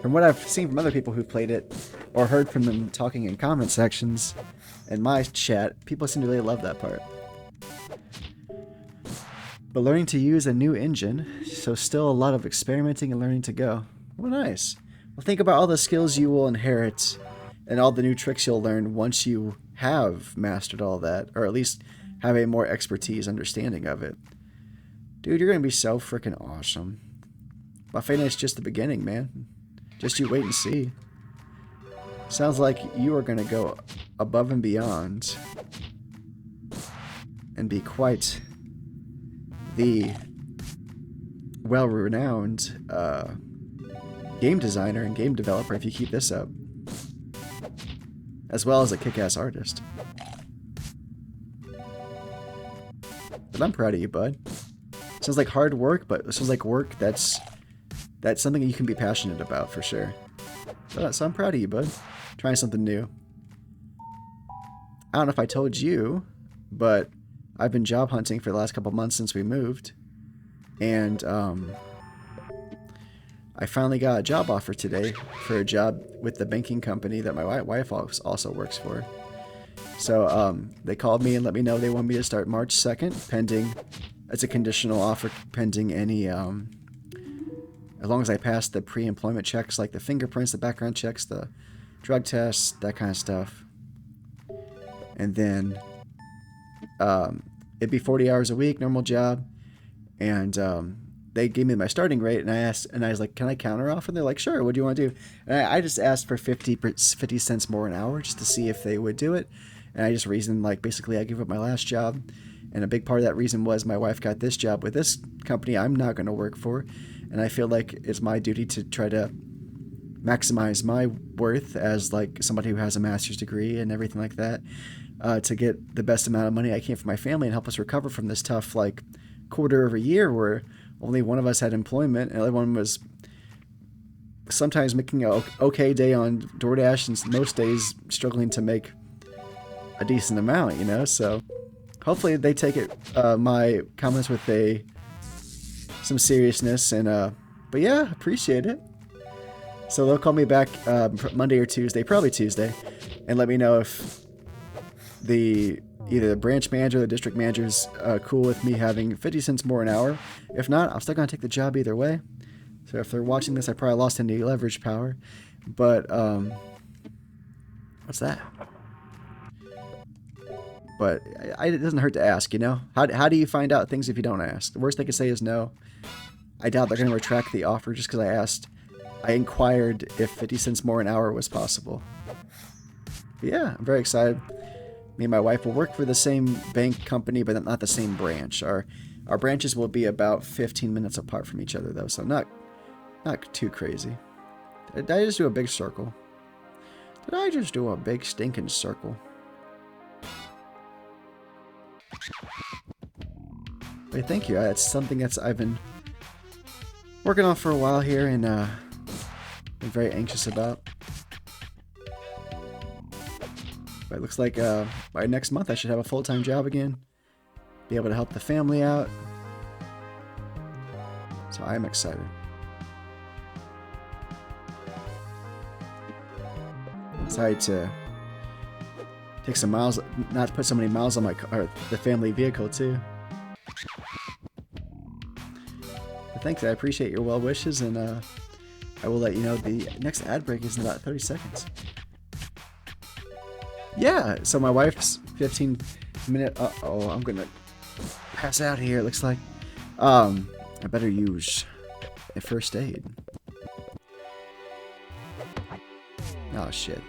From what I've seen from other people who've played it, or heard from them talking in comment sections, and my chat, people seem to really love that part. But learning to use a new engine, so still a lot of experimenting and learning to go. Well, nice. Well, think about all the skills you will inherit and all the new tricks you'll learn once you have mastered all that, or at least have a more expertise understanding of it. Dude, you're going to be so freaking awesome. Buffet Night's just the beginning, man. Just you wait and see. Sounds like you are going to go above and beyond and be quite the well-renowned game designer and game developer if you keep this up, as well as a kick-ass artist. But I'm proud of you, bud. Sounds like hard work, but it sounds like work that's something you can be passionate about for sure. So I'm proud of you, bud. Trying something new. I don't know if I told you, but I've been job hunting for the last couple months since we moved, and I finally got a job offer today for a job with the banking company that my wife also works for. So they called me and let me know they want me to start March 2nd, pending. It's a conditional offer pending any, as long as I pass the pre-employment checks, like the fingerprints, the background checks, the drug tests, that kind of stuff. And then it'd be 40 hours a week, normal job. And they gave me my starting rate, and I was like, can I counter offer? And they're like, sure, what do you want to do? And I just asked for 50 cents more an hour just to see if they would do it. And I just reasoned, like, basically I gave up my last job. And a big part of that reason was my wife got this job with this company I'm not going to work for. And I feel like it's my duty to try to maximize my worth as, like, somebody who has a master's degree and everything like that, to get the best amount of money I can for my family and help us recover from this tough, like, quarter of a year where only one of us had employment and the other one was sometimes making a okay day on DoorDash and most days struggling to make a decent amount, you know? So hopefully they take it, my comments with some seriousness, and but yeah, appreciate it. So they'll call me back Monday or Tuesday, probably Tuesday, and let me know if either the branch manager or the district manager's cool with me having 50 cents more an hour. If not, I'm still going to take the job either way. So if they're watching this, I probably lost any leverage power. But, what's that? But it doesn't hurt to ask, you know? How do you find out things if you don't ask? The worst they could say is no. I doubt they're going to retract the offer just because I inquired if 50 cents more an hour was possible. But yeah, I'm very excited. Me and my wife will work for the same bank company, but not the same branch. Our branches will be about 15 minutes apart from each other, though, so not too crazy. Did I just do a big circle? Did I just do a big stinking circle? But thank you. It's something I've been working on for a while here, and been very anxious about. But it looks like by next month I should have a full-time job again. Be able to help the family out. So I am excited. Excited to take some miles, not to put so many miles on the family vehicle too. But thanks, I appreciate your well wishes, and I will let you know the next ad break is in about 30 seconds. Yeah, so my wife's 15-minute... I'm gonna pass out here, it looks like. I better use a first aid. Oh, shit.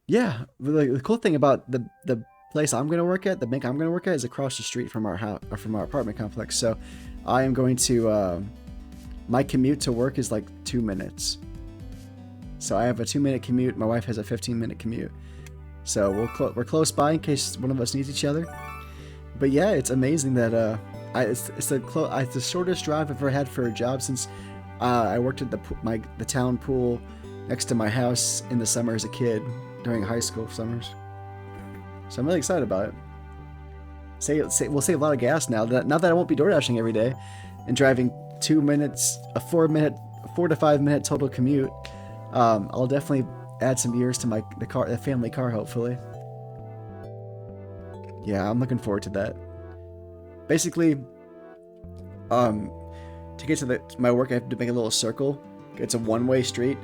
Yeah, the cool thing about the place I'm gonna work at, the bank I'm gonna work at, is across the street from our house, or from our apartment complex. So, I am going to. My commute to work is like 2 minutes. So I have a 2-minute commute. My wife has a 15-minute commute. So we're close by in case one of us needs each other. But yeah, it's amazing that it's the shortest drive I've ever had for a job since I worked at the town pool next to my house in the summer as a kid during high school summers. So I'm really excited about it. We'll save a lot of gas now that I won't be door dashing every day and driving 2 minutes, a 4 to 5 minute total commute. I'll definitely add some years to the family car, hopefully. Yeah, I'm looking forward to that. Basically, to get to my work, I have to make a little circle. It's a one-way street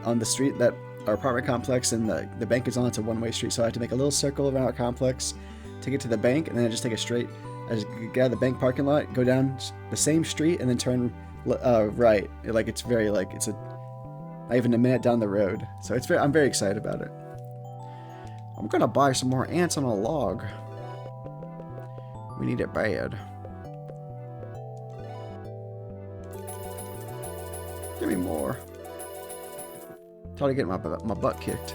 on the street that our apartment complex and the bank is on. It's a one-way street, so I have to make a little circle around our complex to get to the bank, and then I just take a straight. I just get out of the bank parking lot, go down the same street, and then turn right. It's not even a minute down the road. So I'm very excited about it. I'm gonna buy some more ants on a log. We need it bad. Give me more. Tired of getting my butt kicked.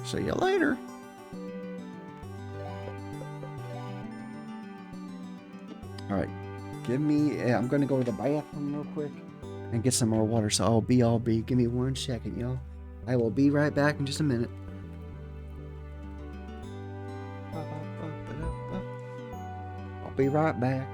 See you later. Alright. I'm gonna go to the bathroom real quick and get some more water, so I'll be. Give me 1 second, y'all. I will be right back in just a minute. I'll be right back.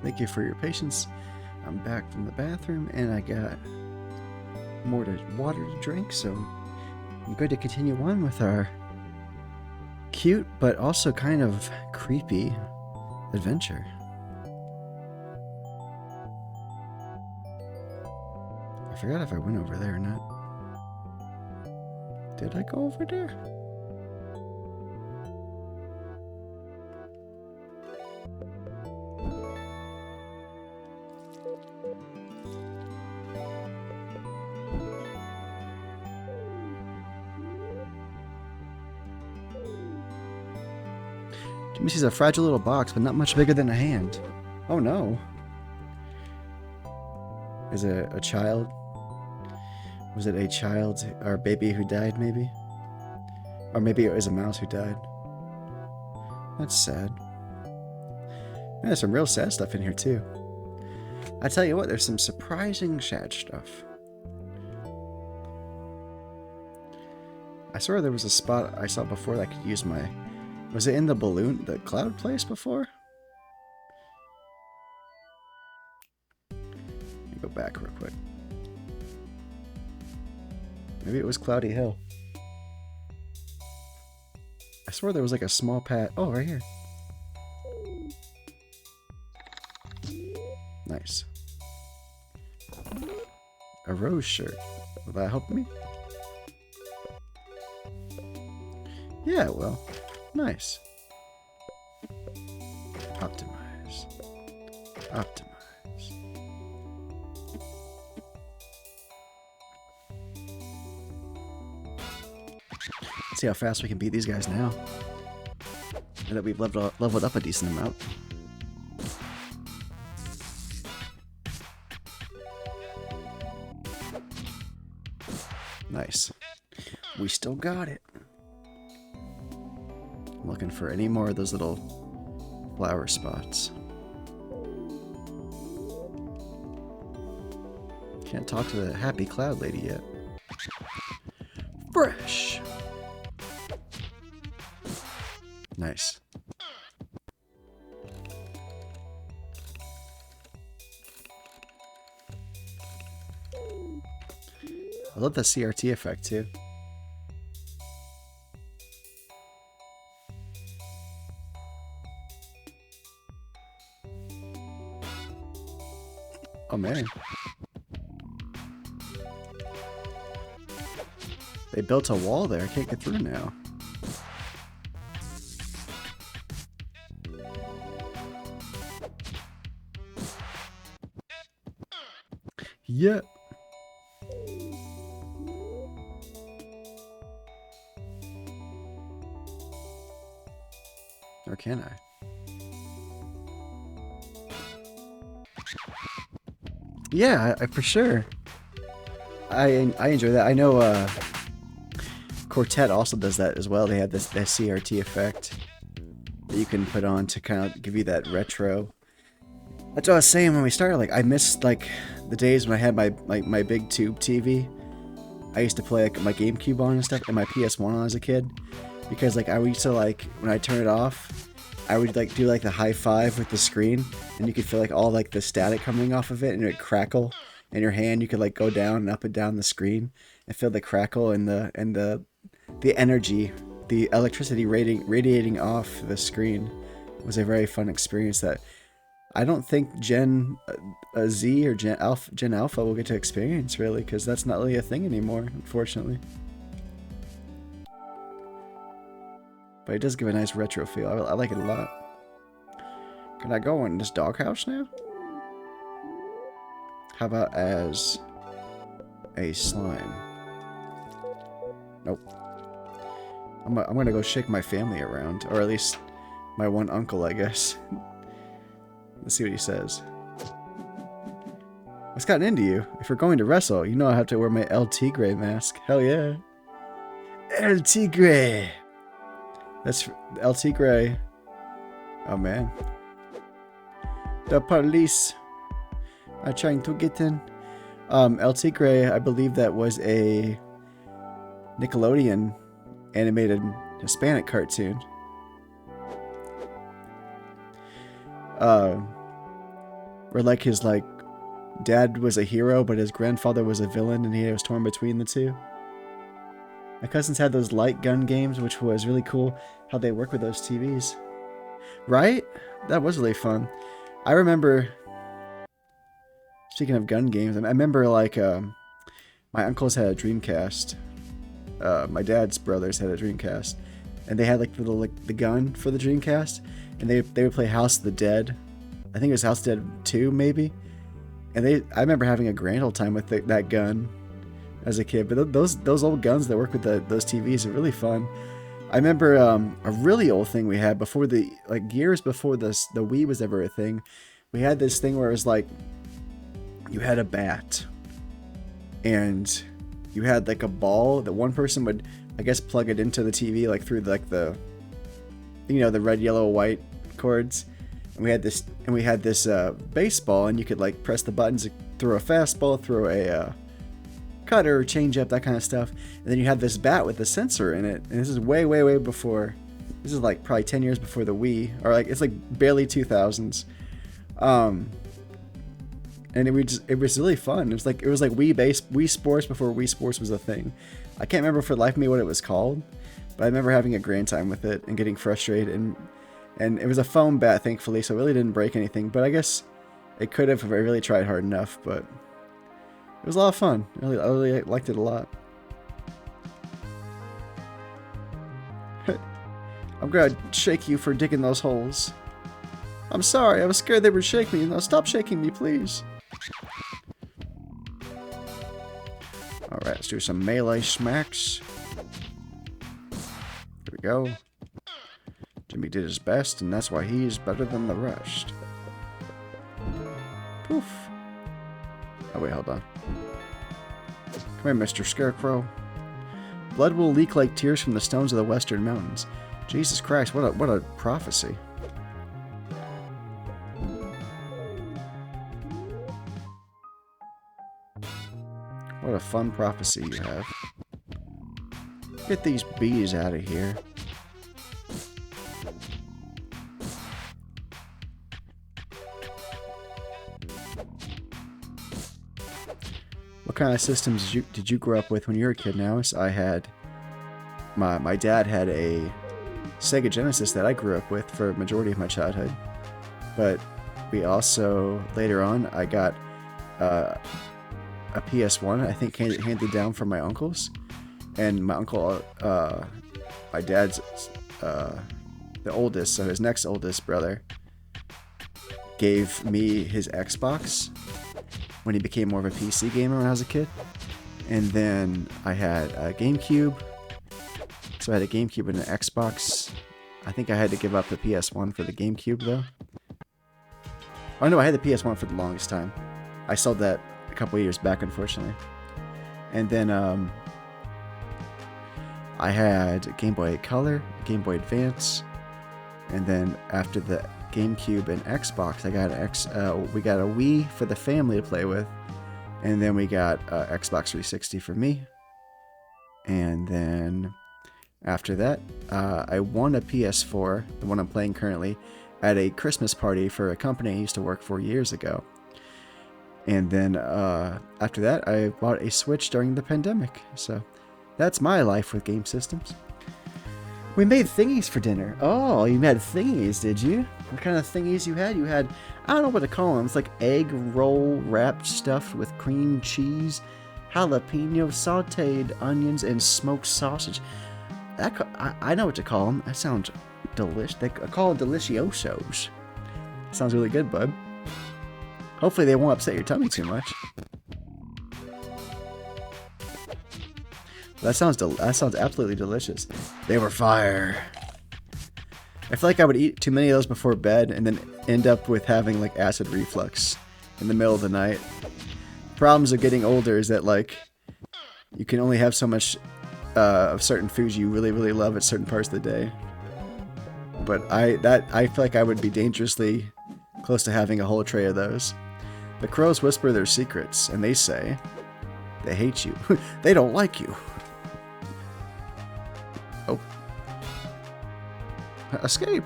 Thank you for your patience. I'm back from the bathroom and I got more water to drink, so I'm going to continue on with our cute but also kind of creepy adventure. I forgot if I went over there or not. Did I go over there? Jimmy sees a fragile little box, but not much bigger than a hand. Oh no. Is it a child? Was it a child or a baby who died, maybe? Or maybe it was a mouse who died. That's sad. Man, there's some real sad stuff in here, too. I tell you what, there's some surprising sad stuff. I swear there was a spot I saw before that I could use my... Was it in the balloon, the cloud place before? Let me go back real quick. Maybe it was Cloudy Hill. I swear there was like a small pad. Oh, right here. Nice. A rose shirt. Will that help me? Yeah, well. Nice. Optimize. Optimize. Let's see how fast we can beat these guys now. Now that we've leveled up a decent amount. Nice. We still got it. I'm looking for any more of those little flower spots. Can't talk to the happy cloud lady yet. Fresh! Nice. I love the CRT effect too. Oh man. They built a wall there. I can't get through now. Yeah. Or can I? Yeah, for sure. I enjoy that. I know Quartet also does that as well. They have this CRT effect that you can put on to kind of give you that retro. That's what I was saying when we started. Like, I missed like the days when I had my big tube TV. I used to play like my GameCube on and stuff, and my PS1 when I was a kid, because like I used to like when I turn it off, I would like do like the high five with the screen, and you could feel like all like the static coming off of it, and it would crackle in your hand. You could like go down and up and down the screen and feel the crackle and the energy, the electricity radiating off the screen. It was a very fun experience that I don't think Gen Z or Gen Alpha will get to experience, really, because that's not really a thing anymore, unfortunately. But it does give a nice retro feel. I like it a lot. Can I go in this doghouse now? How about as a slime? Nope. I'm gonna go shake my family around, or at least my one uncle, I guess. Let's see what he says. What's gotten into you? If we're going to wrestle, you know I have to wear my El Tigre mask. Hell yeah. El Tigre! That's El Tigre. Oh man. The police are trying to get in. El Tigre, I believe that was a Nickelodeon animated Hispanic cartoon. where like his like dad was a hero, but his grandfather was a villain, and he was torn between the two. My cousins had those light gun games, which was really cool how they work with those TVs. Right? That was really fun. I remember, speaking of gun games, I remember like my uncles had a Dreamcast. My dad's brothers had a Dreamcast, and they had like the gun for the Dreamcast, and they would play House of the Dead. I think it was House of the Dead 2 maybe. And I remember having a grand old time with that gun as a kid. But those old guns that work with those TVs are really fun. I remember a really old thing we had before years before the Wii was ever a thing. We had this thing where it was like you had a bat and you had like a ball that one person would, I guess, plug it into the TV like through like the red, yellow, white cords. And we had this baseball, and you could like press the buttons, throw a fastball, throw a cutter, change up, that kind of stuff. And then you had this bat with a sensor in it. And this is way, way, way before. This is like probably 10 years before the Wii, or like it's like barely 2000s. And it was really fun. It was like Wii Sports before Wii Sports was a thing. I can't remember for the life of me what it was called, but I remember having a grand time with it and getting frustrated. And it was a foam bat, thankfully, so it really didn't break anything. But I guess it could have if I really tried hard enough. But it was a lot of fun. I really liked it a lot. I'm gonna shake you for digging those holes. I'm sorry, I was scared they would shake me. Now stop shaking me, please. Alright, let's do some melee smacks. There we go. Jimmy did his best, and that's why he's better than the rest. Poof. Oh, wait, hold on. Come here, Mr. Scarecrow. Blood will leak like tears from the stones of the western mountains. Jesus Christ, what a prophecy. What a fun prophecy you have. Get these bees out of here. What kind of systems did you grow up with when you were a kid, Now, I had... My dad had a Sega Genesis that I grew up with for a majority of my childhood. But we also, later on, I got a PS1, I think handed down from my uncles. And my uncle, my dad's, the oldest, so his next oldest brother, gave me his Xbox when he became more of a PC gamer when I was a kid. And then I had a GameCube. So I had a GameCube and an Xbox. I think I had to give up the PS1 for the GameCube though. Oh no, I had the PS1 for the longest time. I sold that a couple years back, unfortunately. And then I had a Game Boy Color, a Game Boy Advance, and then after the GameCube and Xbox, I got we got a Wii for the family to play with, and then we got Xbox 360 for me. And then after that, I won a PS4, the one I'm playing currently, at a Christmas party for a company I used to work for years ago. And then after that, I bought a Switch during the pandemic. So that's my life with game systems. We made thingies for dinner. Oh, you had thingies, did you? What kind of thingies you had? You had, I don't know what to call them. It's like egg roll wrapped stuffed with cream cheese, jalapeno, sauteed onions, and smoked sausage. I know what to call them. That sounds delicious. I call them deliciosos. Sounds really good, bud. Hopefully they won't upset your tummy too much. That sounds absolutely delicious. They were fire. I feel like I would eat too many of those before bed and then end up with having like acid reflux in the middle of the night. Problems of getting older is that like you can only have so much of certain foods you really, really love at certain parts of the day. But I feel like I would be dangerously close to having a whole tray of those. The crows whisper their secrets, and they say they hate you. They don't like you. Oh. Escape.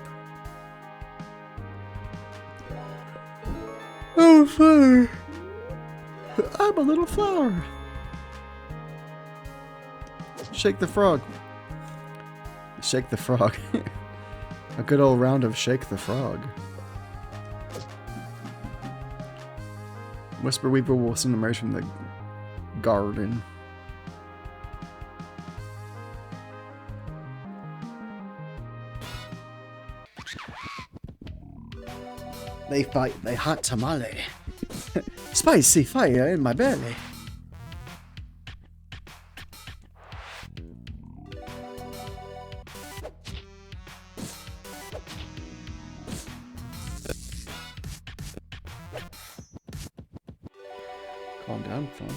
Oh, flower. I'm a little flower. Shake the frog. Shake the frog. A good old round of Shake the Frog. Whisper Weaver will soon emerge from the garden. They fight the hot tamale. Spicy fire in my belly. Calm down, phone.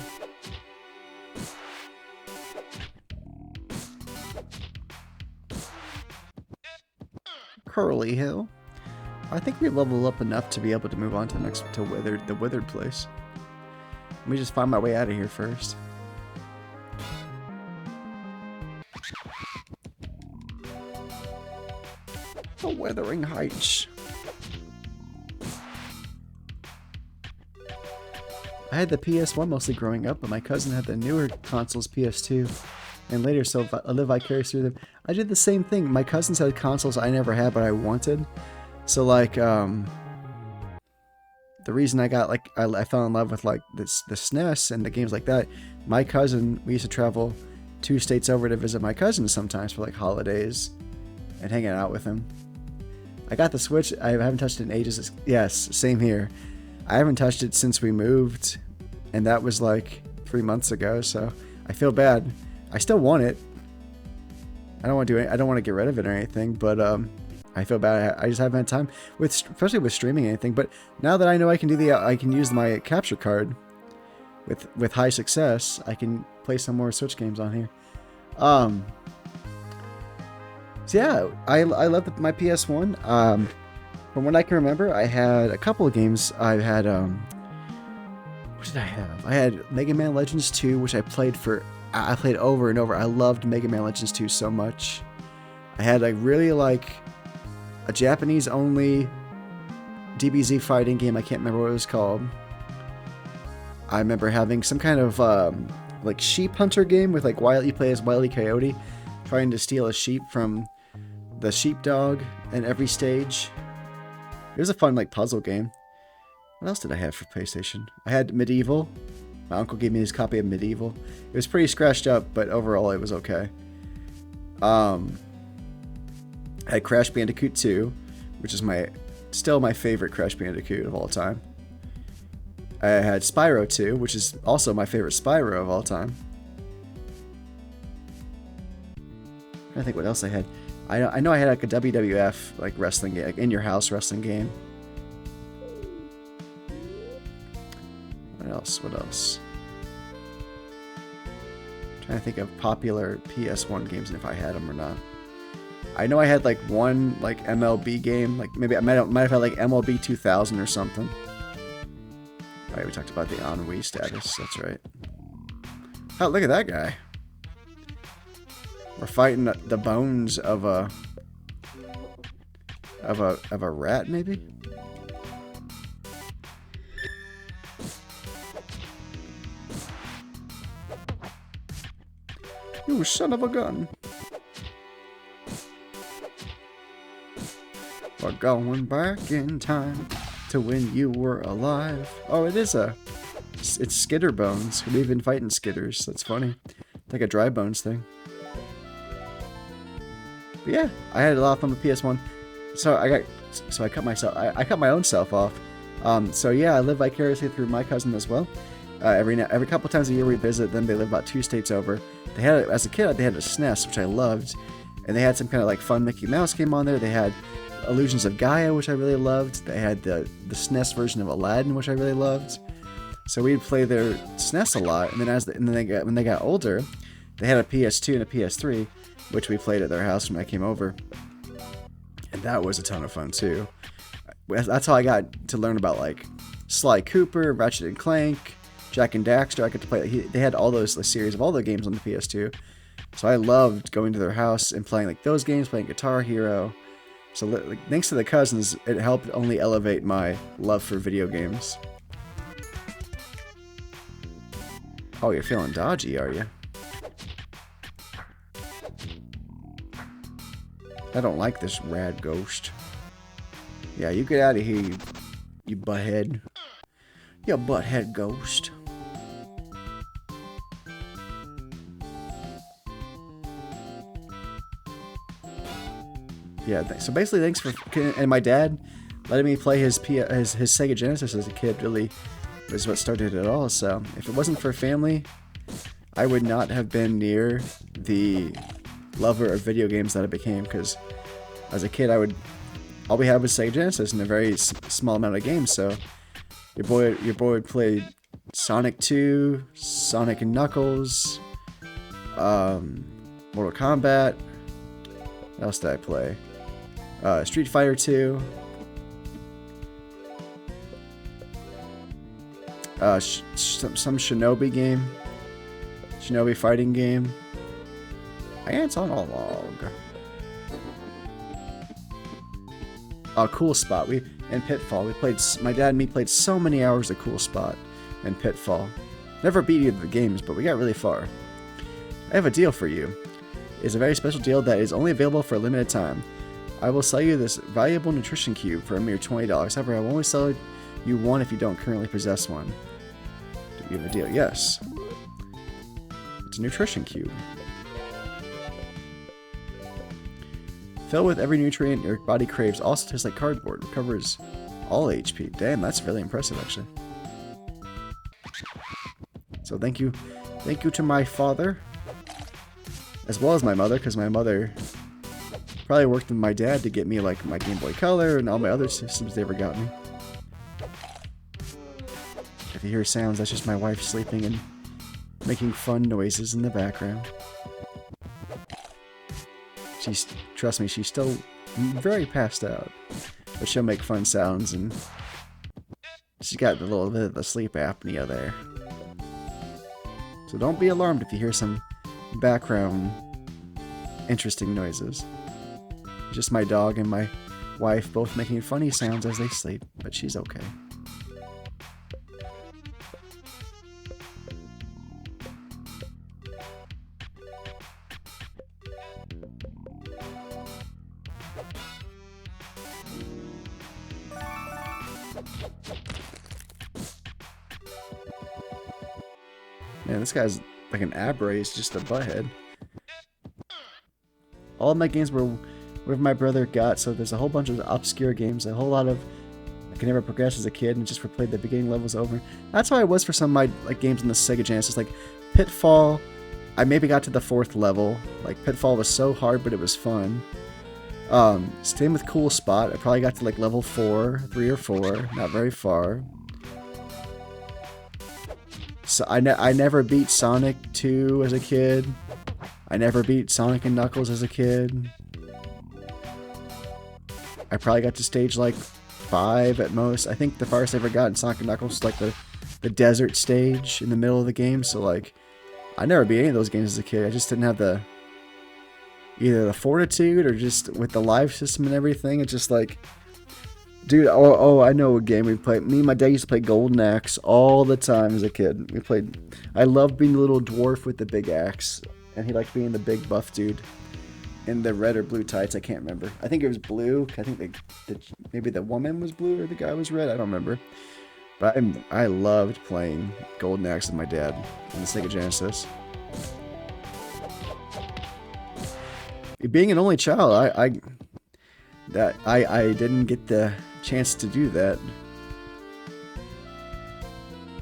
Curly Hill. I think we leveled up enough to be able to move on to the next, to the withered place. Let me just find my way out of here first. The Wuthering Heights. I had the PS1 mostly growing up, but my cousin had the newer consoles, PS2, and later, so I live vicariously through them. I did the same thing. My cousins had consoles I never had, but I wanted. So, like, the reason I got, like, I fell in love with, like, the SNES and the games like that, my cousin, we used to travel 2 states over to visit my cousins sometimes for, like, holidays and hanging out with him. I got the Switch. I haven't touched it in ages. Yes, same here. I haven't touched it since we moved, and that was like 3 months ago, so I feel bad. I still want it. I don't want to do it. I don't want to get rid of it or anything, but I feel bad. I just haven't had time with, especially with streaming anything. But now that I know I can do I can use my capture card with high success. I can play some more Switch games on here. So yeah, I love my PS1. From what I can remember, I had a couple of games. I had what did I have? I had Mega Man Legends 2, which I played over and over. I loved Mega Man Legends 2 so much. I had a Japanese only DBZ fighting game. I can't remember what it was called. I remember having some kind of like sheep hunter game with like you play as Wile E. Coyote, trying to steal a sheep from the sheepdog in every stage. It was a fun like puzzle game. What else did I have for PlayStation? I had Medieval. My uncle gave me his copy of Medieval. It was pretty scratched up, but overall it was okay. I had Crash Bandicoot 2, which is still my favorite Crash Bandicoot of all time. I had Spyro 2, which is also my favorite Spyro of all time. I think what else I had. I know I had like a WWF like wrestling game, like in your house wrestling game. What else? I'm trying to think of popular PS1 games and if I had them or not. I know I had like one like MLB game, like maybe I might have had like MLB 2000 or something. Alright, we talked about the ennui status. That's right. Oh, look at that guy. We're fighting the bones of a rat, maybe? You son of a gun. We're going back in time to when you were alive. Oh, it's Skitter Bones. We've been fighting Skitters. That's funny. It's like a Dry Bones thing. But yeah, I had a lot of fun with PS1. So I cut my own self off. So yeah, I live vicariously through my cousin as well. Every couple times a year we visit them. They live about 2 states over. They had as a kid they had a SNES, which I loved, and they had some kind of like fun Mickey Mouse game on there. They had Illusions of Gaia, which I really loved. They had the SNES version of Aladdin, which I really loved. So we'd play their SNES a lot, and then when they got older, they had a PS2 and a PS3, which we played at their house when I came over, and that was a ton of fun too. That's how I got to learn about like Sly Cooper, Ratchet and Clank, Jak and Daxter. I got to play. They had all those series of all the games on the PS2, so I loved going to their house and playing like those games, playing Guitar Hero. So like, thanks to the cousins, it helped only elevate my love for video games. Oh, you're feeling dodgy, are you? I don't like this rad ghost. Yeah, you get out of here, you butthead. You butthead ghost. Yeah, so basically thanks for... And my dad letting me play his Sega Genesis as a kid really was what started it all. So if it wasn't for family, I would not have been near the lover of video games that I became, because as a kid all we had was Sega Genesis and a very small amount of games. So your boy would play Sonic 2, Sonic and Knuckles, Mortal Kombat. What else did I play? Street Fighter 2. Some Shinobi game. Shinobi fighting game. Ants on a log. Cool Spot. And Pitfall. My dad and me played so many hours of Cool Spot and Pitfall. Never beat either of the games, but we got really far. I have a deal for you. It's a very special deal that is only available for a limited time. I will sell you this valuable nutrition cube for a mere $20. However, I will only sell you one if you don't currently possess one. Do you have a deal? Yes. It's a nutrition cube. Filled with every nutrient your body craves, also tastes like cardboard. Recovers all HP. Damn, that's really impressive, actually. So thank you to my father, as well as my mother, because my mother probably worked with my dad to get me like my Game Boy Color and all my other systems they ever got me. If you hear sounds, that's just my wife sleeping and making fun noises in the background. Trust me, she's still very passed out, but she'll make fun sounds, and she's got a little bit of the sleep apnea there. So don't be alarmed if you hear some background interesting noises. Just my dog and my wife both making funny sounds as they sleep, but she's okay. Man, this guy's like an Abra, he's just a butthead. All of my games were with my brother got, so there's a whole bunch of obscure games, a whole lot of I could never progress as a kid and just replayed the beginning levels over. That's how I was for some of my like games in the Sega Genesis, like Pitfall. I maybe got to the 4th level. Like Pitfall was so hard, but it was fun. Same with Cool Spot. I probably got to like level 4, 3 or 4, not very far. So I never beat Sonic 2 as a kid. I never beat Sonic and Knuckles as a kid. I probably got to stage like 5 at most. I think the farthest I ever got in Sonic and Knuckles was like the desert stage in the middle of the game. So like, I never beat any of those games as a kid. I just didn't have either the fortitude or just with the live system and everything. It's just like, dude, I know a game we played. Me and my dad used to play Golden Axe all the time as a kid. I loved being the little dwarf with the big axe, and he liked being the big buff dude in the red or blue tights. I can't remember. I think it was blue. I think maybe the woman was blue or the guy was red. I don't remember. But I loved playing Golden Axe with my dad on the Sega Genesis. Being an only child, I didn't get the chance to do that.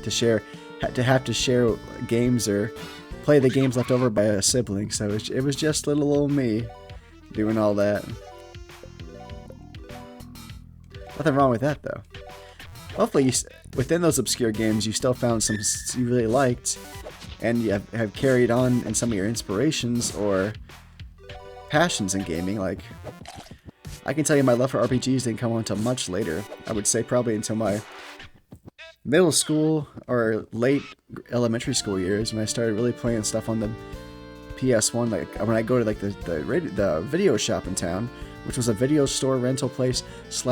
To have to share games or play the games left over by a sibling. So it was just little old me doing all that. Nothing wrong with that though. Hopefully, within those obscure games, you still found some you really liked, and you have carried on in some of your inspirations or passions in gaming. Like, I can tell you my love for RPGs didn't come on until much later. I would say probably until my middle school or late elementary school years when I started really playing stuff on the PS1. Like when I go to like the video shop in town, which was a video store rental place /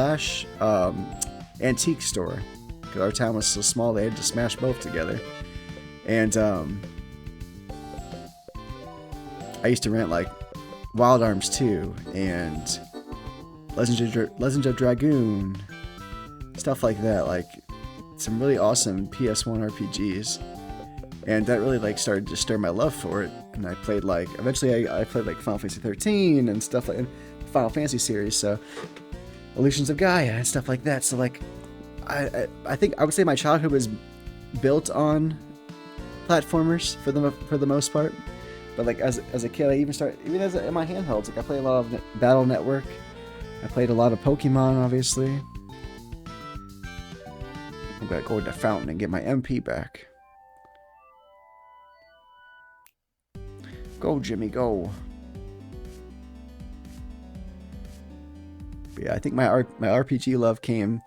antique store, because our town was so small they had to smash both together. And I used to rent like Wild Arms 2 and Legends of Dragoon, stuff like that, like some really awesome PS1 RPGs. And that really like started to stir my love for it. And I played like, eventually I played like Final Fantasy 13 and stuff like the Final Fantasy series, so Illusions of Gaia and stuff like that. So like I think I would say my childhood was built on platformers for the most part. But like as a kid, I even in my handhelds, like I played a lot of Battle Network. I played a lot of Pokemon, obviously. I'm gonna go to the fountain and get my MP back. Go, Jimmy, go. But yeah, I think my RPG love came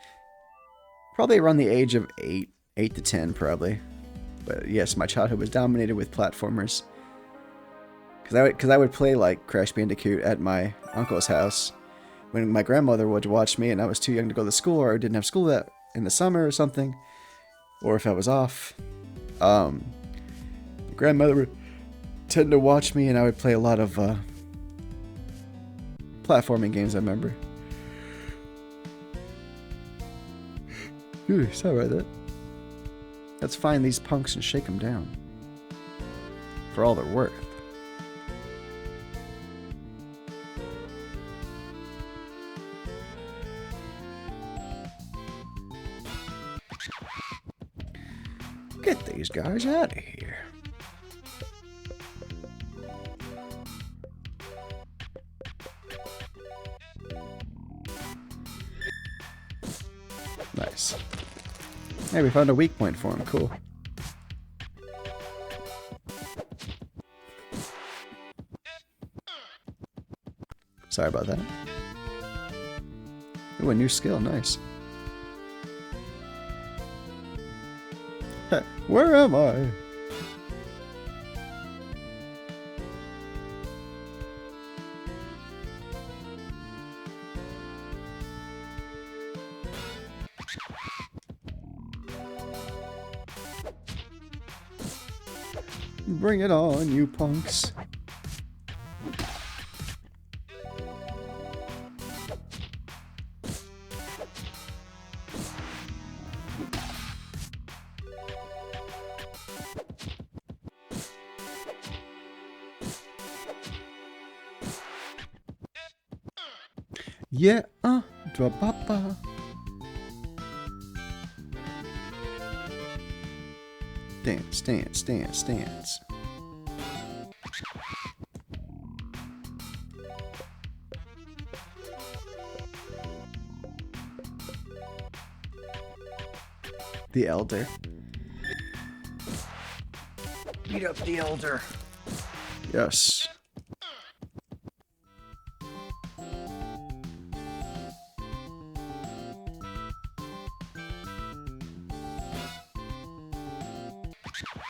probably around the age of 8 to 10, probably. But yes, my childhood was dominated with platformers. Because I would play like Crash Bandicoot at my uncle's house when my grandmother would watch me and I was too young to go to school, or I didn't have school that in the summer or something, or if I was off. Grandmother would tend to watch me and I would play a lot of platforming games, I remember. Ooh, sorry about that. Let's find these punks and shake them down. For all they're worth. Get these guys out of here. Nice. Hey, we found a weak point for him. Cool. Sorry about that. Ooh, a new skill. Nice. Where am I? Bring it on, you punks. Yeah, dra-ba-ba. Dance, dance, dance, dance. The Elder. Beat up the Elder. Yes.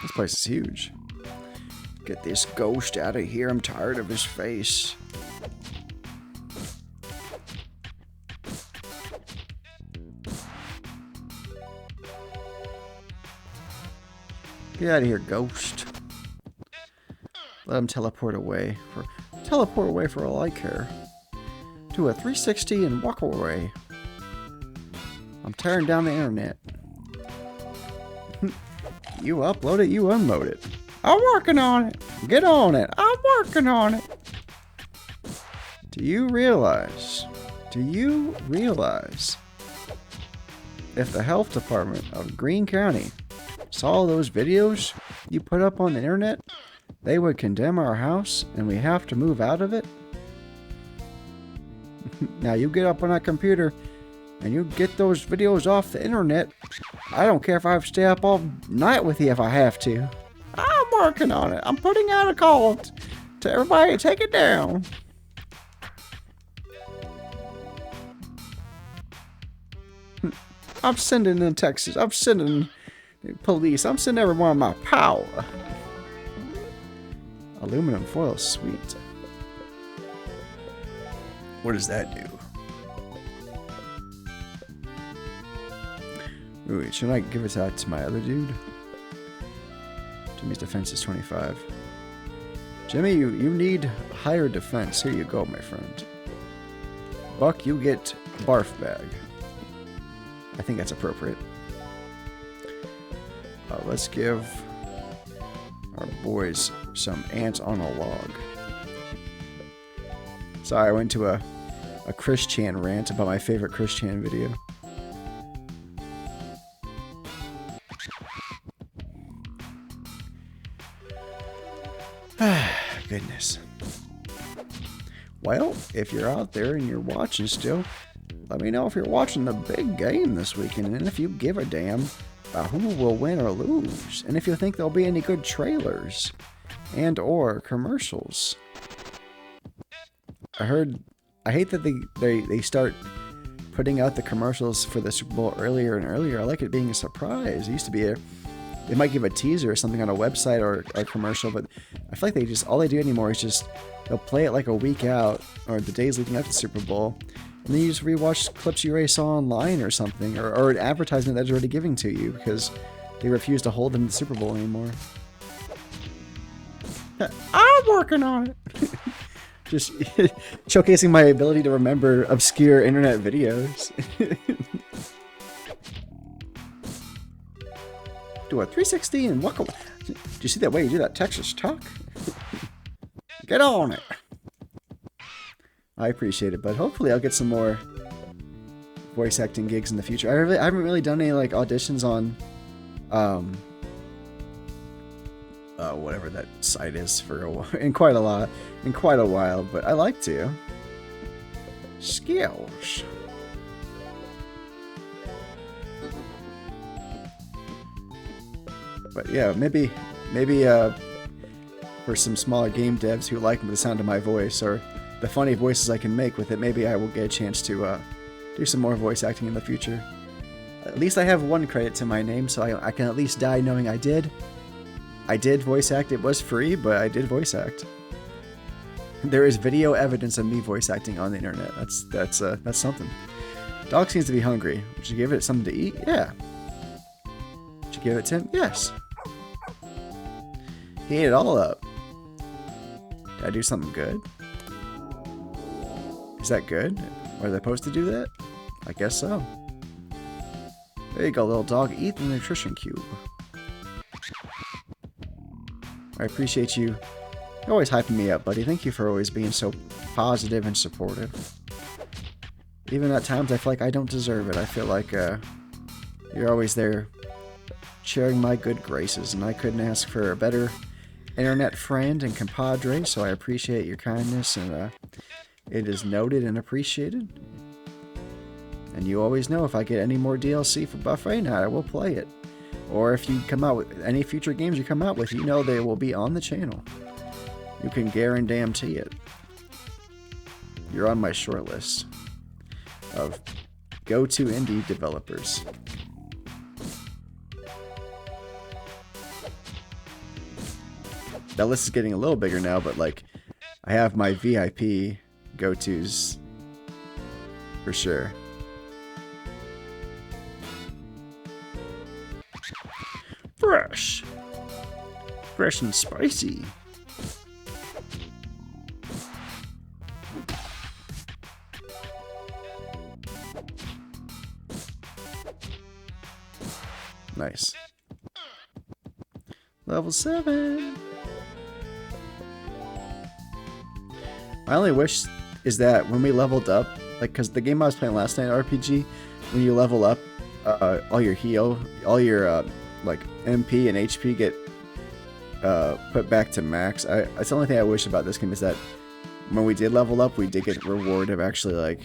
This place is huge. Get this ghost out of here. I'm tired of his face. Get out of here, ghost. Let him teleport away for all I care. Do a 360 and walk away. I'm tearing down the internet. You upload it, you unload it. I'm working on it. Get on it. I'm working on it. Do you realize if the health department of Greene County saw those videos you put up on the internet, they would condemn our house and we have to move out of it? Now you get up on that computer and you get those videos off the internet. I don't care if I have to stay up all night with you if I have to. I'm working on it. I'm putting out a call to everybody to take it down. I'm sending in Texas. I'm sending police. I'm sending everyone my power. Aluminum foil, sweet. What does that do? Wait, should I give it out to my other dude? Jimmy's defense is 25. Jimmy, you need higher defense. Here you go, my friend. Buck, you get barf bag. I think that's appropriate. Let's give our boys some ants on a log. Sorry, I went to a Chris Chan rant about my favorite Chris Chan video. Goodness. Well, if you're out there and you're watching still, let me know if you're watching the big game this weekend and if you give a damn about who will win or lose, and if you think there'll be any good trailers and or commercials. I hate that they start putting out the commercials for the Super Bowl earlier and earlier. I like it being a surprise. It used to be they might give a teaser or something on a website or a commercial, but I feel like all they do anymore is just they'll play it like a week out or the days leading up to the Super Bowl, and then you just rewatch clips you already saw online or something, or an advertisement that's already giving to you because they refuse to hold them in the Super Bowl anymore. I'm working on it. Just showcasing my ability to remember obscure internet videos. Do a 360 and walk away. Did you see that way you do that Texas talk? Get on it. I appreciate it, but hopefully I'll get some more voice acting gigs in the future. I haven't really done any like auditions on whatever that site is for a while, in quite a while, but I like to. Skills. But yeah, maybe for some smaller game devs who like the sound of my voice or the funny voices I can make with it, maybe I will get a chance to do some more voice acting in the future. At least I have one credit to my name, so I can at least die knowing I did. I did voice act. It was free, but I did voice act. There is video evidence of me voice acting on the internet. That's something. Dog seems to be hungry. Would you give it something to eat? Yeah. Would you give it to him? Yes. He ate it all up. Did I do something good? Is that good? Are they supposed to do that? I guess so. There you go, little dog. Eat the nutrition cube. I appreciate you. You're always hyping me up, buddy. Thank you for always being so positive and supportive. Even at times I feel like I don't deserve it. I feel like you're always there sharing my good graces, and I couldn't ask for a better internet friend and compadre, so I appreciate your kindness, and it is noted and appreciated. And you always know if I get any more DLC for Buffet Night, I will play it. Or if you come out with any future games you come out with, you know they will be on the channel. You can guarantee it. You're on my short list of go-to indie developers. That list is getting a little bigger now, but like, I have my VIP go-tos for sure. Fresh. Fresh and spicy. Nice. Level 7. My only wish is that when we leveled up, like, because the game I was playing last night, RPG, when you level up, all your heal, all your like MP and HP get put back to max. That's the only thing I wish about this game, is that when we did level up, we did get a reward of actually like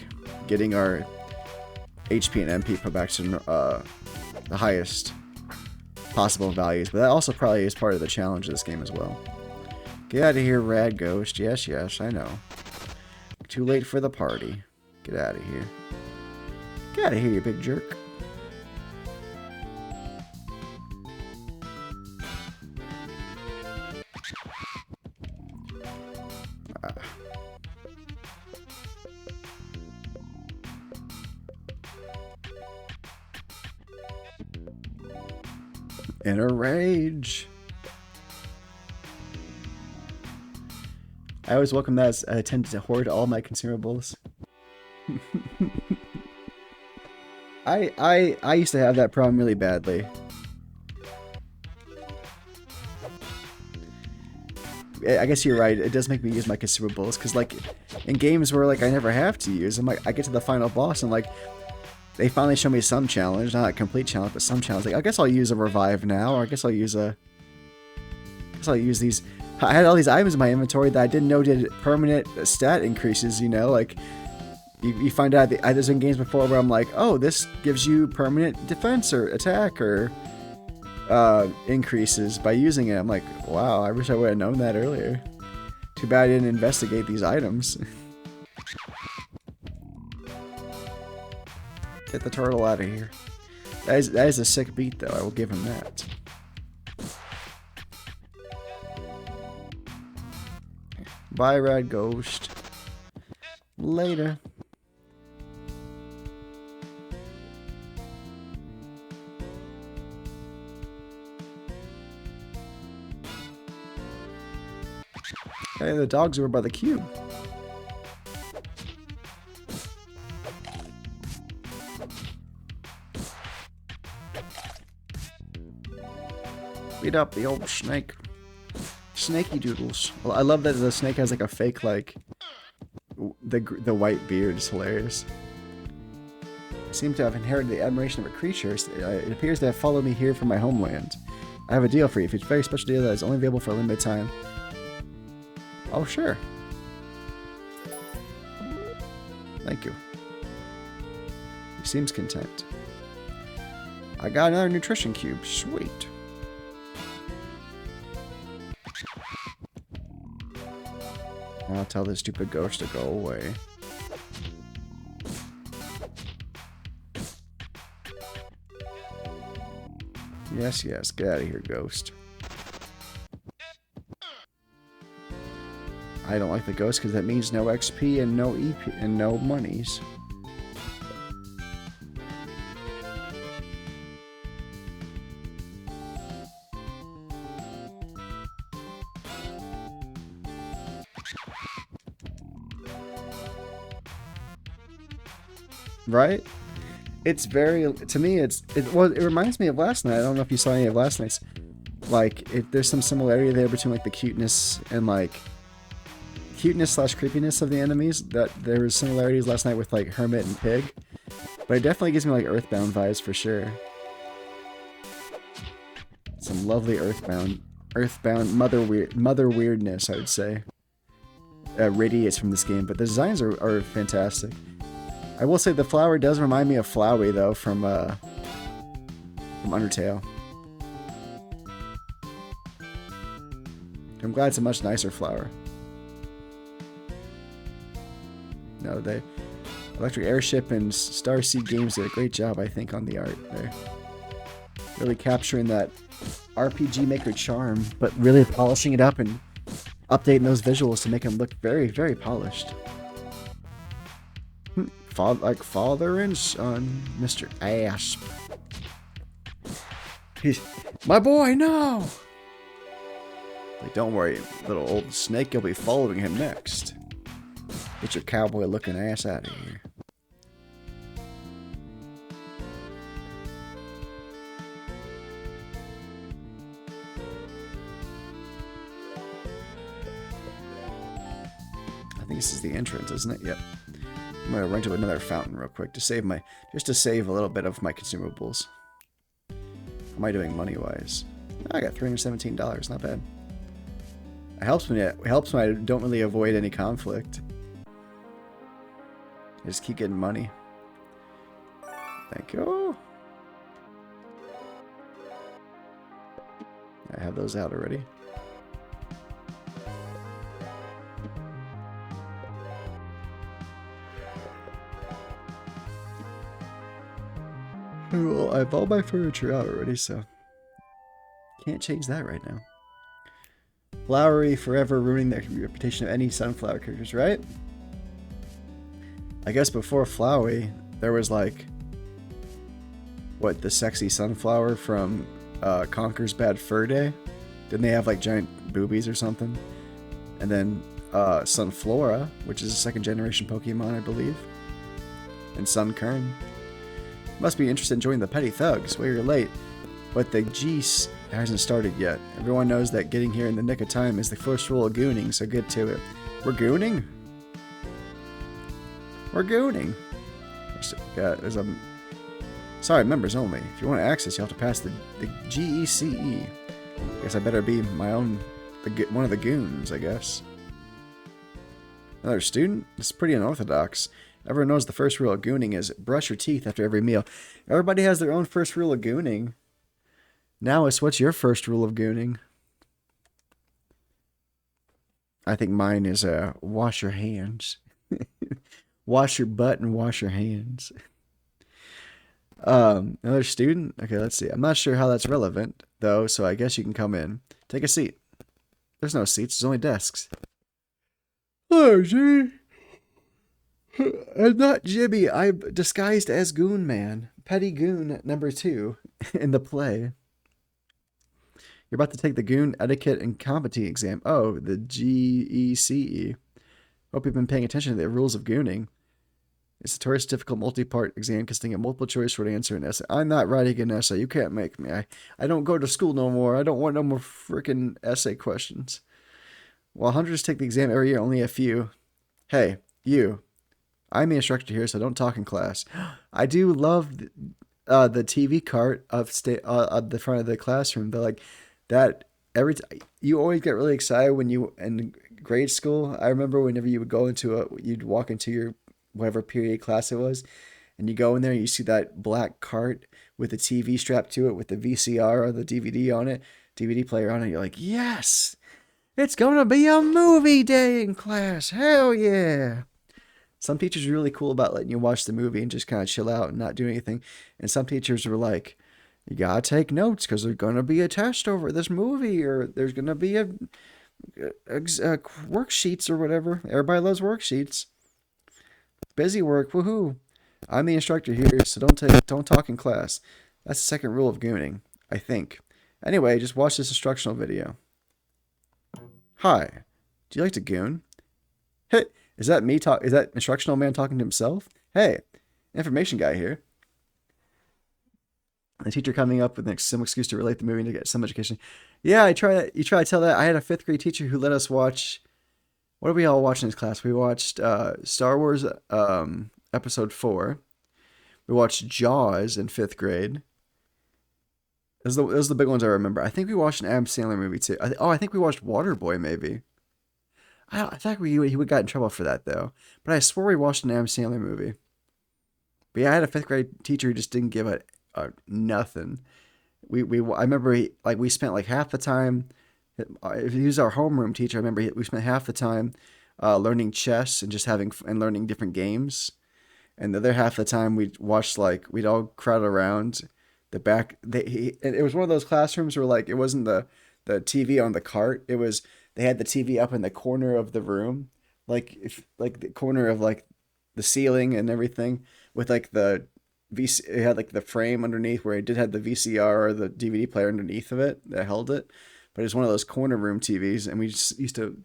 getting our HP and MP put back to the highest possible values. But that also probably is part of the challenge of this game as well. Get out of here, rad ghost. Yes, yes, I know. Too late for the party. Get out of here. Get out of here, you big jerk. In a rage. I always welcome that as I tend to hoard all my consumables. I used to have that problem really badly. I guess you're right. It does make me use my consumables because, like, in games where like I never have to use them, like I get to the final boss and like they finally show me some challenge, not a complete challenge, but some challenge. Like I guess I'll use a revive now, or I guess I'll use these. I had all these items in my inventory that I didn't know did permanent stat increases. You know, like you find out there's been games before where I'm like, oh, this gives you permanent defense or attack or increases by using it. I'm like, wow, I wish I would have known that earlier. Too bad I didn't investigate these items. Get the turtle out of here. That is a sick beat, though. I will give him that. Bye, Rad Ghost. Later. Hey, the dog's over by the cube. Beat up the old snake. Snaky doodles. Well, I love that the snake has like a fake, like, the white beard is hilarious. I seem to have inherited the admiration of a creature. It appears to have followed me here from my homeland. I have a deal for you. It's a very special deal that is only available for a limited time. Oh, sure. Thank you. He seems content. I got another nutrition cube. Sweet. I'll tell this stupid ghost to go away. Yes, yes. Get out of here, ghost. I don't like the ghost because that means no XP and no EP and no monies. Right? It's very, to me, it reminds me of last night. I don't know if you saw any of last night's. Like, there's some similarity there between like the cuteness and like cuteness/creepiness of the enemies. That there was similarities last night with like Hermit and Pig, but it definitely gives me like Earthbound vibes for sure. Some lovely Earthbound mother weirdness, I would say, radiates from this game. But the designs are fantastic. I will say the flower does remind me of Flowey though from Undertale. I'm glad it's a much nicer flower. No, the Electric Airship and Starseed Games did a great job, I think, on the art there. Really capturing that RPG Maker charm, but really polishing it up and updating those visuals to make them look very, very polished. Like father and son, Mr. Asp. He's my boy, no! Like, don't worry, little old snake, you'll be following him next. Get your cowboy-looking ass out of here. I think this is the entrance, isn't it? Yep. I'm gonna run to another fountain real quick to save just to save a little bit of my consumables. How am I doing money-wise? I got $317, not bad. It helps when I don't really avoid any conflict. I just keep getting money. Thank you. I have those out already. Well, I have all my furniture out already, so can't change that right now. Flowery forever ruining the reputation of any sunflower characters, right? I guess before Flowey, there was like, what, the sexy sunflower from Conker's Bad Fur Day? Didn't they have like giant boobies or something? And then Sunflora, which is a second generation Pokemon, I believe. And Sunkern. Must be interested in joining the Petty Thugs. Well, you're late. But the Geese hasn't started yet. Everyone knows that getting here in the nick of time is the first rule of gooning, so get to it. We're gooning? We're gooning. There's a... Sorry, members only. If you want to access, you'll have to pass the GECE. Guess I better be my own... one of the goons, I guess. Another student? This is pretty unorthodox. Everyone knows the first rule of gooning is brush your teeth after every meal. Everybody has their own first rule of gooning. Now, what's your first rule of gooning? I think mine is wash your hands. Wash your butt and wash your hands. Another student? Okay, let's see. I'm not sure how that's relevant, though, so I guess you can come in. Take a seat. There's no seats, there's only desks. Oh, gee. I'm not Jibby. I'm disguised as Goon Man. Petty Goon number 2 in the play. You're about to take the Goon Etiquette and Competency exam. Oh, the GECE. Hope you've been paying attention to the rules of gooning. It's a notorious difficult multi-part exam consisting of multiple choice short answer and essay. I'm not writing an essay. You can't make me. I don't go to school no more. I don't want no more freaking essay questions. While hundreds take the exam every year, only a few. Hey, you. I'm the instructor here, so don't talk in class. I do love the TV cart of the front of the classroom. They're like that. You always get really excited when you in grade school. I remember whenever you would go you'd walk into your whatever period class it was, and you go in there and you see that black cart with the TV strapped to it with the VCR or the DVD player on it. You're like, yes, it's gonna be a movie day in class. Hell yeah. Some teachers are really cool about letting you watch the movie and just kind of chill out and not do anything. And some teachers were like, you gotta take notes because there's gonna be a test over this movie, or there's gonna be a worksheets or whatever. Everybody loves worksheets. Busy work, woohoo! I'm the instructor here, so don't talk in class. That's the second rule of gooning, I think. Anyway, just watch this instructional video. Hi, do you like to goon? Hey, is that instructional man talking to himself? Hey, information guy here. The teacher coming up with some excuse to relate the movie to get some education. Yeah, you try to tell that. I had a 5th grade teacher who let us watch. What did we all watch in his class? We watched Star Wars Episode 4. We watched Jaws in 5th grade. Those are the big ones I remember. I think we watched an Adam Sandler movie too. I think we watched Waterboy maybe. I thought he would got in trouble for that though. But I swore we watched an Adam Sandler movie. But yeah, I had a 5th grade teacher who just didn't give a nothing. I remember we spent like half the time. If he was our homeroom teacher, I remember we spent half the time learning chess and just learning different games, and the other half of the time we'd all crowd around the back. It was one of those classrooms where it wasn't the TV on the cart. They had the TV up in the corner of the room, the corner of the ceiling and everything, with the it had the frame underneath where it did have the VCR or the DVD player underneath of it that held it. But it was one of those corner room TVs, and we just used to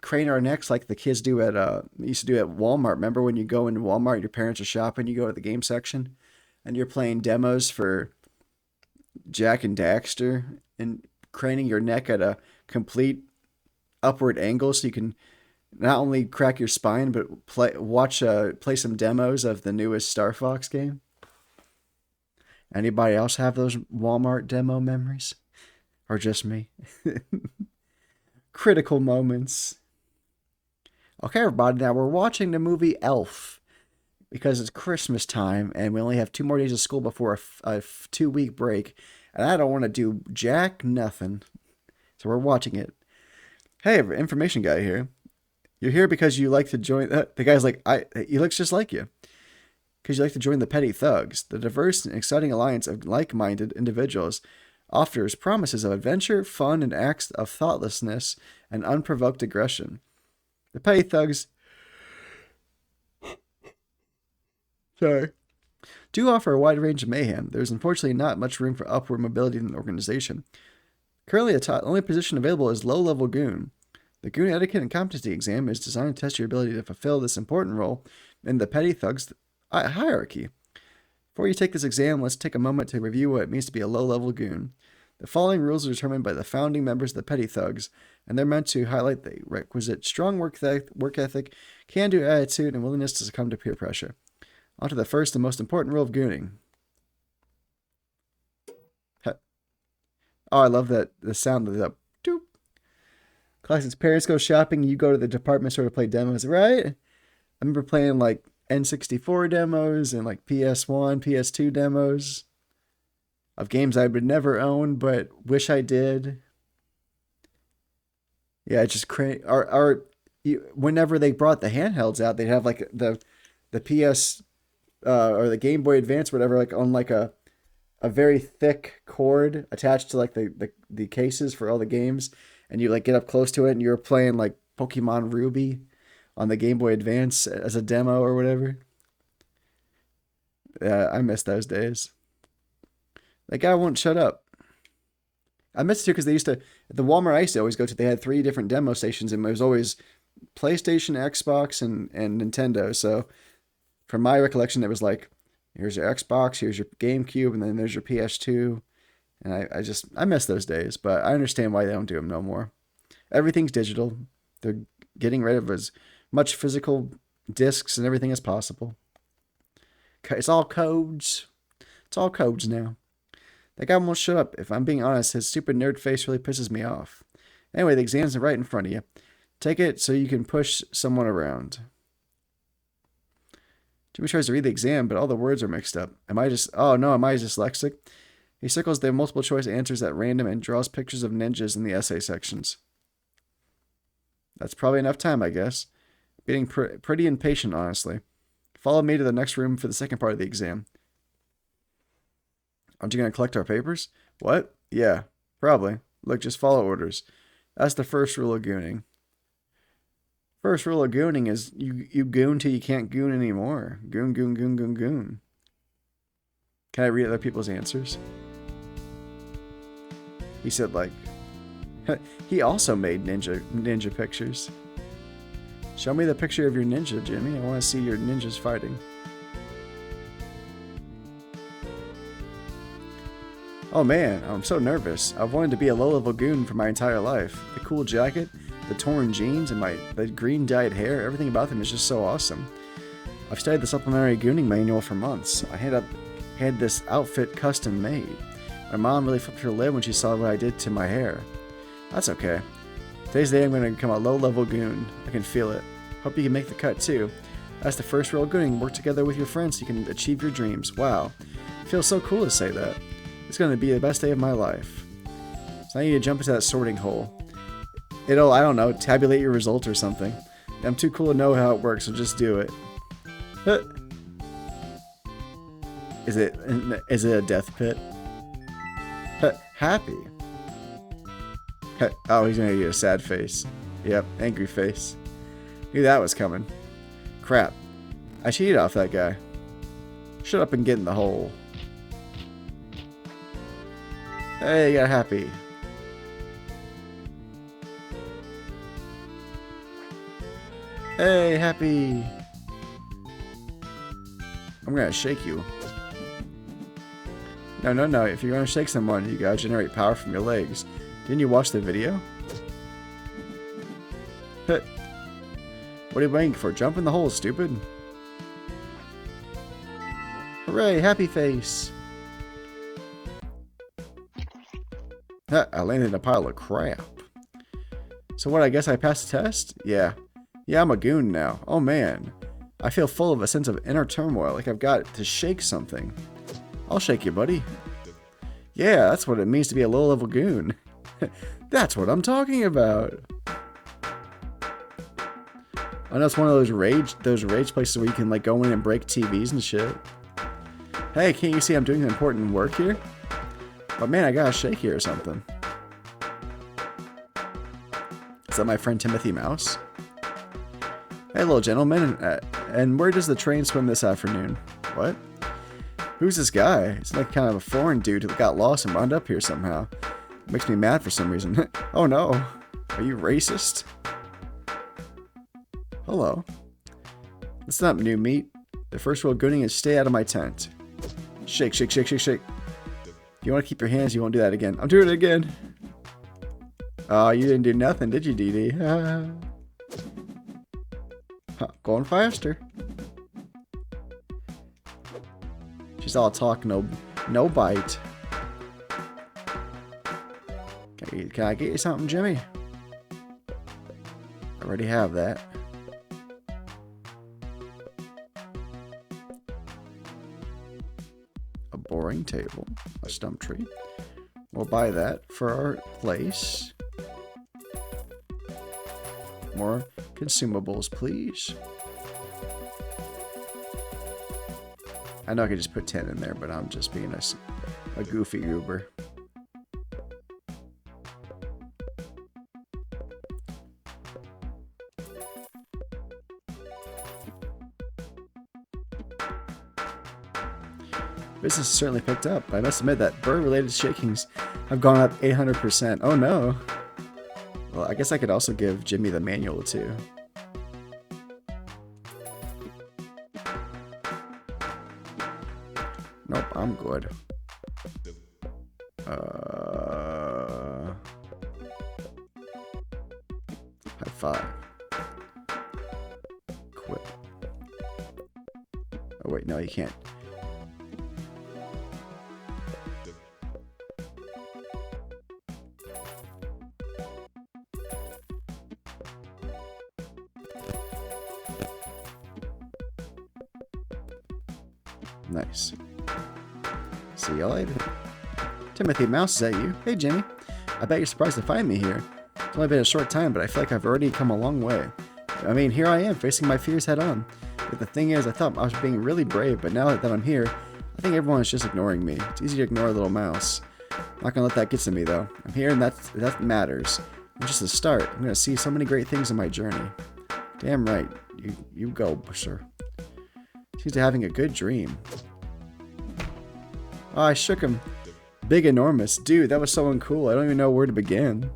crane our necks like the kids do at Walmart. Remember when you go into Walmart, your parents are shopping, you go to the game section, and you're playing demos for Jack and Daxter, and craning your neck at a complete upward angle so you can not only crack your spine but play some demos of the newest Star Fox game. Anybody else have those Walmart demo memories? Or just me? Critical moments. Okay, everybody, now we're watching the movie Elf because it's Christmas time and we only have 2 more days of school before a 2-week break, and I don't want to do jack nothing, so we're watching it. Hey, information guy here. You're here because you like to join. The guy's like, he looks just like you. Because you like to join the Petty Thugs, the diverse and exciting alliance of like-minded individuals. Offers promises of adventure, fun, and acts of thoughtlessness and unprovoked aggression. The Petty Thugs do offer a wide range of mayhem. There's unfortunately not much room for upward mobility in the organization. Currently, the only position available is low-level goon. The Goon Etiquette and Competency exam is designed to test your ability to fulfill this important role in the Petty Thugs hierarchy. Before you take this exam, let's take a moment to review what it means to be a low-level goon. The following rules are determined by the founding members of the Petty Thugs, and they're meant to highlight the requisite strong work ethic, can-do attitude, and willingness to succumb to peer pressure. On to the first and most important rule of gooning. Oh, I love that the sound of the doop. Classics. Parents go shopping, you go to the department store to play demos, right? I remember playing like N64 demos and like PS1, PS2 demos of games I would never own but wish I did. Yeah, it's just crazy. Whenever they brought the handhelds out, they'd have like the PS or the Game Boy Advance, whatever, like on like a very thick cord attached to like the cases for all the games, and you like get up close to it and you're playing like Pokemon Ruby on the Game Boy Advance as a demo or whatever. Yeah, I miss those days. That guy won't shut up. I miss it too because they used to, at the Walmart I used to always go to, they had 3 different demo stations and it was always PlayStation, Xbox, and Nintendo. So from my recollection, it was like, here's your Xbox, here's your GameCube, and then there's your PS2. And I miss those days, but I understand why they don't do them no more. Everything's digital. They're getting rid of as much physical discs and everything as possible. It's all codes. It's all codes now. That guy won't shut up. If I'm being honest, his stupid nerd face really pisses me off. Anyway, the exam's right in front of you. Take it so you can push someone around. Jimmy tries to read the exam, but all the words are mixed up. Am I dyslexic? He circles the multiple choice answers at random and draws pictures of ninjas in the essay sections. That's probably enough time, I guess. Getting pretty impatient, honestly. Follow me to the next room for the second part of the exam. Aren't you going to collect our papers? What? Yeah, probably. Look, just follow orders. That's the first rule of gooning. First rule of gooning is you goon till you can't goon anymore. Goon, goon, goon, goon, goon. Can I read other people's answers? He said, like, he also made ninja pictures. Show me the picture of your ninja, Jimmy. I want to see your ninjas fighting. Oh man, I'm so nervous. I've wanted to be a low-level goon for my entire life. The cool jacket, the torn jeans, and the green dyed hair, everything about them is just so awesome. I've studied the supplementary gooning manual for months. I had this outfit custom made. My mom really flipped her lid when she saw what I did to my hair. That's okay. Today's the day I'm going to become a low-level goon. I can feel it. Hope you can make the cut too. That's the first rule of gooning. Work together with your friends so you can achieve your dreams. Wow. It feels so cool to say that. It's going to be the best day of my life. So I need to jump into that sorting hole. It'll, I don't know, tabulate your result or something. I'm too cool to know how it works, so just do it. Is it a death pit? Happy. Oh, he's going to get a sad face. Yep, angry face. Knew that was coming. Crap. I cheated off that guy. Shut up and get in the hole. Hey, you got happy. Hey, happy. I'm gonna shake you. No. If you're gonna shake someone, you gotta generate power from your legs. Didn't you watch the video? What are you waiting for? Jump in the hole, stupid. Hooray, happy face. I landed in a pile of crap. So what, I guess I passed the test? Yeah, I'm a goon now. Oh man. I feel full of a sense of inner turmoil, like I've got to shake something. I'll shake you, buddy. Yeah, that's what it means to be a low-level goon. That's what I'm talking about. I know it's one of those rage places where you can like go in and break TVs and shit. Hey, can't you see I'm doing important work here? But man, I gotta shake you or something. Is that my friend Timothy Mouse? Hey, little gentleman, and where does the train swim this afternoon? What? Who's this guy? It's like kind of a foreign dude who got lost and wound up here somehow. Makes me mad for some reason. Oh no. Are you racist? Hello. That's not new meat. The first rule of gooning is stay out of my tent. Shake, shake, shake, shake, shake. If you want to keep your hands, you won't do that again. I'm doing it again. Oh, you didn't do nothing, did you, Dee Dee? Huh, going faster. She's all talk, no bite. Can I get you something, Jimmy? I already have that. A boring table, a stump tree. We'll buy that for our place. More consumables, please. I know I could just put 10 in there, but I'm just being a goofy goober. Business has certainly picked up, but I must admit that bird-related shakings have gone up 800%. Oh no! Well, I guess I could also give Jimmy the manual too. Nope, I'm good. High five. Quit. Oh wait, no, you can't. Nice. See you later. Timothy Mouse, is that you? Hey, Jimmy. I bet you're surprised to find me here. It's only been a short time, but I feel like I've already come a long way. I mean, here I am, facing my fears head on. But the thing is, I thought I was being really brave, but now that I'm here, I think everyone is just ignoring me. It's easy to ignore a little mouse. I'm not gonna let that get to me, though. I'm here, and that matters. I'm just the start. I'm gonna see so many great things in my journey. Damn right. You go, sir. Seems to having a good dream. Oh, I shook him. Big enormous. Dude, that was so uncool. I don't even know where to begin.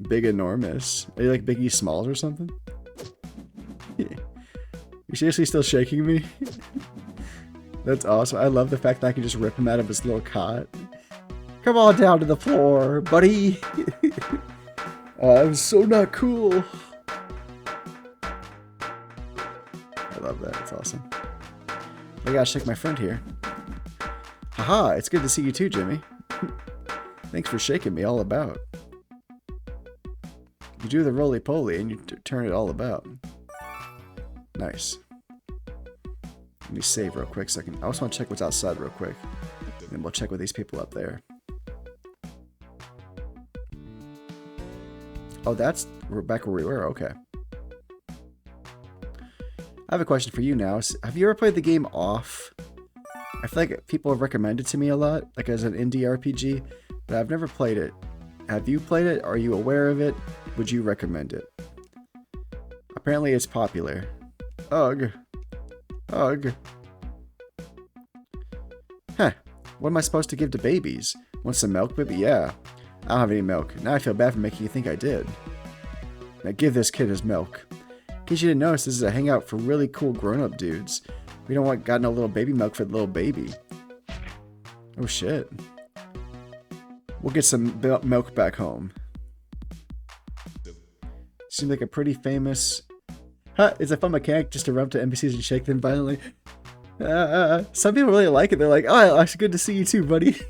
Big enormous. Are you like Biggie Smalls or something? You seriously still shaking me? That's awesome. I love the fact that I can just rip him out of his little cot. Come on down to the floor, buddy. I'm so not cool. I love that. It's awesome. I gotta shake my friend here. Haha, it's good to see you too, Jimmy. Thanks for shaking me all about. You do the roly-poly and you turn it all about. Nice. Let me save real quick so I also want to check what's outside real quick. And then we'll check with these people up there. Oh, we're back where we were, okay. I have a question for you now. Have you ever played the game Off? I feel like people have recommended it to me a lot, like as an indie RPG, but I've never played it. Have you played it? Are you aware of it? Would you recommend it? Apparently it's popular. Ugh. Ugh. Huh. What am I supposed to give to babies? Want some milk, baby? Yeah. I don't have any milk. Now I feel bad for making you think I did. Now give this kid his milk. In case you didn't notice, this is a hangout for really cool grown-up dudes. We don't got no little baby milk for the little baby. Oh shit. We'll get some milk back home. Seems like a pretty famous... Huh, it's a fun mechanic just to run up to NPCs and shake them violently. Some people really like it. They're like, oh, it's good to see you too, buddy.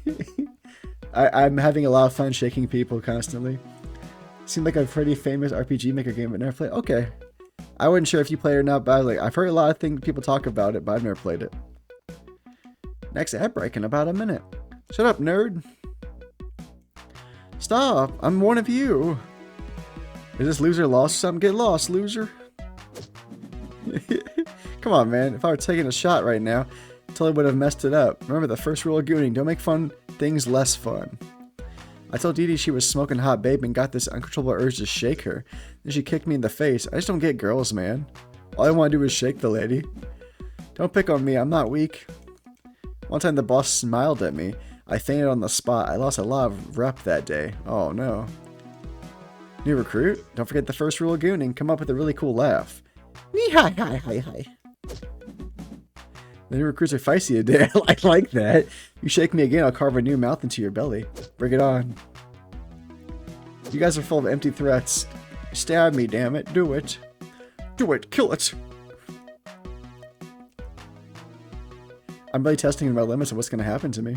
I'm having a lot of fun shaking people constantly. Seemed like a pretty famous RPG Maker game, but never played. Okay. I wasn't sure if you played it or not, but I've heard a lot of things people talk about it, but I've never played it. Next ad break in about a minute. Shut up, nerd. Stop. I'm one of you. Is this loser lost or something? Get lost, loser. Come on, man. If I were taking a shot right now, I totally would have messed it up. Remember the first rule of gooning. Don't make fun things less fun. I told Dee Dee she was smoking hot babe and got this uncontrollable urge to shake her. Then she kicked me in the face. I just don't get girls, man. All I want to do is shake the lady. Don't pick on me. I'm not weak. One time the boss smiled at me. I fainted on the spot. I lost a lot of rep that day. Oh, no. New recruit, don't forget the first rule of gooning. Come up with a really cool laugh. Hi. The new recruits are feisty today. I like that. You shake me again, I'll carve a new mouth into your belly. Bring it on. You guys are full of empty threats. Stab me, damn it. Do it. Do it. Kill it. I'm really testing my limits of what's going to happen to me.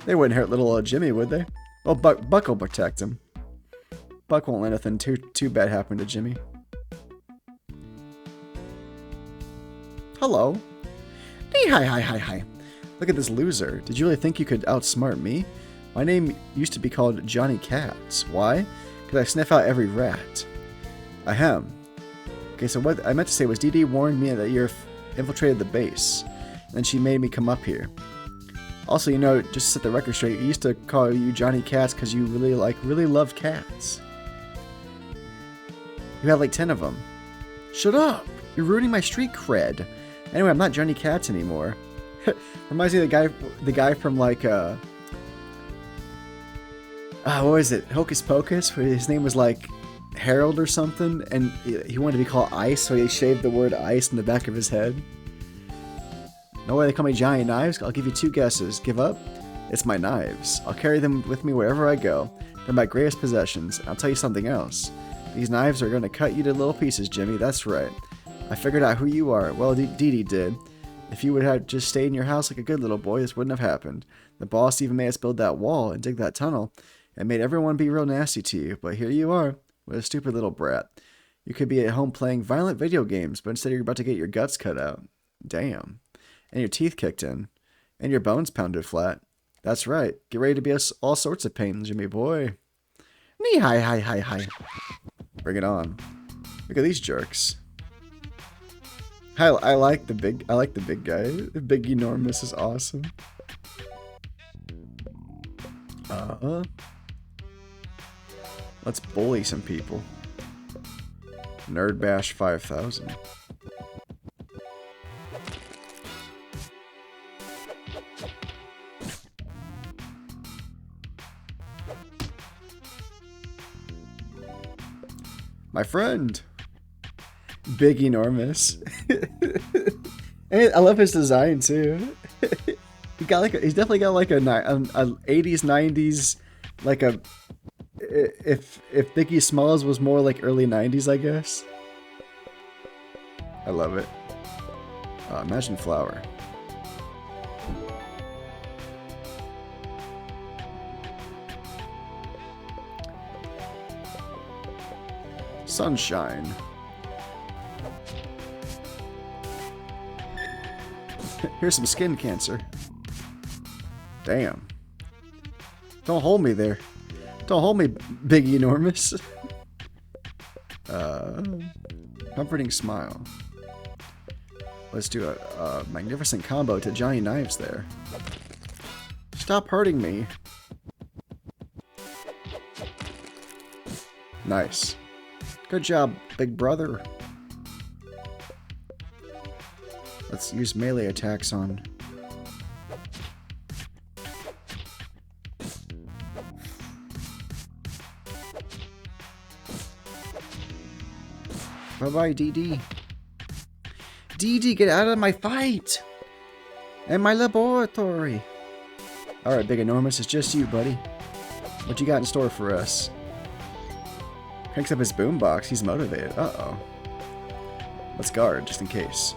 They wouldn't hurt little Jimmy, would they? Well, Buck will protect him. Buck won't let anything too bad happen to Jimmy. Hello. Hey, hi. Look at this loser. Did you really think you could outsmart me? My name used to be called Johnny Cats. Why? Because I sniff out every rat. Ahem. Okay, so what I meant to say was Dee warned me that you're infiltrated the base. And then she made me come up here. Also, you know, just to set the record straight, you used to call you Johnny Cats because you really loved cats. You had like 10 of them. Shut up! You're ruining my street cred. Anyway, I'm not Johnny Cats anymore. Reminds me of the guy from like what was it? Hocus Pocus, where his name was like Harold or something, and he wanted to be called Ice, so he shaved the word ice in the back of his head. No way they call me Johnny Knives? I'll give you 2 guesses. Give up? It's my knives. I'll carry them with me wherever I go. They're my greatest possessions. I'll tell you something else. These knives are going to cut you to little pieces, Jimmy. That's right. I figured out who you are. Well, Dee Dee did. If you would have just stayed in your house like a good little boy, this wouldn't have happened. The boss even made us build that wall and dig that tunnel, and made everyone be real nasty to you. But here you are, with a stupid little brat. You could be at home playing violent video games, but instead you're about to get your guts cut out. Damn. And your teeth kicked in. And your bones pounded flat. That's right. Get ready to be all sorts of pain, Jimmy boy. Knee hi. Bring it on. Look at these jerks. I like the big guy. The big enormous is awesome. Let's bully some people. Nerd Bash 5000. My friend. Big enormous. And I love his design too. He's definitely got like a 80s 90s like a if Biggie Smalls was more like early 90s, I guess. I love it. Imagine Flower. Sunshine. Here's some skin cancer. Damn. Don't hold me there. Don't hold me, big enormous. Comforting smile. Let's do a magnificent combo to Johnny Knives there. Stop hurting me. Nice. Good job, big brother. Let's use melee attacks on. Bye-bye, DD. DD, get out of my fight! And my laboratory! Alright, Big Enormous, it's just you, buddy. What you got in store for us? Cranks up his boombox, he's motivated. Uh-oh. Let's guard, just in case.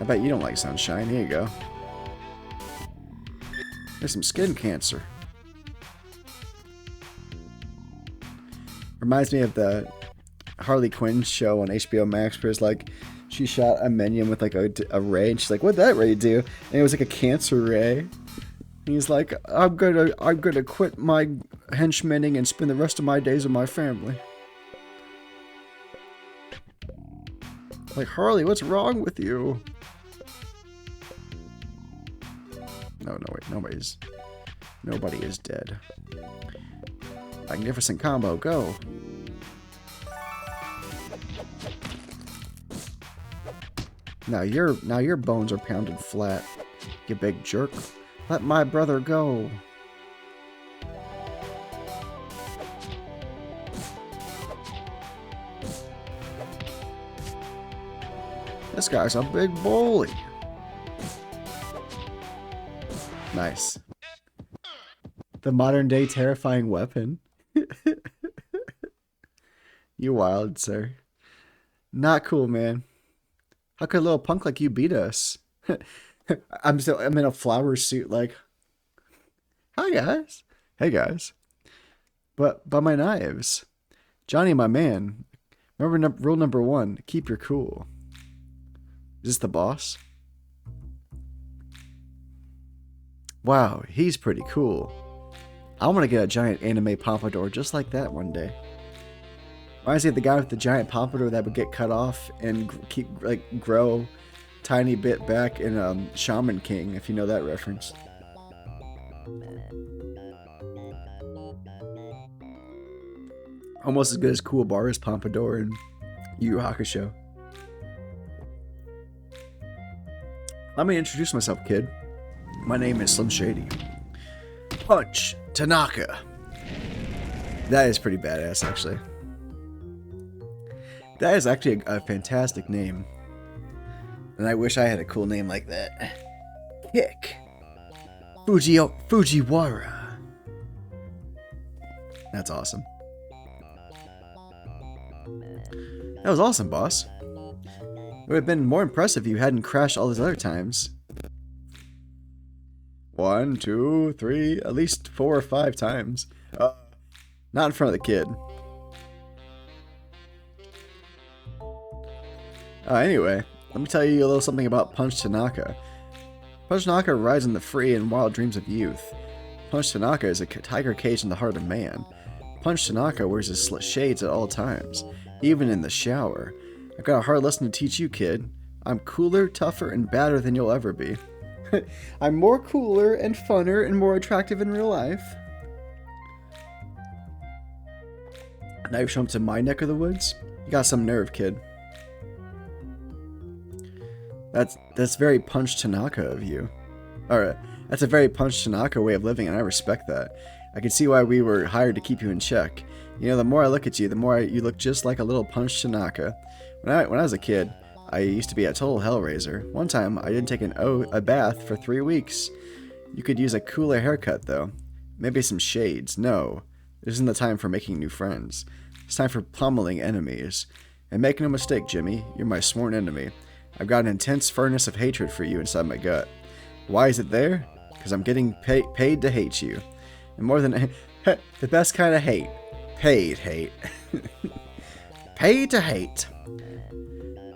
I bet you don't like sunshine. Here you go. There's some skin cancer. Reminds me of the Harley Quinn show on HBO Max where it's like she shot a minion with like a ray and she's like, what'd that ray do? And it was like a cancer ray. And he's like, I'm gonna quit my henchmaning and spend the rest of my days with my family. Like, Harley, what's wrong with you? No, wait, nobody is dead. Magnificent combo, go. Now your bones are pounded flat, you big jerk. Let my brother go. This guy's a big bully. Nice. The modern day terrifying weapon. You wild, sir. Not cool, man. How could a little punk like you beat us? I'm in a flower suit like, hi guys. Hey guys. But my knives. Johnny, my man. Remember rule number 1, keep your cool. Is this the boss? Wow, he's pretty cool. I want to get a giant anime pompadour just like that one day. Reminds me of the guy with the giant pompadour that would get cut off and grow tiny bit back in Shaman King, if you know that reference. Almost as good as Cool Bar's pompadour in Yu Yu Hakusho. Let me introduce myself, kid. My name is Slim Shady. Punch Tanaka. That is pretty badass, actually. That is actually a fantastic name. And I wish I had a cool name like that. Kick. Fujiwara. That's awesome. That was awesome, boss. It would have been more impressive if you hadn't crashed all those other times. 1, 2, 3, at least 4 or 5 times. Not in front of the kid. Anyway, let me tell you a little something about Punch Tanaka. Punch Tanaka rides in the free and wild dreams of youth. Punch Tanaka is a tiger caged in the heart of man. Punch Tanaka wears his shades at all times, even in the shower. I've got a hard lesson to teach you, kid. I'm cooler, tougher, and badder than you'll ever be. I'm more cooler and funner and more attractive in real life. Now you've shown up to my neck of the woods? You got some nerve, kid. That's very Punch Tanaka of you. Alright, that's a very Punch Tanaka way of living, and I respect that. I can see why we were hired to keep you in check. You know, the more I look at you, the more you look just like a little Punch Tanaka. When I was a kid, I used to be a total hellraiser. One time, I didn't take a bath for 3 weeks. You could use a cooler haircut, though. Maybe some shades. No, this isn't the time for making new friends. It's time for pummeling enemies. And make no mistake, Jimmy, you're my sworn enemy. I've got an intense furnace of hatred for you inside my gut. Why is it there? Because I'm getting paid to hate you. And more than... the best kind of hate. Paid hate. Paid to hate.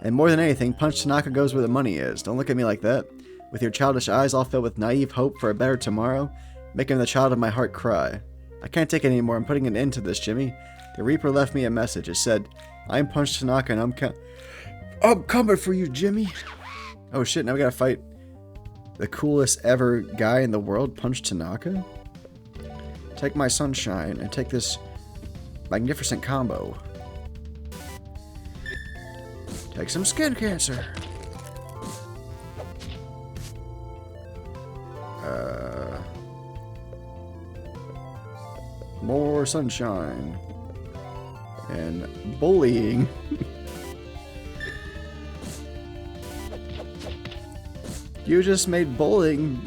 And more than anything, Punch Tanaka goes where the money is. Don't look at me like that. With your childish eyes all filled with naive hope for a better tomorrow, making the child of my heart cry. I can't take it anymore. I'm putting an end to this, Jimmy. The Reaper left me a message. It said, I'm Punch Tanaka and I'm coming for you, Jimmy. Oh shit, now we gotta fight the coolest ever guy in the world, Punch Tanaka? Take my sunshine and take this magnificent combo. Take some skin cancer. More sunshine. And bullying. You just made bullying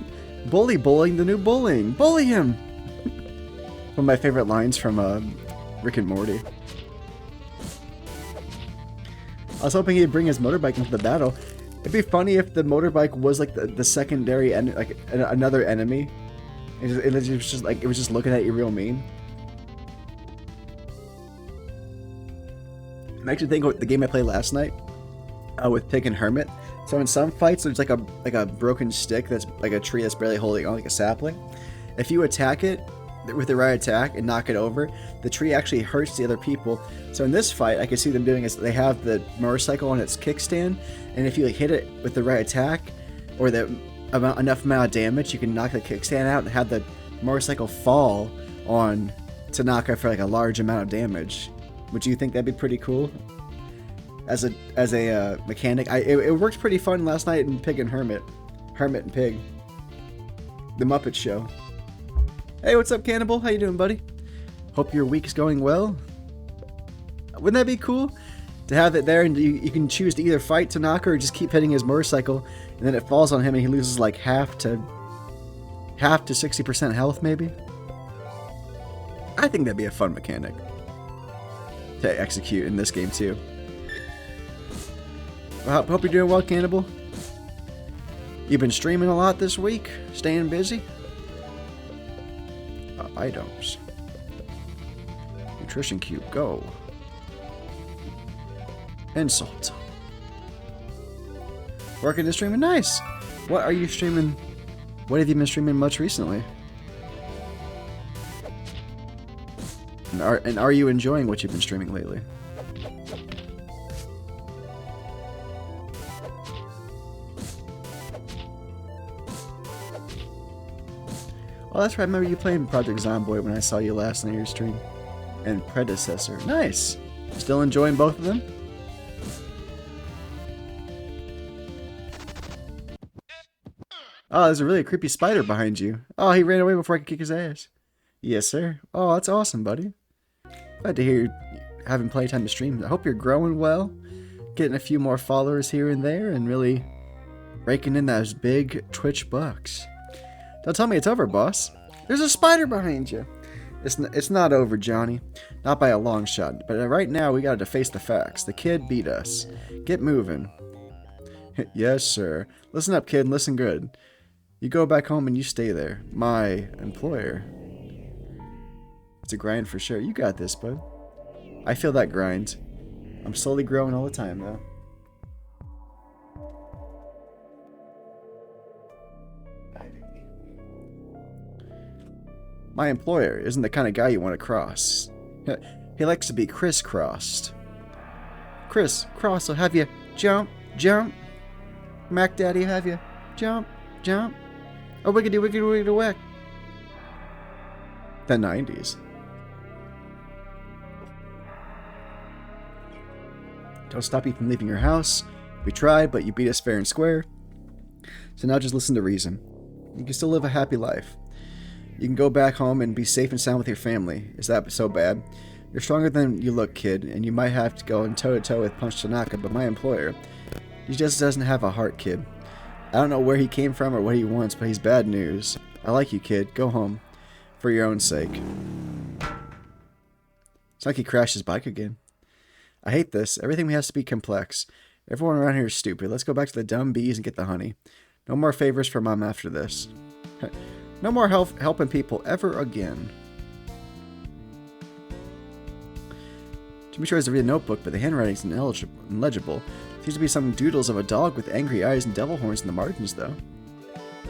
the new bullying. Bully him! One of my favorite lines from Rick and Morty. I was hoping he'd bring his motorbike into the battle. It'd be funny if the motorbike was like the secondary like another enemy. It was just looking at you real mean. It makes me think of the game I played last night with Pig and Hermit. So in some fights, there's like a broken stick that's like a tree that's barely holding on, like a sapling. If you attack it with the right attack and knock it over, the tree actually hurts the other people. So in this fight, I can see them doing is they have the motorcycle on its kickstand, and if you hit it with the right attack or enough amount of damage, you can knock the kickstand out and have the motorcycle fall on Tanaka for like a large amount of damage. Would you think that'd be pretty cool? as a mechanic. It worked pretty fun last night in Pig and Hermit and Pig, the Muppet Show. Hey, what's up, Cannibal? How you doing, buddy? Hope your week's going well. Wouldn't that be cool to have it there, and you can choose to either fight Tanaka or just keep hitting his motorcycle, and then it falls on him and he loses like half to 60% health, maybe. I think that'd be a fun mechanic to execute in this game too. Well, hope you're doing well, Cannibal. You've been streaming a lot this week, staying busy. Items. Nutrition cube, go. Insult. Working to streaming, nice. What are you streaming? What have you been streaming much recently? And are you enjoying what you've been streaming lately? Oh, that's right. I remember you playing Project Zomboid when I saw you last on your stream. And Predecessor. Nice. Still enjoying both of them? Oh, there's a really creepy spider behind you. Oh, he ran away before I could kick his ass. Yes, sir. Oh, that's awesome, buddy. Glad to hear you having playtime to stream. I hope you're growing well. Getting a few more followers here and there and really raking in those big Twitch bucks. Don't tell me it's over, boss. There's a spider behind you. It's not over, Johnny. Not by a long shot. But right now, we gotta face the facts. The kid beat us. Get moving. Yes, sir. Listen up, kid, and listen good. You go back home and you stay there. My employer. It's a grind for sure. You got this, bud. I feel that grind. I'm slowly growing all the time, though. My employer isn't the kind of guy you want to cross. He likes to be crisscrossed. Criss Cross will have you jump, jump. Mac Daddy will have you jump, jump. Oh, wiggity, wiggity, wiggity, whack. The 90s. Don't stop you from leaving your house. We tried, but you beat us fair and square. So now just listen to reason. You can still live a happy life. You can go back home and be safe and sound with your family. Is that so bad? You're stronger than you look, kid, and you might have to go in toe-to-toe with Punch Tanaka, but my employer, he just doesn't have a heart, kid. I don't know where he came from or what he wants, but he's bad news. I like you, kid. Go home. For your own sake. It's like he crashed his bike again. I hate this. Everything has to be complex. Everyone around here is stupid. Let's go back to the dumb bees and get the honey. No more favors for Mom after this. No more helping people ever again. Jimmy tries to read a notebook, but the handwriting's illegible. Seems to be some doodles of a dog with angry eyes and devil horns in the margins, though.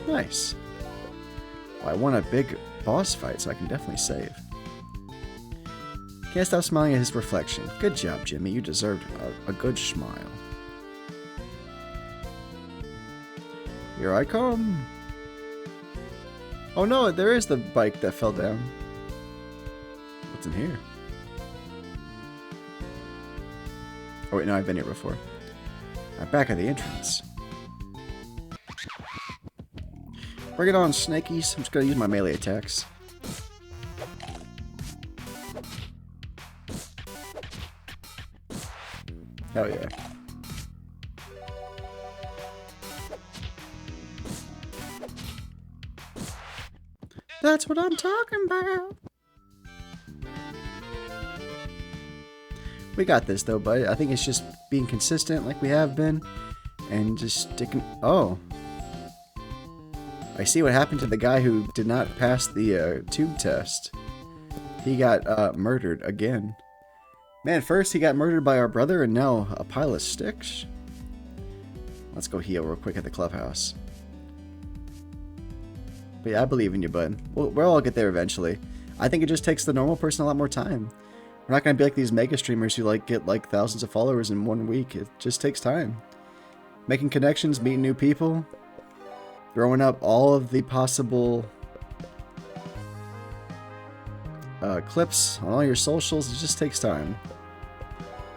Nice. Well, I won a big boss fight, so I can definitely save. Can't stop smiling at his reflection. Good job, Jimmy. You deserved a good smile. Here I come. Oh no, there is the bike that fell down. What's in here? Oh wait, no, I've been here before. I'm back at the entrance. Bring it on, snakies. I'm just gonna use my melee attacks. Hell yeah. That's what I'm talking about. We got this though, bud. I think it's just being consistent like we have been. And just sticking... Oh. I see what happened to the guy who did not pass the tube test. He got murdered again. Man, first he got murdered by our brother and now a pile of sticks. Let's go heal real quick at the clubhouse. But yeah, I believe in you, bud. We'll all get there eventually. I think it just takes the normal person a lot more time. We're not going to be like these mega streamers who get thousands of followers in 1 week. It just takes time. Making connections, meeting new people, throwing up all of the possible clips on all your socials. It just takes time.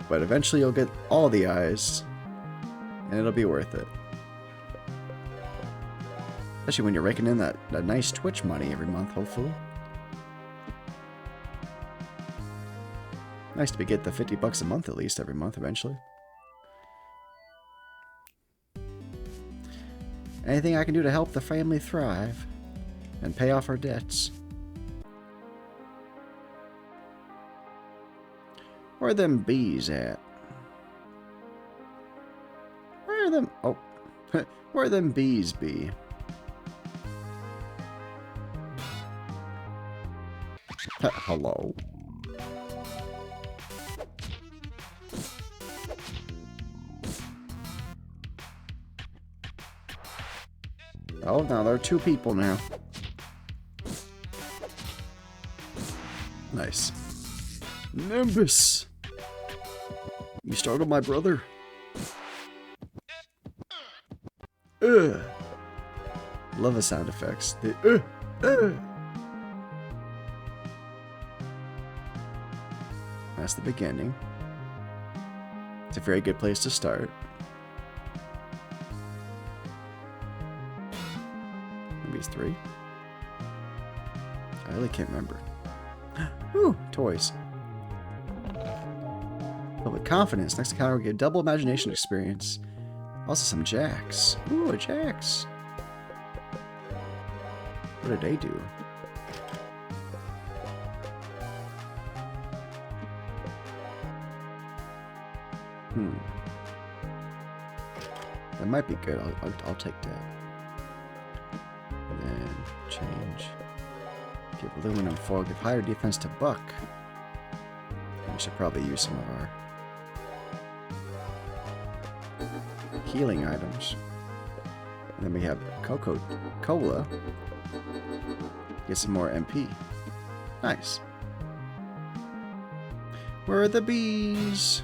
But eventually you'll get all the eyes, and it'll be worth it. Especially when you're raking in that nice Twitch money every month, hopefully. Nice to get the $50 a month at least every month eventually. Anything I can do to help the family thrive and pay off our debts. Where are them bees at? Where are them? Oh, where are them bees be? Hello. Oh, now there are 2 people now. Nice. Nimbus! You startled my brother. Ugh. Love the sound effects. That's the beginning. It's a very good place to start. Maybe it's 3. I really can't remember. Ooh, toys. But with confidence, next encounter we get a double imagination experience. Also some jacks. Ooh, a jacks. What did they do? That might be good. I'll take that. And then change. Give aluminum foil. Give higher defense to Buck. We should probably use some of our healing items. And then we have Coca-Cola. Get some more MP. Nice. Where are the bees?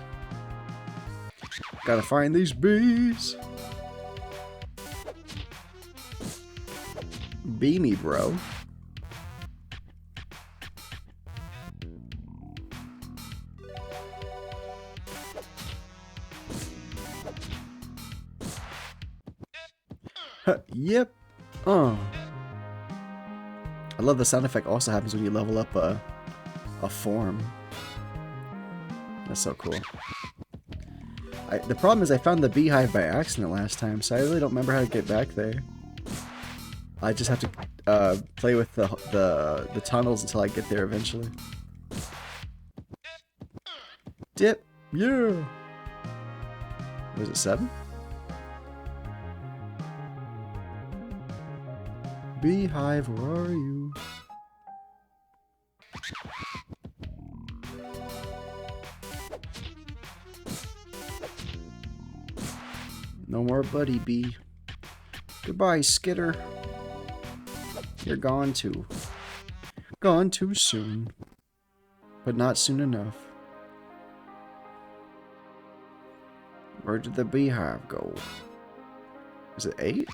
Gotta find these bees. Bee me, bro. Yep. Oh. I love the sound effect also happens when you level up a form. That's so cool. The problem is I found the beehive by accident last time, so I really don't remember how to get back there. I just have to play with the tunnels until I get there eventually. Dip! Yeah! Was it 7? Beehive, where are you? No more buddy bee. Goodbye, Skitter. You're gone too. Gone too soon. But not soon enough. Where did the beehive go? Is it 8?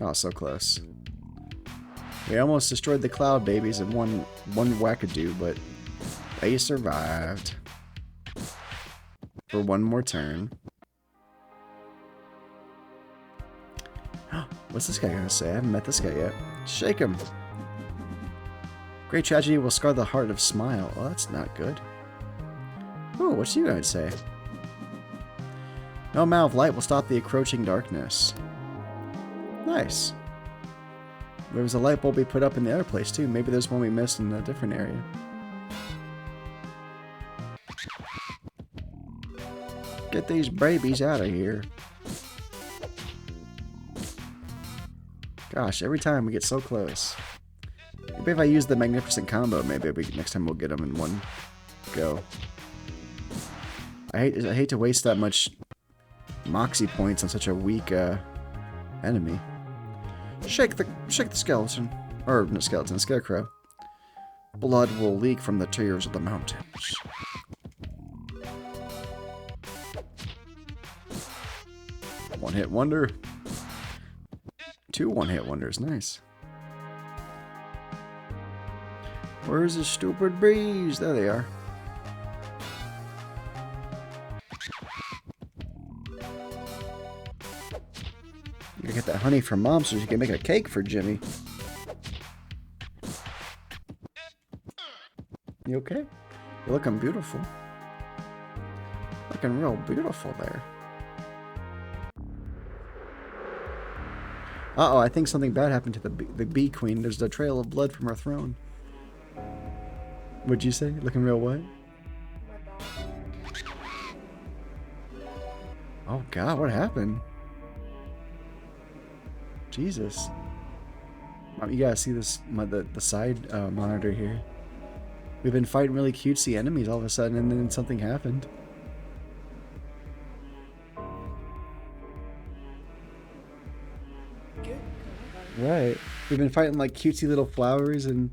Oh, so close. We almost destroyed the cloud babies in one wackadoo, but they survived. For one more turn. What's this guy gonna say? I haven't met this guy yet. Shake him! Great tragedy will scar the heart of Smile. Oh, that's not good. Ooh, what's you gonna say? No amount of light will stop the encroaching darkness. Nice. There was a light bulb we put up in the other place too. Maybe there's one we missed in a different area. Get these babies out of here. Gosh, every time we get so close. Maybe if I use the magnificent combo, maybe next time we'll get them in one go. I hate to waste that much moxie points on such a weak enemy. Shake the skeleton. Or no, skeleton, scarecrow. Blood will leak from the tears of the mountains. One hit wonder. 2 one-hit wonders. Nice. Where's the stupid bees? There they are. You gotta get that honey from Mom so she can make a cake for Jimmy. You okay? You're looking beautiful. Looking real beautiful there. Uh-oh, I think something bad happened to the bee queen. There's a trail of blood from her throne. What'd you say? Looking real what? Oh God, what happened? Jesus. You gotta see this, the side monitor here. We've been fighting really cutesy enemies all of a sudden, and then something happened. Right. We've been fighting like cutesy little flowers, and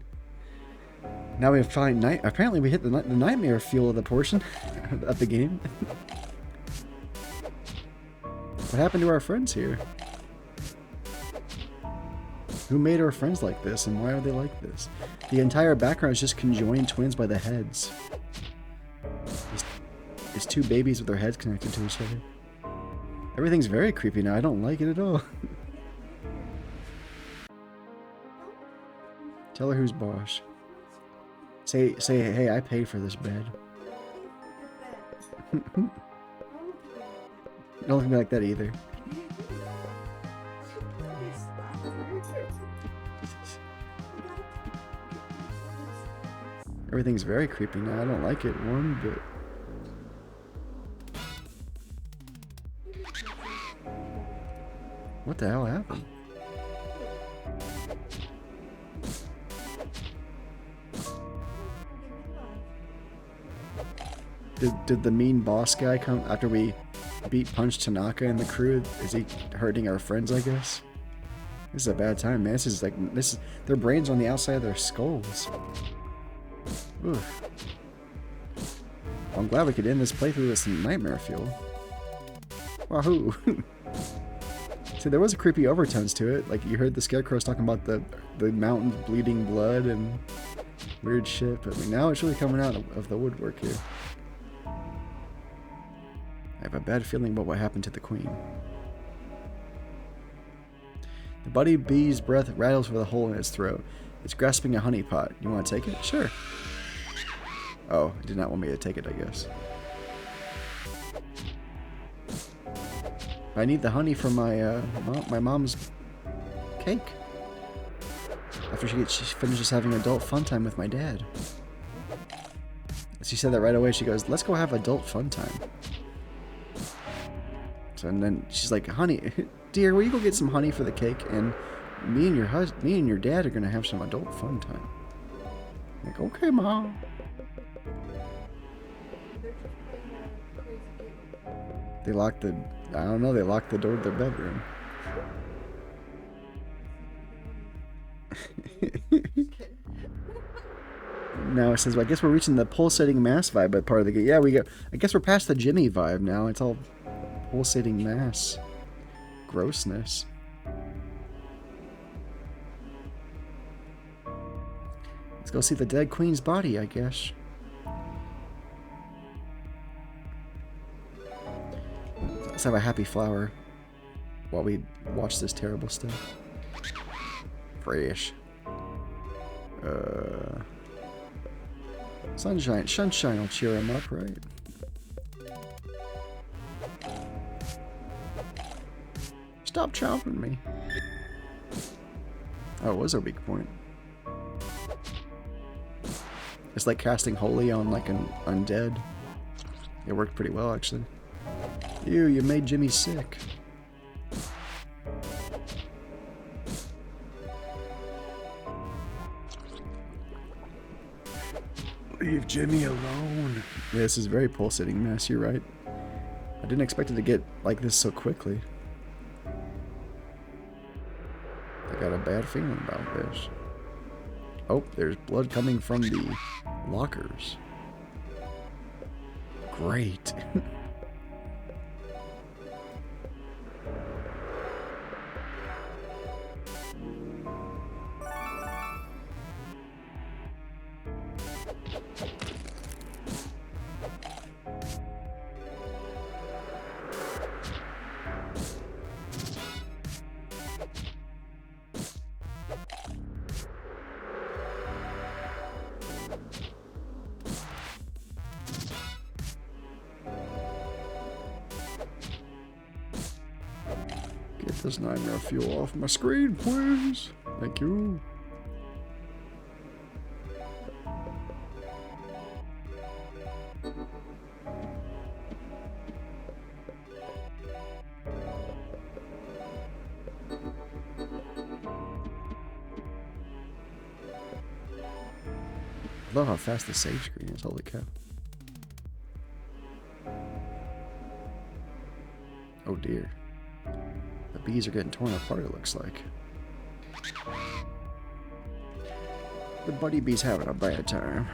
now we find night. Apparently, we hit the nightmare fuel of the portion of the game. What happened to our friends here? Who made our friends like this, and why are they like this? The entire background is just conjoined twins by the heads. It's 2 babies with their heads connected to each other. Everything's very creepy now. I don't like it at all. Tell her who's boss. Say, hey, I paid for this bed. Don't look at me like that either. Everything's very creepy now. I don't like it one bit. What the hell happened? Did the mean boss guy come after we beat Punch Tanaka and the crew? Is he hurting our friends, I guess? This is a bad time, man. This is their brains on the outside of their skulls. Oof. Well, I'm glad we could end this playthrough with some nightmare fuel. Wahoo! See, there was a creepy overtones to it. Like, you heard the scarecrows talking about the mountains bleeding blood and weird shit, but now it's really coming out of the woodwork here. I have a bad feeling about what happened to the queen. The buddy bee's breath rattles with a hole in its throat. It's grasping a honey pot. You want to take it? Sure. Oh, it did not want me to take it, I guess. I need the honey from my my mom's cake. After she finishes having adult fun time with my dad. She said that right away. She goes, "Let's go have adult fun time." So, and then she's like, "Honey, dear, will you go get some honey for the cake? And me and your dad are gonna have some adult fun time." I'm like, "Okay, Mom." They locked the, I don't know, they locked the door to their bedroom. Now it says, well, I guess we're reaching the pulsating mass vibe but part of the game. Yeah, I guess we're past the Jimmy vibe now. It's all pulsating mass. Grossness. Let's go see the dead queen's body, I guess. Let's have a happy flower while we watch this terrible stuff. Fresh. Sunshine will cheer him up, right? Stop chomping me. Oh, it was our weak point. It's like casting Holy on like an undead. It worked pretty well, actually. Ew, you made Jimmy sick. Leave Jimmy alone. Yeah, this is very pulsating mess, you're right. I didn't expect it to get like this so quickly. I got a bad feeling about this. Oh, there's blood coming from the lockers. Great. Get this nightmare fuel off my screen, please. Thank you. I love how fast the save screen is, holy cow. Oh dear. The bees are getting torn apart, it looks like. The buddy bee's having a bad time.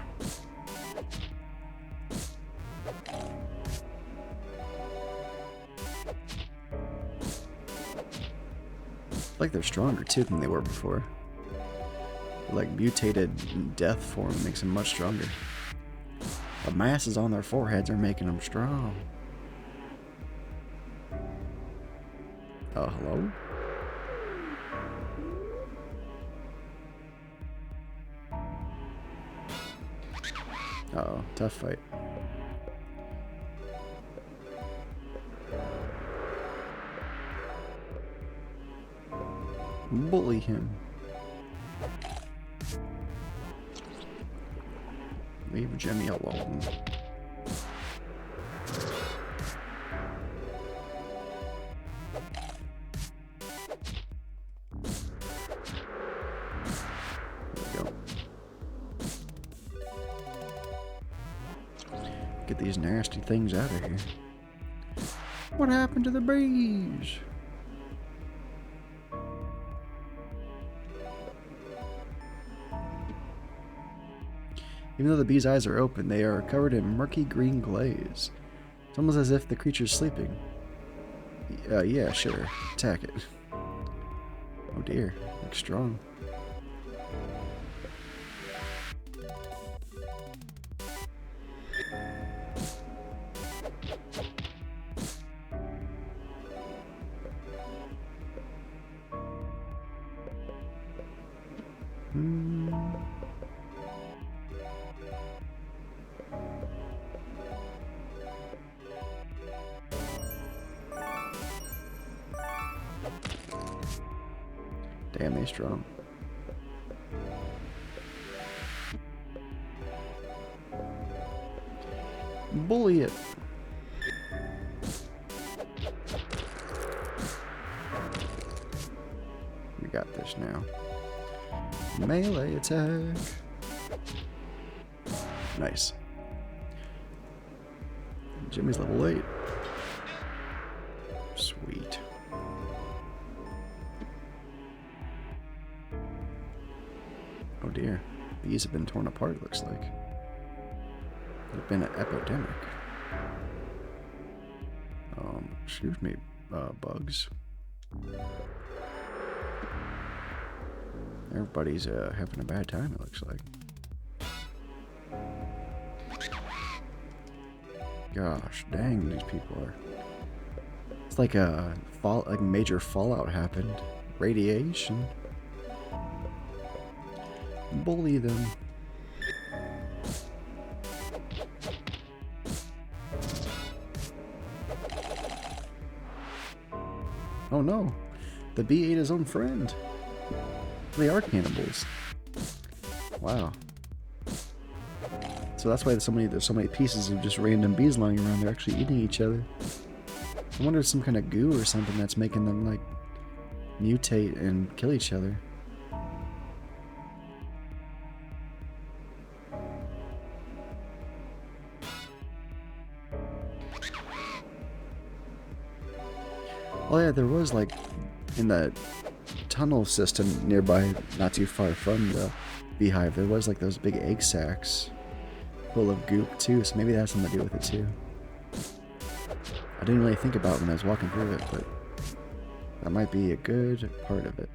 Like they're stronger too than they were before. Like mutated death form makes them much stronger. The masses on their foreheads are making them strong. Hello? Uh-oh, tough fight. Bully him. Leave Jimmy alone. There we go. Get these nasty things out of here. What happened to the bees? Even though the bee's eyes are open, they are covered in murky green glaze. It's almost as if the creature's sleeping. Yeah, sure. Attack it. Oh dear, looks strong. Damn, they strong. Bully it. We got this now. Melee attack. Nice. Jimmy's level 8. Sweet. Oh dear. Bees have been torn apart, it looks like. There's been an epidemic. Excuse me, bugs. Everybody's having a bad time, it looks like. Gosh, dang, these people are. It's like a major fallout happened. Radiation. Bully them. Oh no, the bee ate his own friend. They are cannibals. Wow. So that's why there's so many pieces of just random bees lying around. They're actually eating each other. I wonder if it's some kind of goo or something that's making them like mutate and kill each other. Oh yeah, there was like in the tunnel system nearby, not too far from the beehive, there was like those big egg sacs full of goop too, so maybe that has something to do with it too. I didn't really think about it when I was walking through it, but that might be a good part of it.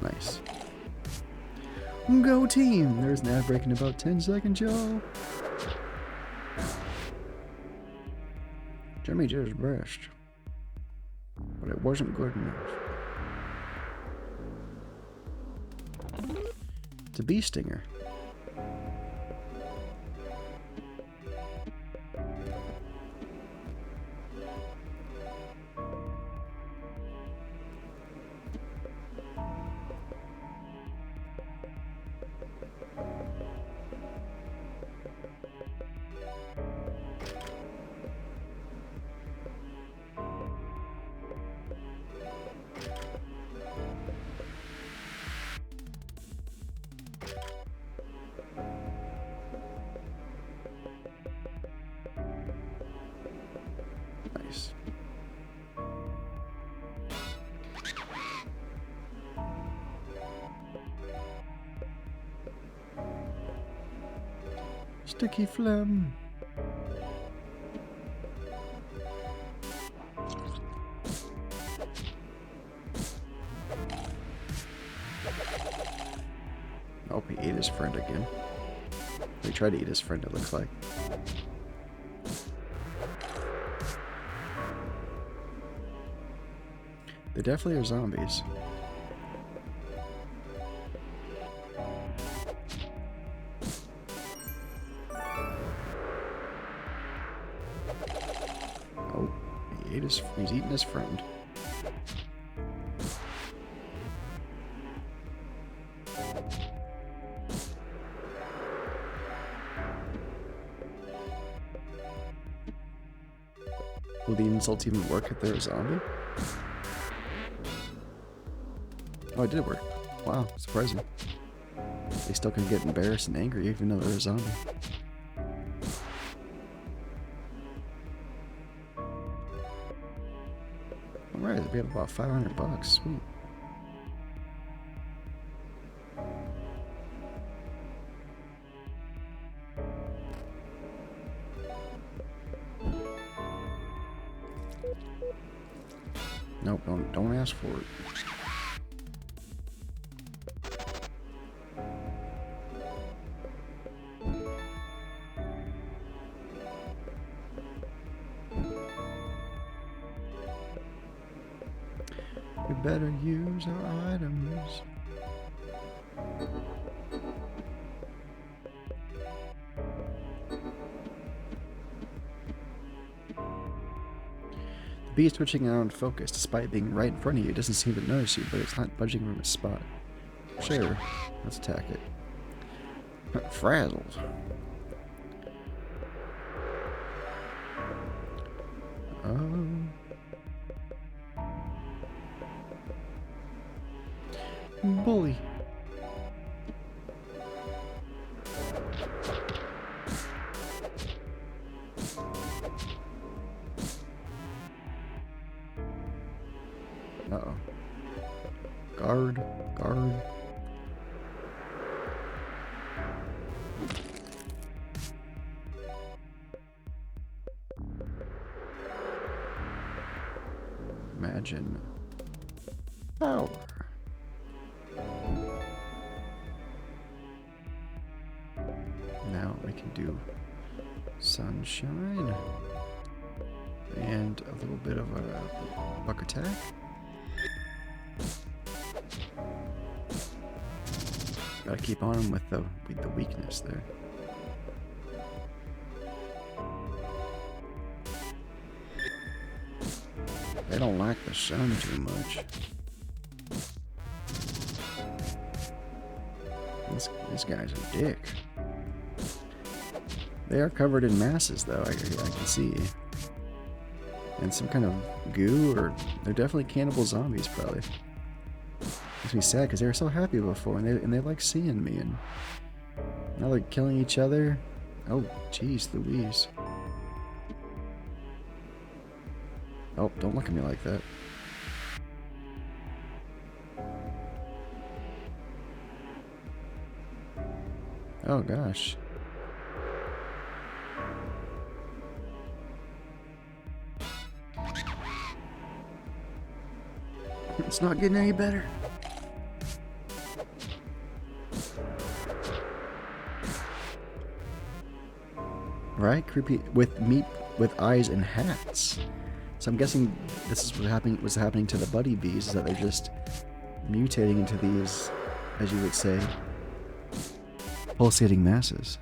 Nice. Go team! There's an ad break in about 10 seconds, y'all. Jimmy did his best, but it wasn't good enough. It's a bee stinger. Nice. Sticky phlegm. Oh, he ate his friend again. He tried to eat his friend, it looks like. They definitely are zombies. Oh, he's eating his friend. Will the insults even work if they're a zombie? Oh, it did work. Wow, surprising. They still can get embarrassed and angry even though they're a zombie. Alright, we have about $500. Sweet. Nope, don't ask for it. We better use our items. The bee is twitching out of focus. Despite being right in front of you, it doesn't seem to notice you, but it's not budging from its spot. Sure, let's attack it. Frazzled. Bully. Uh-oh. Guard. Imagine power. Now we can do sunshine and a little bit of a buck attack. Gotta keep on him with the weakness there. They don't like the sun too much. This guy's a dick. They are covered in masses, though, I can see. And some kind of goo, or they're definitely cannibal zombies, probably. Makes me sad, because they were so happy before, and they like seeing me, and now they're killing each other. Oh, jeez Louise. Oh, don't look at me like that. Oh, gosh. It's not getting any better. Right? Creepy with meat with eyes and hats. So I'm guessing this is what's happening to the buddy bees, is that they're just mutating into these, as you would say, pulsating masses.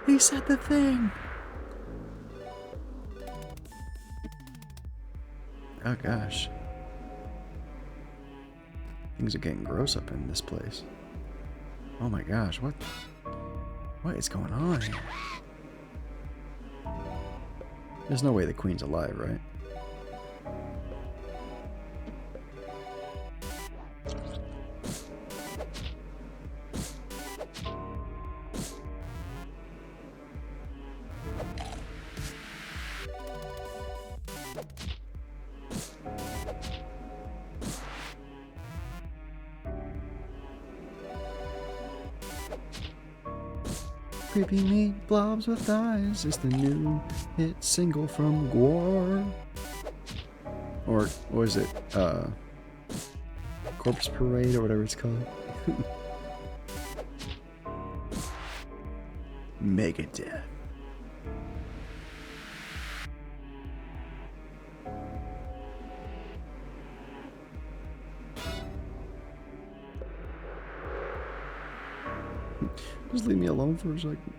He said the thing! Oh gosh. Things are getting gross up in this place. Oh my gosh, what is going on here? There's no way the queen's alive, right? Creepy meat blobs with eyes is the new hit single from Gwar. Or was it Corpse Parade or whatever it's called? Megadeth. Just leave me alone for a second.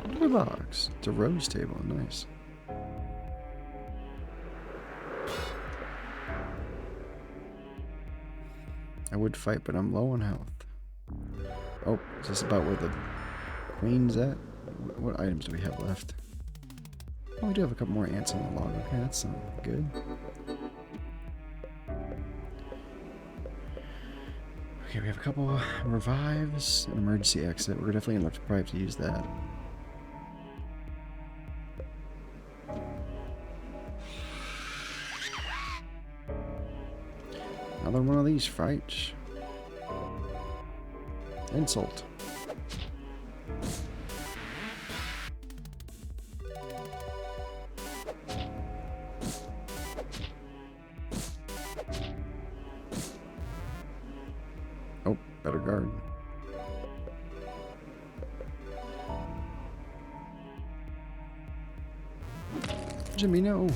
What a box. It's a rose table. Nice. I would fight, but I'm low on health. Oh, is this about where the queen's at? What items do we have left? Oh, we do have a couple more ants on the log. Okay, that's good. Okay, we have a couple revives, an emergency exit. We're definitely going to probably have to use that. Another one of these fights. Insult. Oh, better guard. Jimmy, no.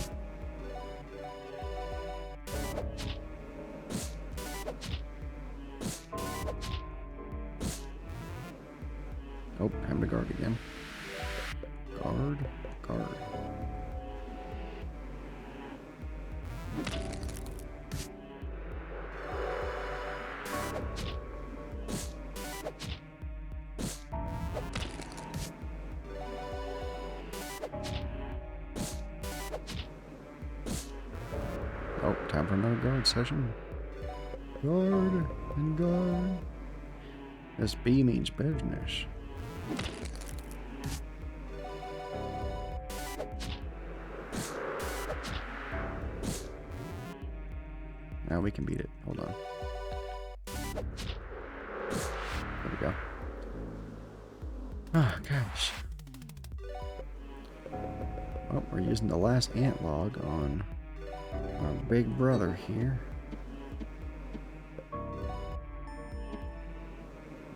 Oh, having to guard again. Guard. Oh, time for another guard session. Guard and guard. This B means business. Now we can beat it. Hold on. There we go. Oh, gosh. Oh, we're using the last ant log on our big brother here.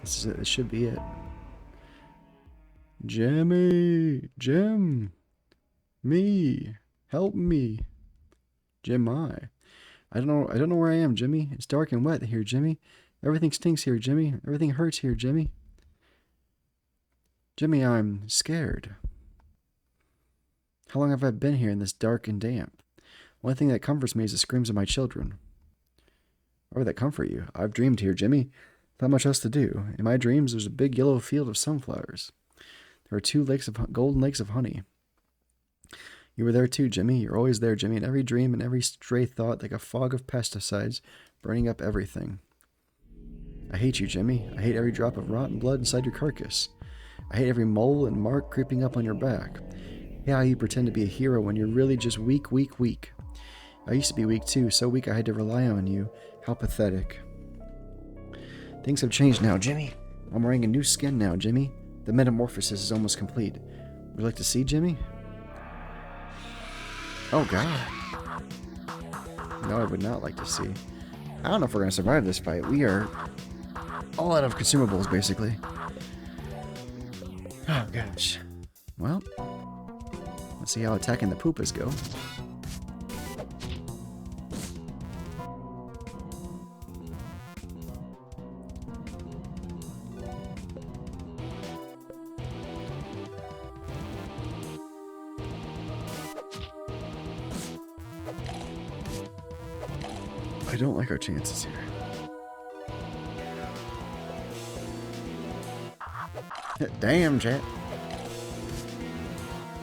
This is it. This should be it. Jimmy! Jim! Me! Help me! Jim, I don't know where I am, Jimmy. It's dark and wet here, Jimmy. Everything stinks here, Jimmy. Everything hurts here, Jimmy. Jimmy, I'm scared. How long have I been here in this dark and damp? One thing that comforts me is the screams of my children. Why would that comfort you? I've dreamed here, Jimmy. Not much else to do. In my dreams, there's a big yellow field of sunflowers. There are 2 golden lakes of honey. You were there too, Jimmy. You're always there, Jimmy, in every dream and every stray thought, like a fog of pesticides, burning up everything. I hate you, Jimmy. I hate every drop of rotten blood inside your carcass. I hate every mole and mark creeping up on your back. Yeah, how you pretend to be a hero when you're really just weak, weak, weak. I used to be weak too, so weak I had to rely on you. How pathetic. Things have changed now, Jimmy. I'm wearing a new skin now, Jimmy. The metamorphosis is almost complete. Would you like to see, Jimmy? Oh, God. No, I would not like to see. I don't know if we're going to survive this fight. We are all out of consumables, basically. Oh, gosh. Well, let's see how attacking the poopas go. I don't like our chances here. Damn, chat.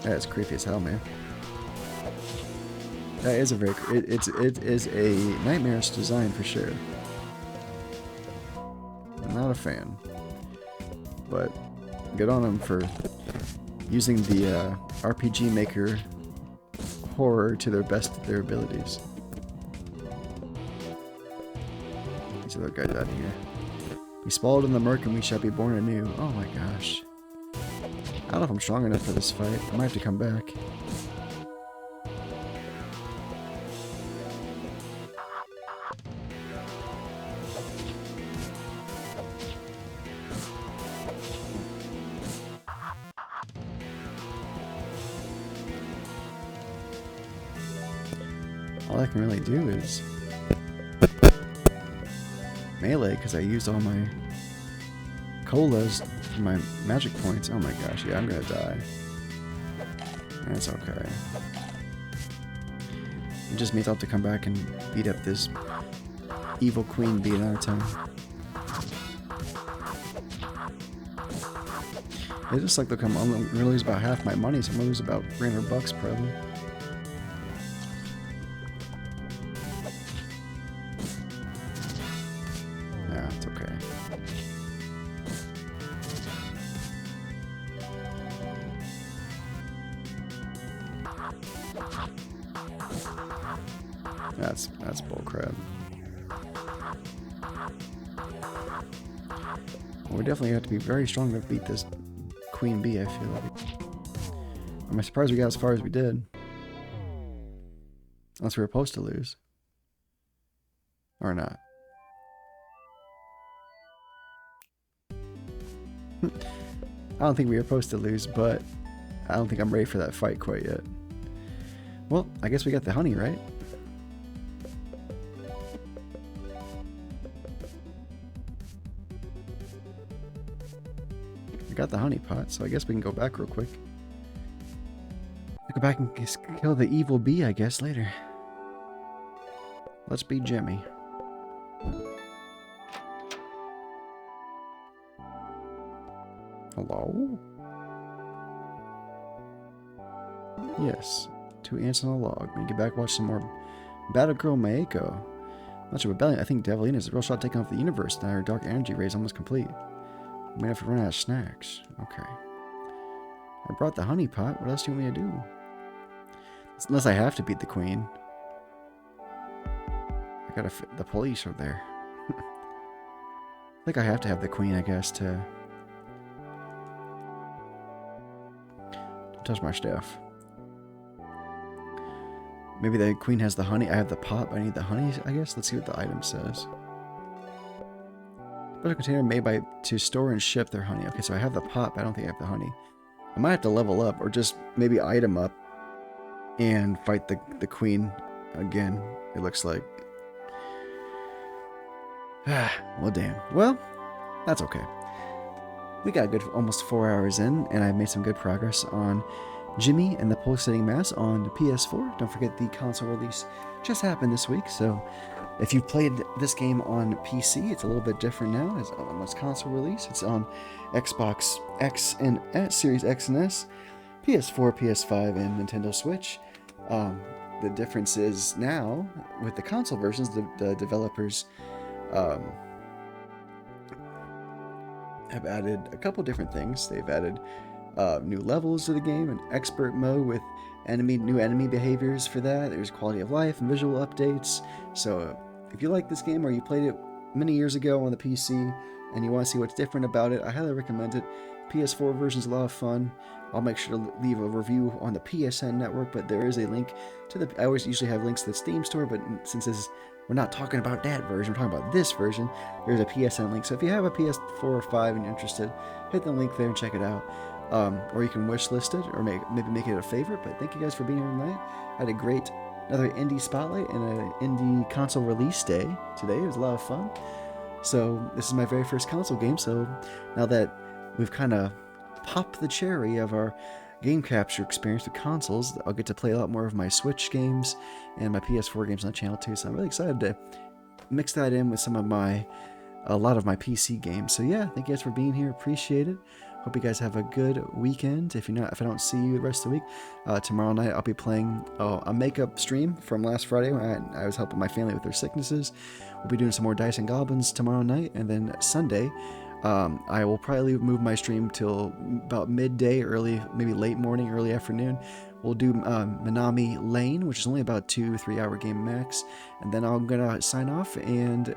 That's creepy as hell, man. That is a very... It is a nightmarish design for sure. I'm not a fan. But good on them for using the RPG Maker horror to their best of their abilities. These other guys out of here. We swallowed in the murk and we shall be born anew. Oh my gosh. I don't know if I'm strong enough for this fight. I might have to come back. All I can really do is melee because I used all my colas for my magic points. Oh my gosh, yeah, I'm gonna die. That's okay. It just means I'll have to come back and beat up this evil queen bee another time. It just like, look, I'm gonna lose about half my money, so I'm gonna lose about 300 bucks probably. Yeah, it's okay. That's bullcrap. Well, we definitely have to be very strong to beat this queen bee, I feel like. I'm surprised we got as far as we did. Unless we were supposed to lose. Or not. I don't think we were supposed to lose, but I don't think I'm ready for that fight quite yet. Well, I guess we got the honey, right? We got the honey pot, so I guess we can go back real quick. Go back and kill the evil bee, I guess, later. Let's be Jimmy. Hello? Yes. 2 ants on a log. When you get back, watch some more Battlegirl Maeko. Much of rebellion. I think Devilina is a real shot taking off the universe. Now her dark energy ray is almost complete. We may have to run out of snacks. Okay. I brought the honey pot. What else do you want me to do? Unless I have to beat the queen. I gotta the police are there. I think I have to have the queen, I guess, to touch my stuff. Maybe the queen has the honey. I have the pot, but I need the honey, I guess. Let's see what the item says. Special container made to store and ship their honey. Okay, so I have the pot, but I don't think I have the honey. I might have to level up, or just maybe item up and fight the queen again, it looks like. Well, damn. Well, that's okay. We got a good almost 4 hours in, and I've made some good progress on Jimmy and the Pulsating Mass on the PS4. Don't forget the console release just happened this week, so if you played this game on PC, it's a little bit different now. It's on its console release. It's on Xbox X and S, Series X and S, PS4, PS5, and Nintendo Switch. The difference is now, with the console versions, the developers have added a couple different things. They've added new levels to the game, an expert mode with new enemy behaviors for that. There's quality of life and visual updates. So if you like this game or you played it many years ago on the PC, and you want to see what's different about it, I highly recommend it. PS4 version is a lot of fun. I'll make sure to leave a review on the PSN network, but there is a link to the. I always usually have links to the Steam store, but since we're not talking about that version, we're talking about this version, there's a PSN link. So if you have a PS4 or 5 and you're interested, hit the link there and check it out. Or you can wish list it, or maybe make it a favorite. But thank you guys for being here tonight. I had a great another indie spotlight and an indie console release day today. It was a lot of fun. So this is my very first console game. So now that we've kind of popped the cherry of our game capture experience with consoles, I'll get to play a lot more of my Switch games and my PS4 games on the channel too. So I'm really excited to mix that in with a lot of my PC games. So yeah, thank you guys for being here. Appreciate it. Hope you guys have a good weekend. If I don't see you the rest of the week, tomorrow night I'll be playing a makeup stream from last Friday when I was helping my family with their sicknesses. We'll be doing some more Dice and Goblins tomorrow night, and then Sunday I will probably move my stream till about midday, maybe late morning, early afternoon. We'll do Minami Lane, which is only about 2-3 hour game max, and then I'm gonna sign off and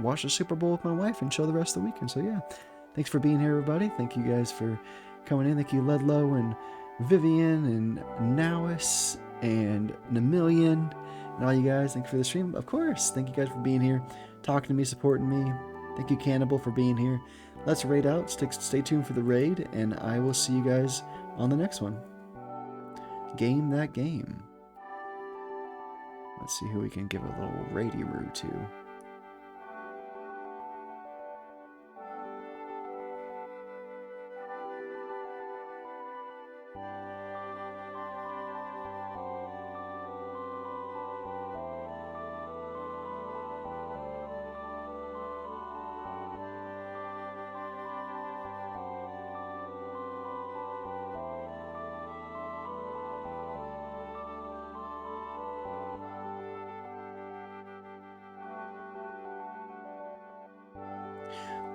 watch the Super Bowl with my wife and chill the rest of the weekend. So yeah, thanks for being here, everybody. Thank you guys for coming in. Thank you, Ledlow and Vivian and Nowis and Namillion and all you guys. Thank you for the stream. Of course, thank you guys for being here, talking to me, supporting me. Thank you, Cannibal, for being here. Let's raid out. Stay tuned for the raid, and I will see you guys on the next one. Game that game. Let's see who we can give a little raidy-roo to.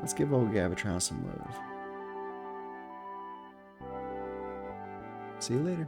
Let's give old Gavatron some love. See you later.